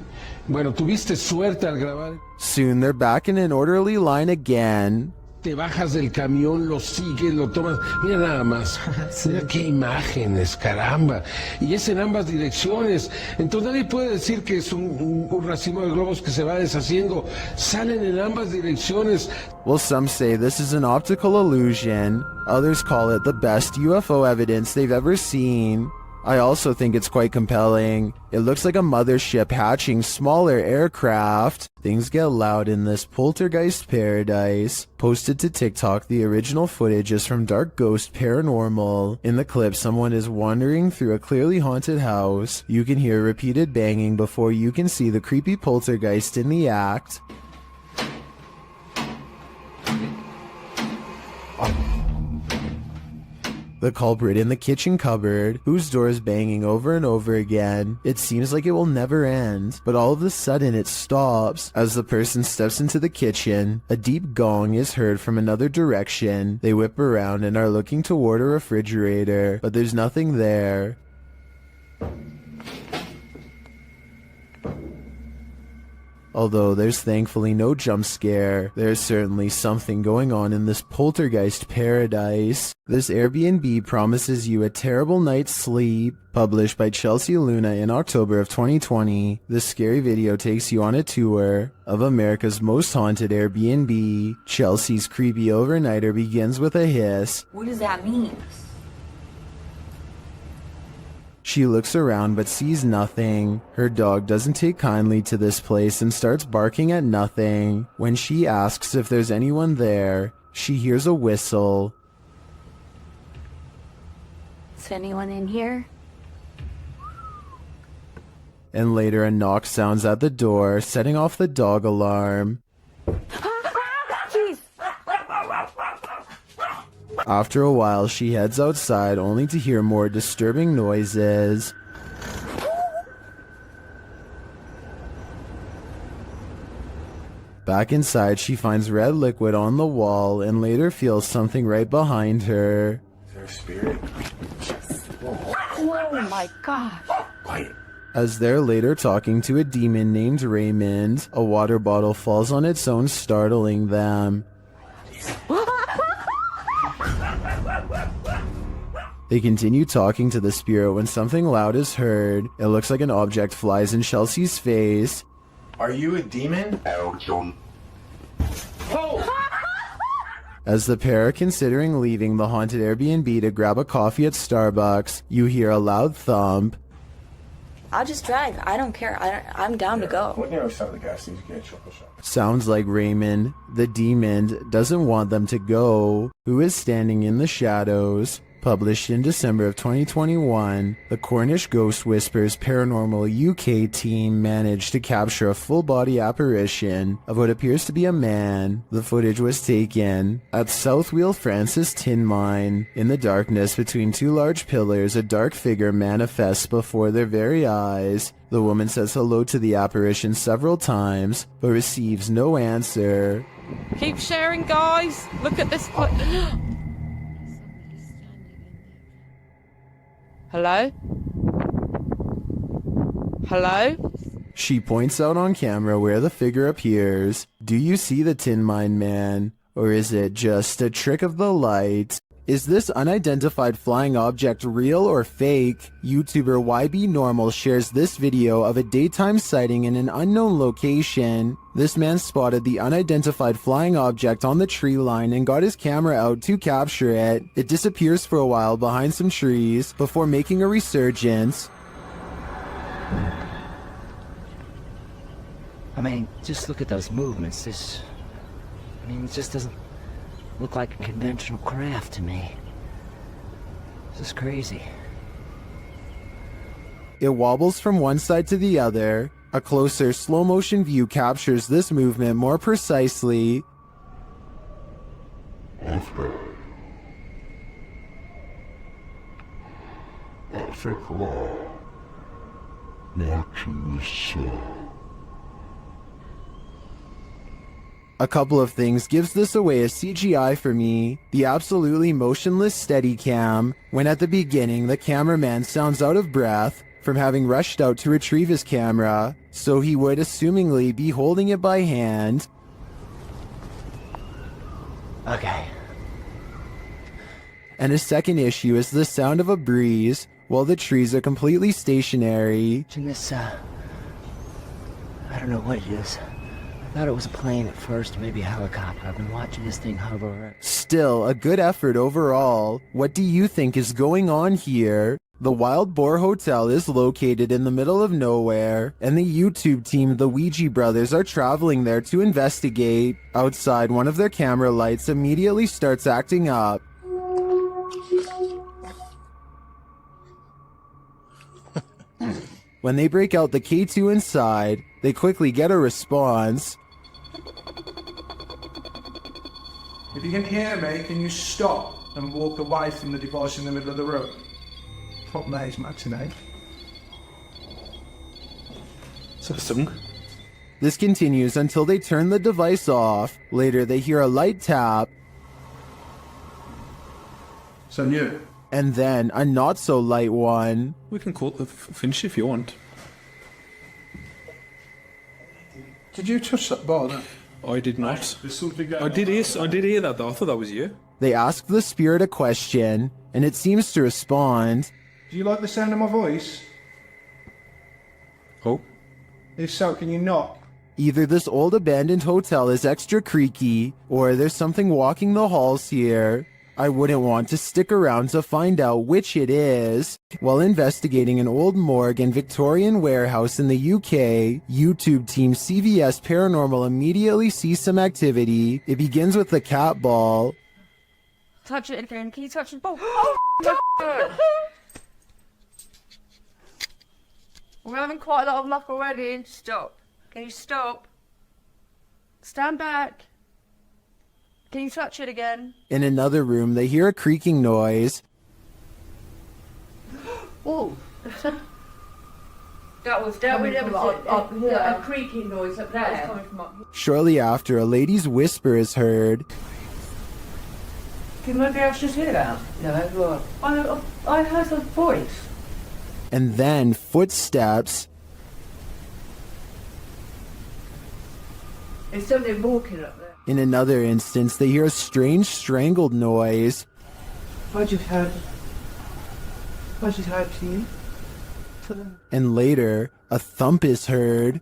bueno, tuviste suerte al grabar. Soon they're back in an orderly line again. Te bajas del camión, lo sigues, lo tomas. Mira nada más. Mira qué imágenes, caramba. Y es en ambas direcciones. Entonces nadie puede decir que es un racimo de globos que se va deshaciendo. Salen en ambas direcciones. Well, some say this is an optical illusion. Others call it the best UFO evidence they've ever seen. I also think it's quite compelling. It looks like a mothership hatching smaller aircraft. Things get loud in this poltergeist paradise. Posted to TikTok, the original footage is from Dark Ghost Paranormal. In the clip, someone is wandering through a clearly haunted house. You can hear repeated banging before you can see the creepy poltergeist in the act. The culprit in the kitchen cupboard, whose door is banging over and over again. It seems like it will never end, but all of a sudden it stops. As the person steps into the kitchen, a deep gong is heard from another direction. They whip around and are looking toward a refrigerator, but there's nothing there. Although there's thankfully no jump scare, there's certainly something going on in this poltergeist paradise. This Airbnb promises you a terrible night's sleep. Published by Chelsea Luna in October of 2020, this scary video takes you on a tour of America's most haunted Airbnb. Chelsea's creepy overnighter begins with a hiss. What does that mean? She looks around but sees nothing. Her dog doesn't take kindly to this place and starts barking at nothing. When she asks if there's anyone there, she hears a whistle. Is anyone in here? And later a knock sounds at the door, setting off the dog alarm. Jeez. After a while, she heads outside only to hear more disturbing noises. Back inside, she finds red liquid on the wall and later feels something right behind her. Is there a spirit? Oh my gosh. Quiet. As they're later talking to a demon named Raymond, a water bottle falls on its own, startling them. They continue talking to the spirit when something loud is heard. It looks like an object flies in Chelsea's face. Are you a demon? Oh! As the pair are considering leaving the haunted Airbnb to grab a coffee at Starbucks, you hear a loud thump. I'll just drive. I don't care. I'm down to go. What nearest side of the gas station get chocolate shop? Sounds like Raymond, the demon, doesn't want them to go, who is standing in the shadows. Published in December of 2021, the Cornish Ghost Whispers Paranormal UK team managed to capture a full-body apparition of what appears to be a man. The footage was taken at South Wheel Francis Tin Mine. In the darkness between two large pillars, a dark figure manifests before their very eyes. The woman says hello to the apparition several times, but receives no answer. Keep sharing, guys. Look at this. Hello? Hello? She points out on camera where the figure appears. Do you see the Tin Mine Man? Or is it just a trick of the light? Is this unidentified flying object real or fake? YouTuber YB Normal shares this video of a daytime sighting in an unknown location. This man spotted the unidentified flying object on the tree line and got his camera out to capture it. It disappears for a while behind some trees before making a resurgence. I mean, just look at those movements. It just doesn't look like a conventional craft to me. This is crazy. It wobbles from one side to the other. A closer slow motion view captures this movement more precisely. A couple of things gives this away as CGI for me. The absolutely motionless Steadicam, when at the beginning the cameraman sounds out of breath from having rushed out to retrieve his camera, so he would assumingly be holding it by hand. Okay. And a second issue is the sound of a breeze while the trees are completely stationary. This, I don't know what it is. I thought it was a plane at first, maybe a helicopter. I've been watching this thing hover. Still, a good effort overall. What do you think is going on here? The Wild Boar Hotel is located in the middle of nowhere, and the YouTube team, the Ouija Brothers, are traveling there to investigate. Outside, one of their camera lights immediately starts acting up. When they break out the K2 inside, they quickly get a response. If you can hear me, can you stop and walk away from the device in the middle of the room? Fuck me, it's matinee. It's a song. This continues until they turn the device off. Later, they hear a light tap. So new. And then a not so light one. We can call it the finish if you want. Did you touch that bar then? I did not. There's something going I did hear that though. I thought that was you. They ask the spirit a question, and it seems to respond. Do you like the sound of my voice? Oh. If so, can you knock? Either this old abandoned hotel is extra creaky, or there's something walking the halls here. I wouldn't want to stick around to find out which it is. While investigating an old morgue and Victorian warehouse in the UK, YouTube team CVS Paranormal immediately sees some activity. It begins with the cat ball. Touch it again. Can you touch the ball? We're having quite a lot of luck already. Stop. Can you stop? Stand back. Can you touch it again? In another room, they hear a creaking noise. Oh. That was a creaking noise up there. That was coming from up here. Shortly after, a lady's whisper is heard. Can nobody else just hear that? No, what? I heard a voice. And then footsteps. There's something walking up there. In another instance, they hear a strange strangled noise. I just heard to you. And later, a thump is heard.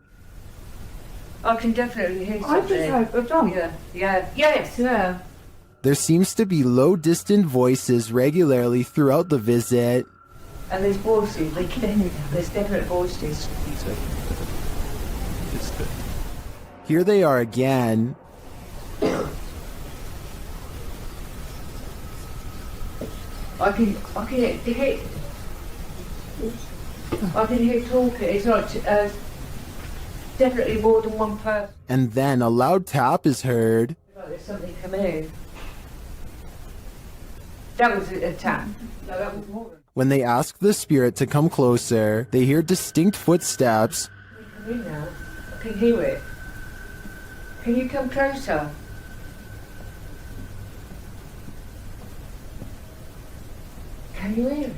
I can definitely hear something. I just heard a thump. Yeah. Yes. Yeah. There seems to be low distant voices regularly throughout the visit. And there's voices, there's definite voices. Here they are again. I can hear talking. It's not definitely more than one person. And then a loud tap is heard. Like there's something coming in. That was a tap. No, that was more. When they ask the spirit to come closer, they hear distinct footsteps. Come in now. I can hear it. Can you come closer? Can you hear it?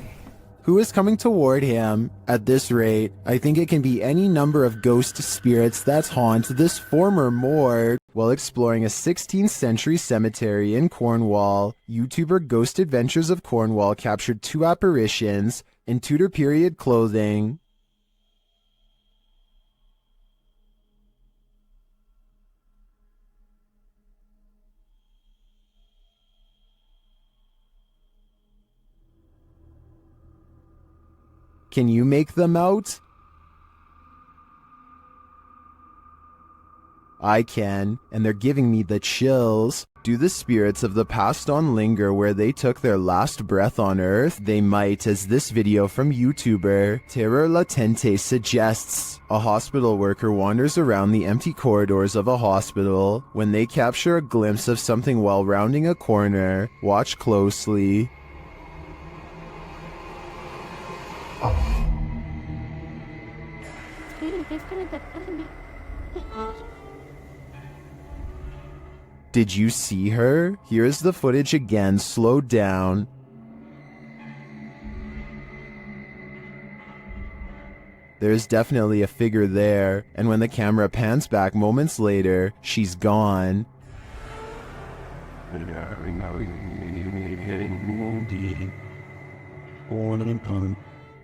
Who is coming toward him? At this rate, I think it can be any number of ghost spirits that haunt this former morgue. While exploring a 16th century cemetery in Cornwall, YouTuber Ghost Adventures of Cornwall captured 2 apparitions in Tudor period clothing. Can you make them out? I can, and they're giving me the chills. Do the spirits of the past on linger where they took their last breath on Earth? They might, as this video from YouTuber Terror Latente suggests. A hospital worker wanders around the empty corridors of a hospital. When they capture a glimpse of something while rounding a corner, watch closely. Did you see her? Here is the footage again, slowed down. There's definitely a figure there, and when the camera pans back moments later, she's gone.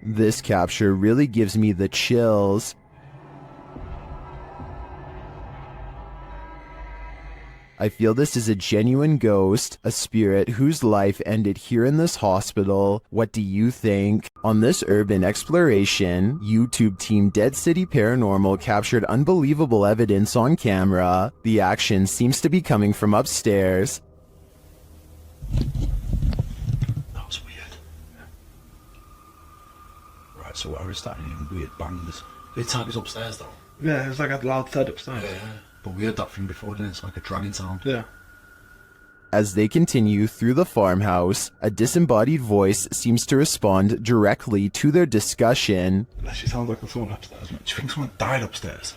This capture really gives me the chills. I feel this is a genuine ghost, a spirit whose life ended here in this hospital. What do you think? On this urban exploration, YouTube team Dead City Paranormal captured unbelievable evidence on camera. The action seems to be coming from upstairs. That was weird. Right, so I was starting hearing weird bangs. It's like it's upstairs though. Yeah, it's like a loud thud upstairs. Yeah. But we heard that thing before, didn't it? It's like a dragging sound. Yeah. As they continue through the farmhouse, a disembodied voice seems to respond directly to their discussion. That actually sounds like someone upstairs. Do you think someone died upstairs?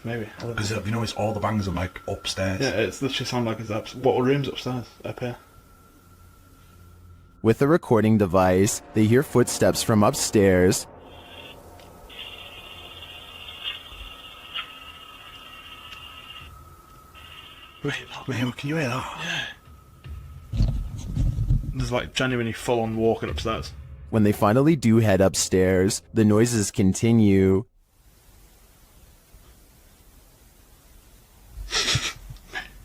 Maybe. Because you know, it's all the bangs are like upstairs. Yeah, it's literally sound like it's what room's upstairs? Up here. With a recording device, they hear footsteps from upstairs. Wait, can you hear that? Yeah. There's like genuinely full on walking upstairs. When they finally do head upstairs, the noises continue.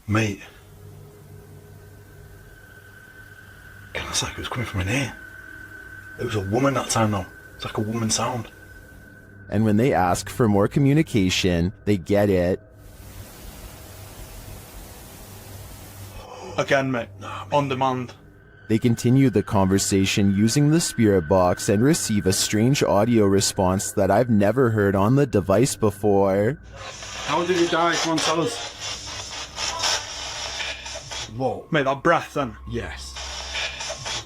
Mate. It's like it was coming from in here. It was a woman that time though. It's like a woman sound. And when they ask for more communication, they get it. Again, mate. On demand. They continue the conversation using the spirit box and receive a strange audio response that I've never heard on the device before. How did he die? Come on, tell us. Whoa. Mate, that breath then. Yes.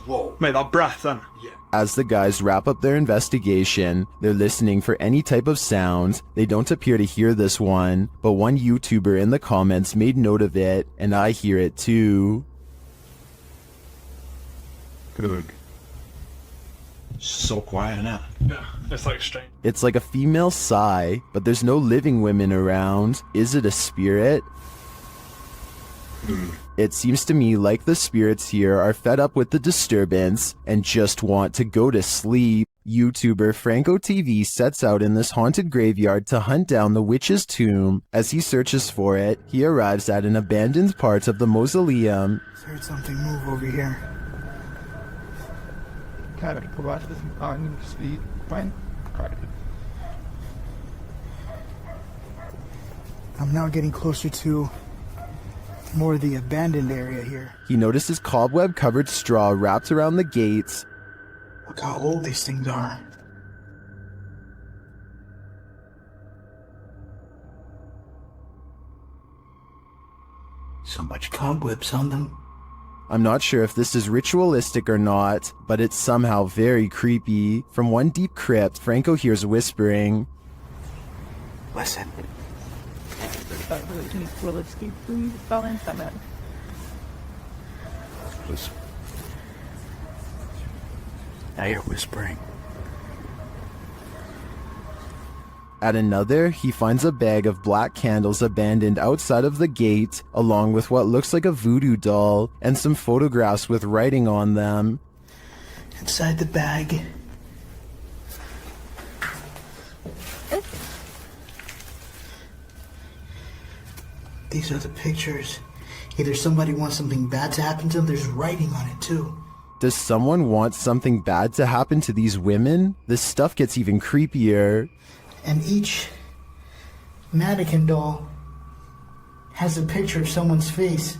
Whoa. Mate, that breath then. Yeah. As the guys wrap up their investigation, they're listening for any type of sound. They don't appear to hear this one, but one YouTuber in the comments made note of it, and I hear it too. Good. So quiet now. Yeah, it's like strange. It's like a female sigh, but there's no living women around. Is it a spirit? It seems to me like the spirits here are fed up with the disturbance and just want to go to sleep. YouTuber Franco TV sets out in this haunted graveyard to hunt down the witch's tomb. As he searches for it, he arrives at an abandoned part of the mausoleum. I heard something move over here. I'm now getting closer to more of the abandoned area here. He notices cobweb-covered straw wrapped around the gates. Look how old these things are. So much cobwebs on them. I'm not sure if this is ritualistic or not, but it's somehow very creepy. From one deep crypt, Franco hears whispering. Listen. Now you're whispering. At another, he finds a bag of black candles abandoned outside of the gate, along with what looks like a voodoo doll and some photographs with writing on them. Inside the bag. These are the pictures. Either somebody wants something bad to happen to them, there's writing on it too. Does someone want something bad to happen to these women? This stuff gets even creepier. And each mannequin doll has a picture of someone's face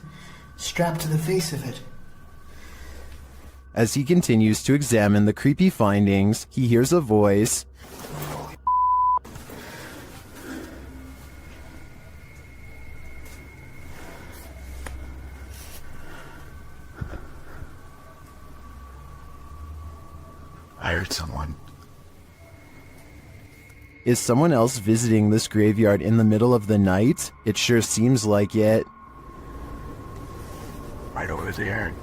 strapped to the face of it. As he continues to examine the creepy findings, he hears a voice. I heard someone. Is someone else visiting this graveyard in the middle of the night? It sure seems like it. Right over there.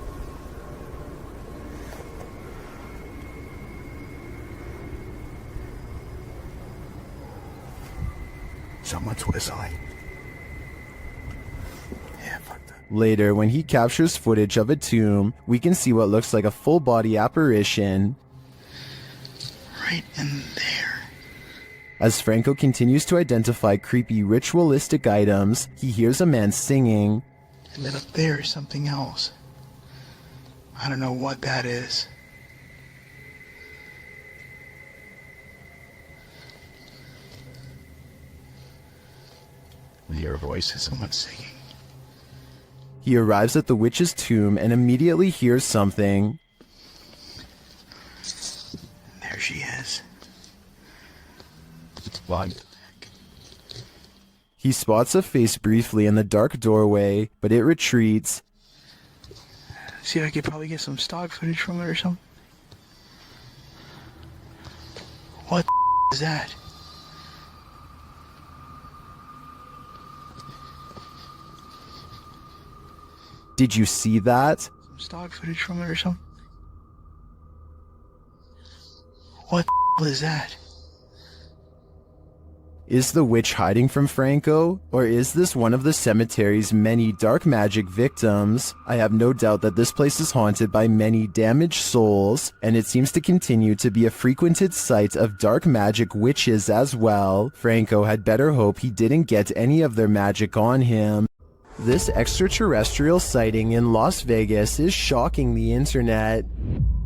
Someone's whistling. Yeah, fuck that. Later, when he captures footage of a tomb, we can see what looks like a full-body apparition. Right in there. As Franco continues to identify creepy ritualistic items, he hears a man singing. And then up there is something else. I don't know what that is. Your voice is someone singing. He arrives at the witch's tomb and immediately hears something. There she is. Why? He spots a face briefly in the dark doorway, but it retreats. See if I could probably get some stock footage from it or something. What the is that? Did you see that? Some stock footage from it or something. What the is that? Is the witch hiding from Franco, or is this one of the cemetery's many dark magic victims? I have no doubt that this place is haunted by many damaged souls, and it seems to continue to be a frequented site of dark magic witches as well. Franco had better hope he didn't get any of their magic on him. This extraterrestrial sighting in Las Vegas is shocking the internet.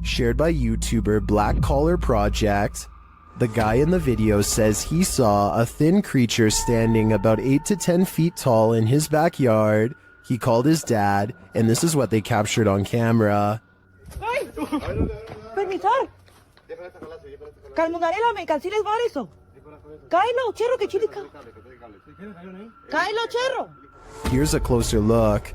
Shared by YouTuber Black Collar Project. The guy in the video says he saw a thin creature standing about 8 to 10 feet tall in his backyard. He called his dad, and this is what they captured on camera. ¡Ay! ¡Permisar! Calmonarela, me canceles eso. Cáelo, cherro, que chilica. Cáelo, cherro. Here's a closer look.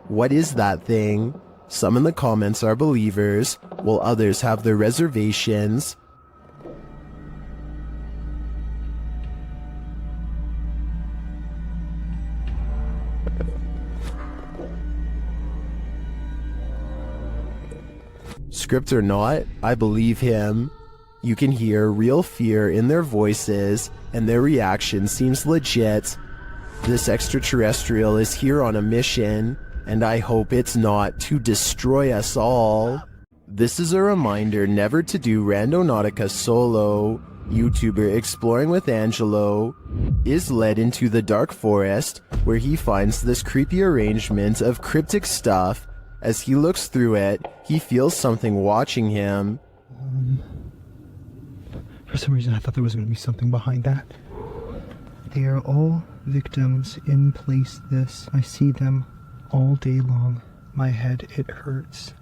What is that thing? Some in the comments are believers, while others have their reservations. Script or not, I believe him. You can hear real fear in their voices, and their reaction seems legit. This extraterrestrial is here on a mission, and I hope it's not to destroy us all. This is a reminder never to do Randonautica solo. YouTuber Exploring with Angelo is led into the dark forest where he finds this creepy arrangement of cryptic stuff. As he looks through it, he feels something watching him. For some reason I thought there was going to be something behind that. They are all victims in place this. I see them all day long. My head, it hurts.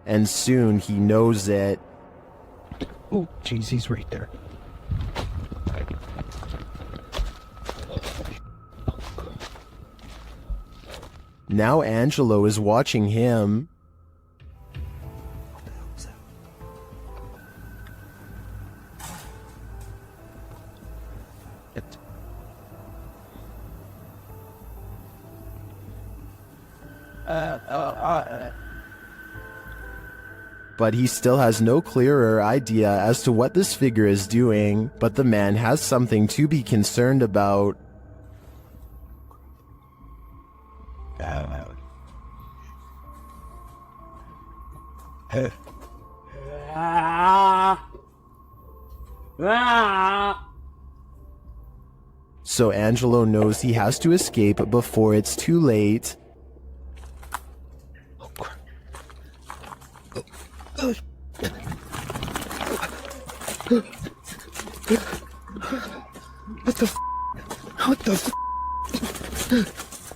And soon he knows it. Oh, jeez, he's right there. Now Angelo is watching him. But he still has no clearer idea as to what this figure is doing, but the man has something to be concerned about. So Angelo knows he has to escape before it's too late. What the f? What the f?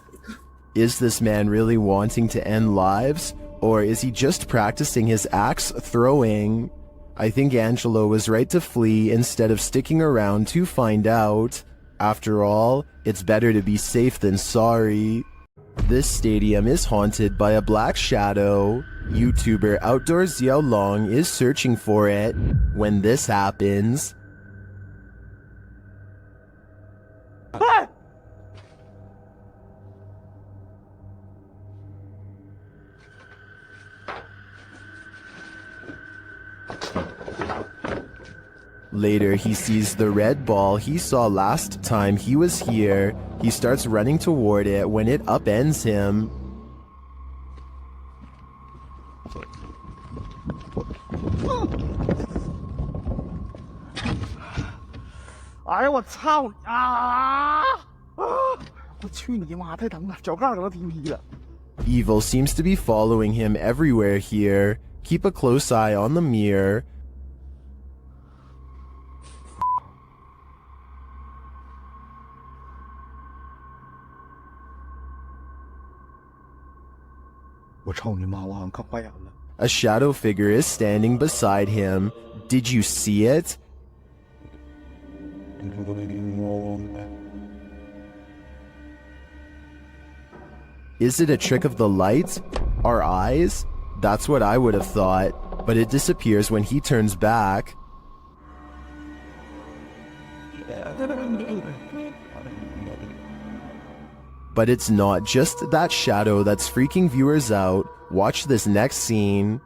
Is this man really wanting to end lives? Or is he just practicing his axe throwing? I think Angelo was right to flee instead of sticking around to find out. After all, it's better to be safe than sorry. This stadium is haunted by a black shadow. YouTuber Outdoor Xiao Long is searching for it when this happens. Ah! Later, he sees the red ball he saw last time he was here. He starts running toward it when it upends him. Evil seems to be following him everywhere here. Keep a close eye on the mirror. A shadow figure is standing beside him. Did you see it? Is it a trick of the light? Our eyes? That's what I would have thought, but it disappears when he turns back. But it's not just that shadow that's freaking viewers out. Watch this next scene.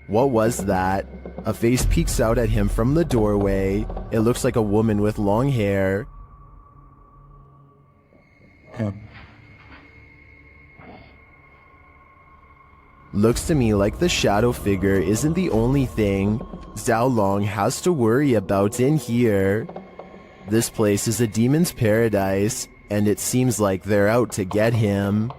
What was that? A face peeks out at him from the doorway. It looks like a woman with long hair. Looks to me like the shadow figure isn't the only thing Xiao Long has to worry about in here. This place is a demon's paradise, and it seems like they're out to get him.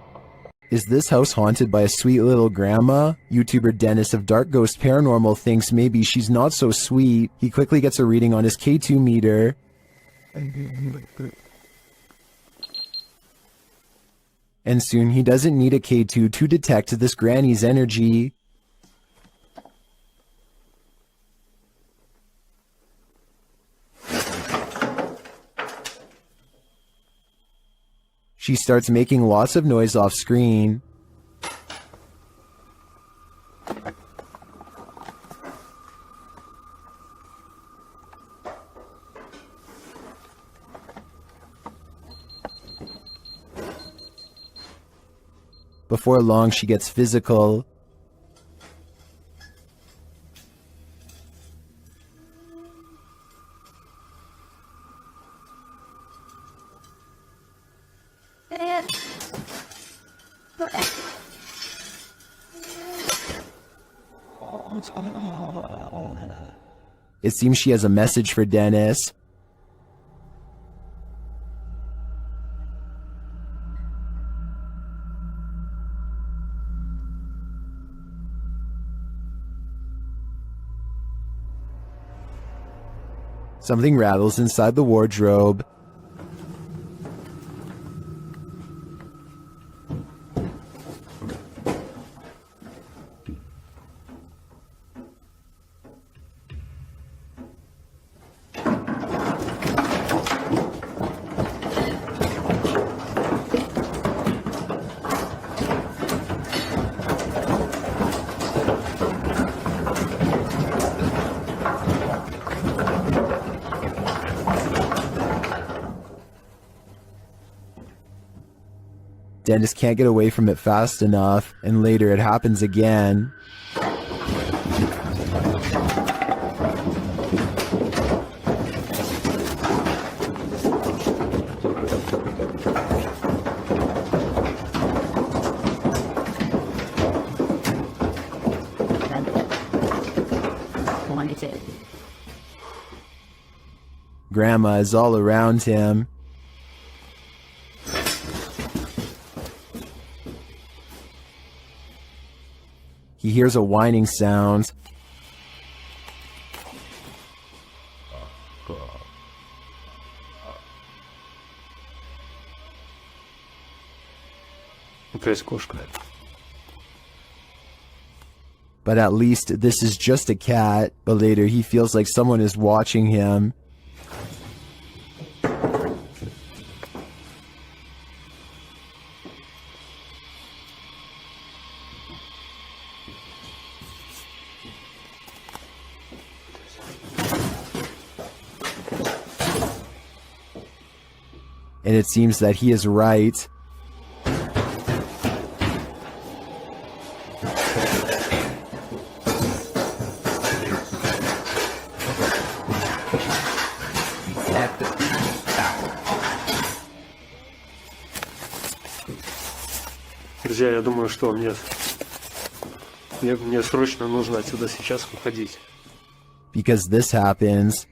Is this house haunted by a sweet little grandma? YouTuber Dennis of Dark Ghost Paranormal thinks maybe she's not so sweet. He quickly gets a reading on his K2 meter. And soon he doesn't need a K2 to detect this granny's energy. She starts making lots of noise off screen. Before long, she gets physical. It seems she has a message for Dennis. Something rattles inside the wardrobe. Dennis can't get away from it fast enough, and later it happens again. Grandma is all around him. He hears a whining sound. But at least this is just a cat. But later he feels like someone is watching him. And it seems that he is right. Друзья, я думаю, что мне срочно нужно отсюда сейчас уходить. Because this happens.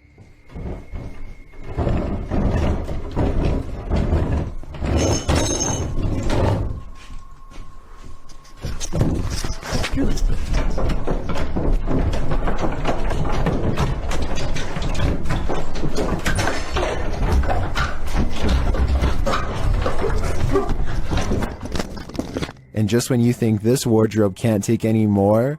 And just when you think this wardrobe can't take any more,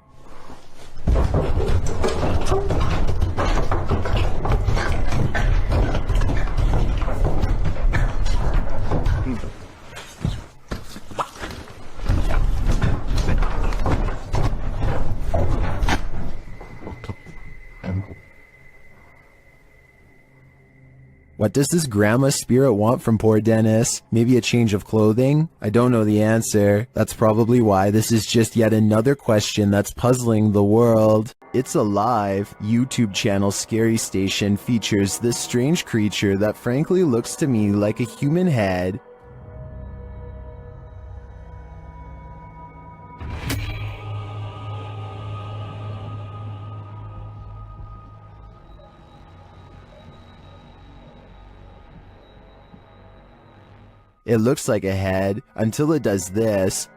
what does this grandma spirit want from poor Dennis? Maybe a change of clothing? I don't know the answer. That's probably why this is just yet another question that's puzzling the world. It's Alive YouTube channel Scary Station features this strange creature that frankly looks to me like a human head. It looks like a head until it does this.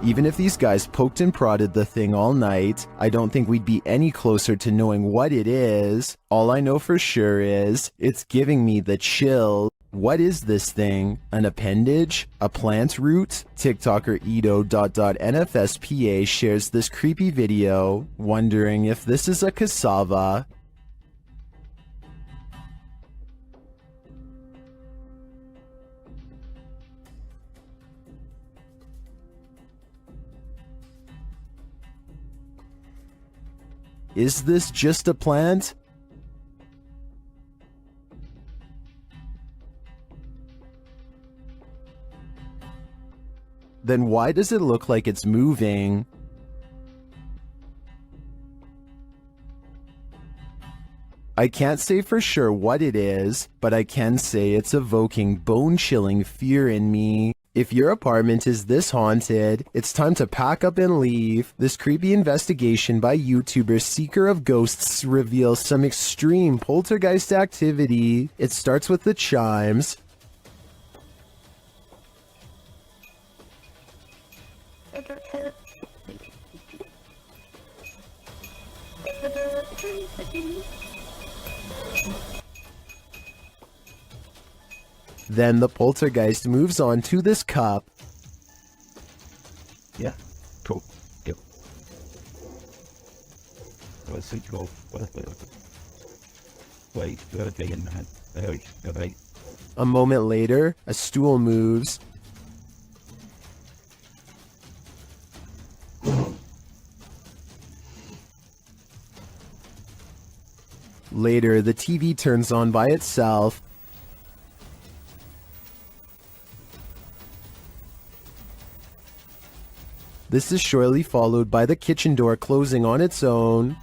Even if these guys poked and prodded the thing all night, I don't think we'd be any closer to knowing what it is. All I know for sure is, it's giving me the chill. What is this thing? An appendage? A plant root? TikToker Edo.NFSPA shares this creepy video, wondering if this is a cassava. Is this just a plant? Then why does it look like it's moving? I can't say for sure what it is, but I can say it's evoking bone-chilling fear in me. If your apartment is this haunted, it's time to pack up and leave. This creepy investigation by YouTuber Seeker of Ghosts reveals some extreme poltergeist activity. It starts with the chimes. Then the poltergeist moves on to this cup. Yeah, cool. Yep. Wait. A moment later, a stool moves. Later, the TV turns on by itself. This is shortly followed by the kitchen door closing on its own.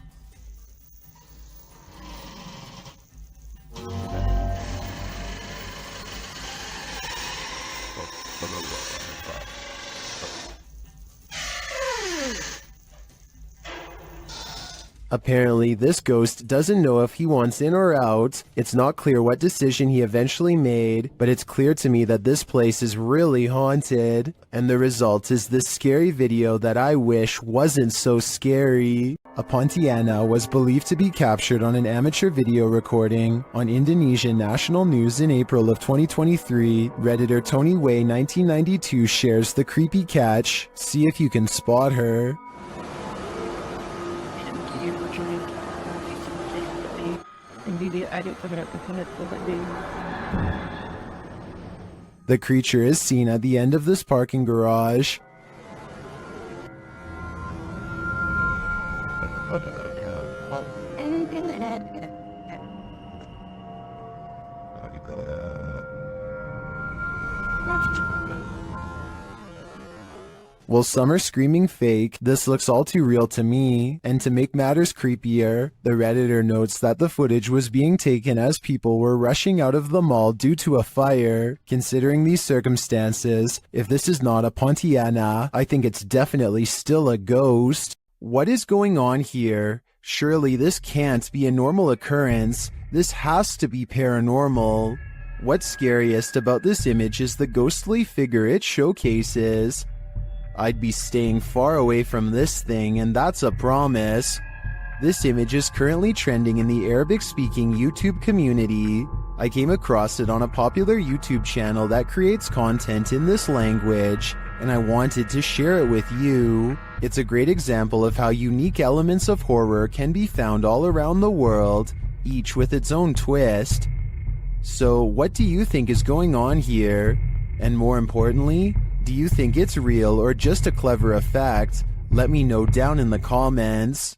Apparently, this ghost doesn't know if he wants in or out. It's not clear what decision he eventually made, but it's clear to me that this place is really haunted. And the result is this scary video that I wish wasn't so scary. A Pontiana was believed to be captured on an amateur video recording on Indonesian national news in April of 2023. Redditor Tony Way 1992 shares the creepy catch. See if you can spot her. The creature is seen at the end of this parking garage. While some are screaming fake, this looks all too real to me. And to make matters creepier, the Redditor notes that the footage was being taken as people were rushing out of the mall due to a fire. Considering these circumstances, if this is not a Pontiana, I think it's definitely still a ghost. What is going on here? Surely this can't be a normal occurrence. This has to be paranormal. What's scariest about this image is the ghostly figure it showcases. I'd be staying far away from this thing, and that's a promise. This image is currently trending in the Arabic-speaking YouTube community. I came across it on a popular YouTube channel that creates content in this language, and I wanted to share it with you. It's a great example of how unique elements of horror can be found all around the world, each with its own twist. So, what do you think is going on here? And more importantly, do you think it's real or just a clever effect? Let me know down in the comments.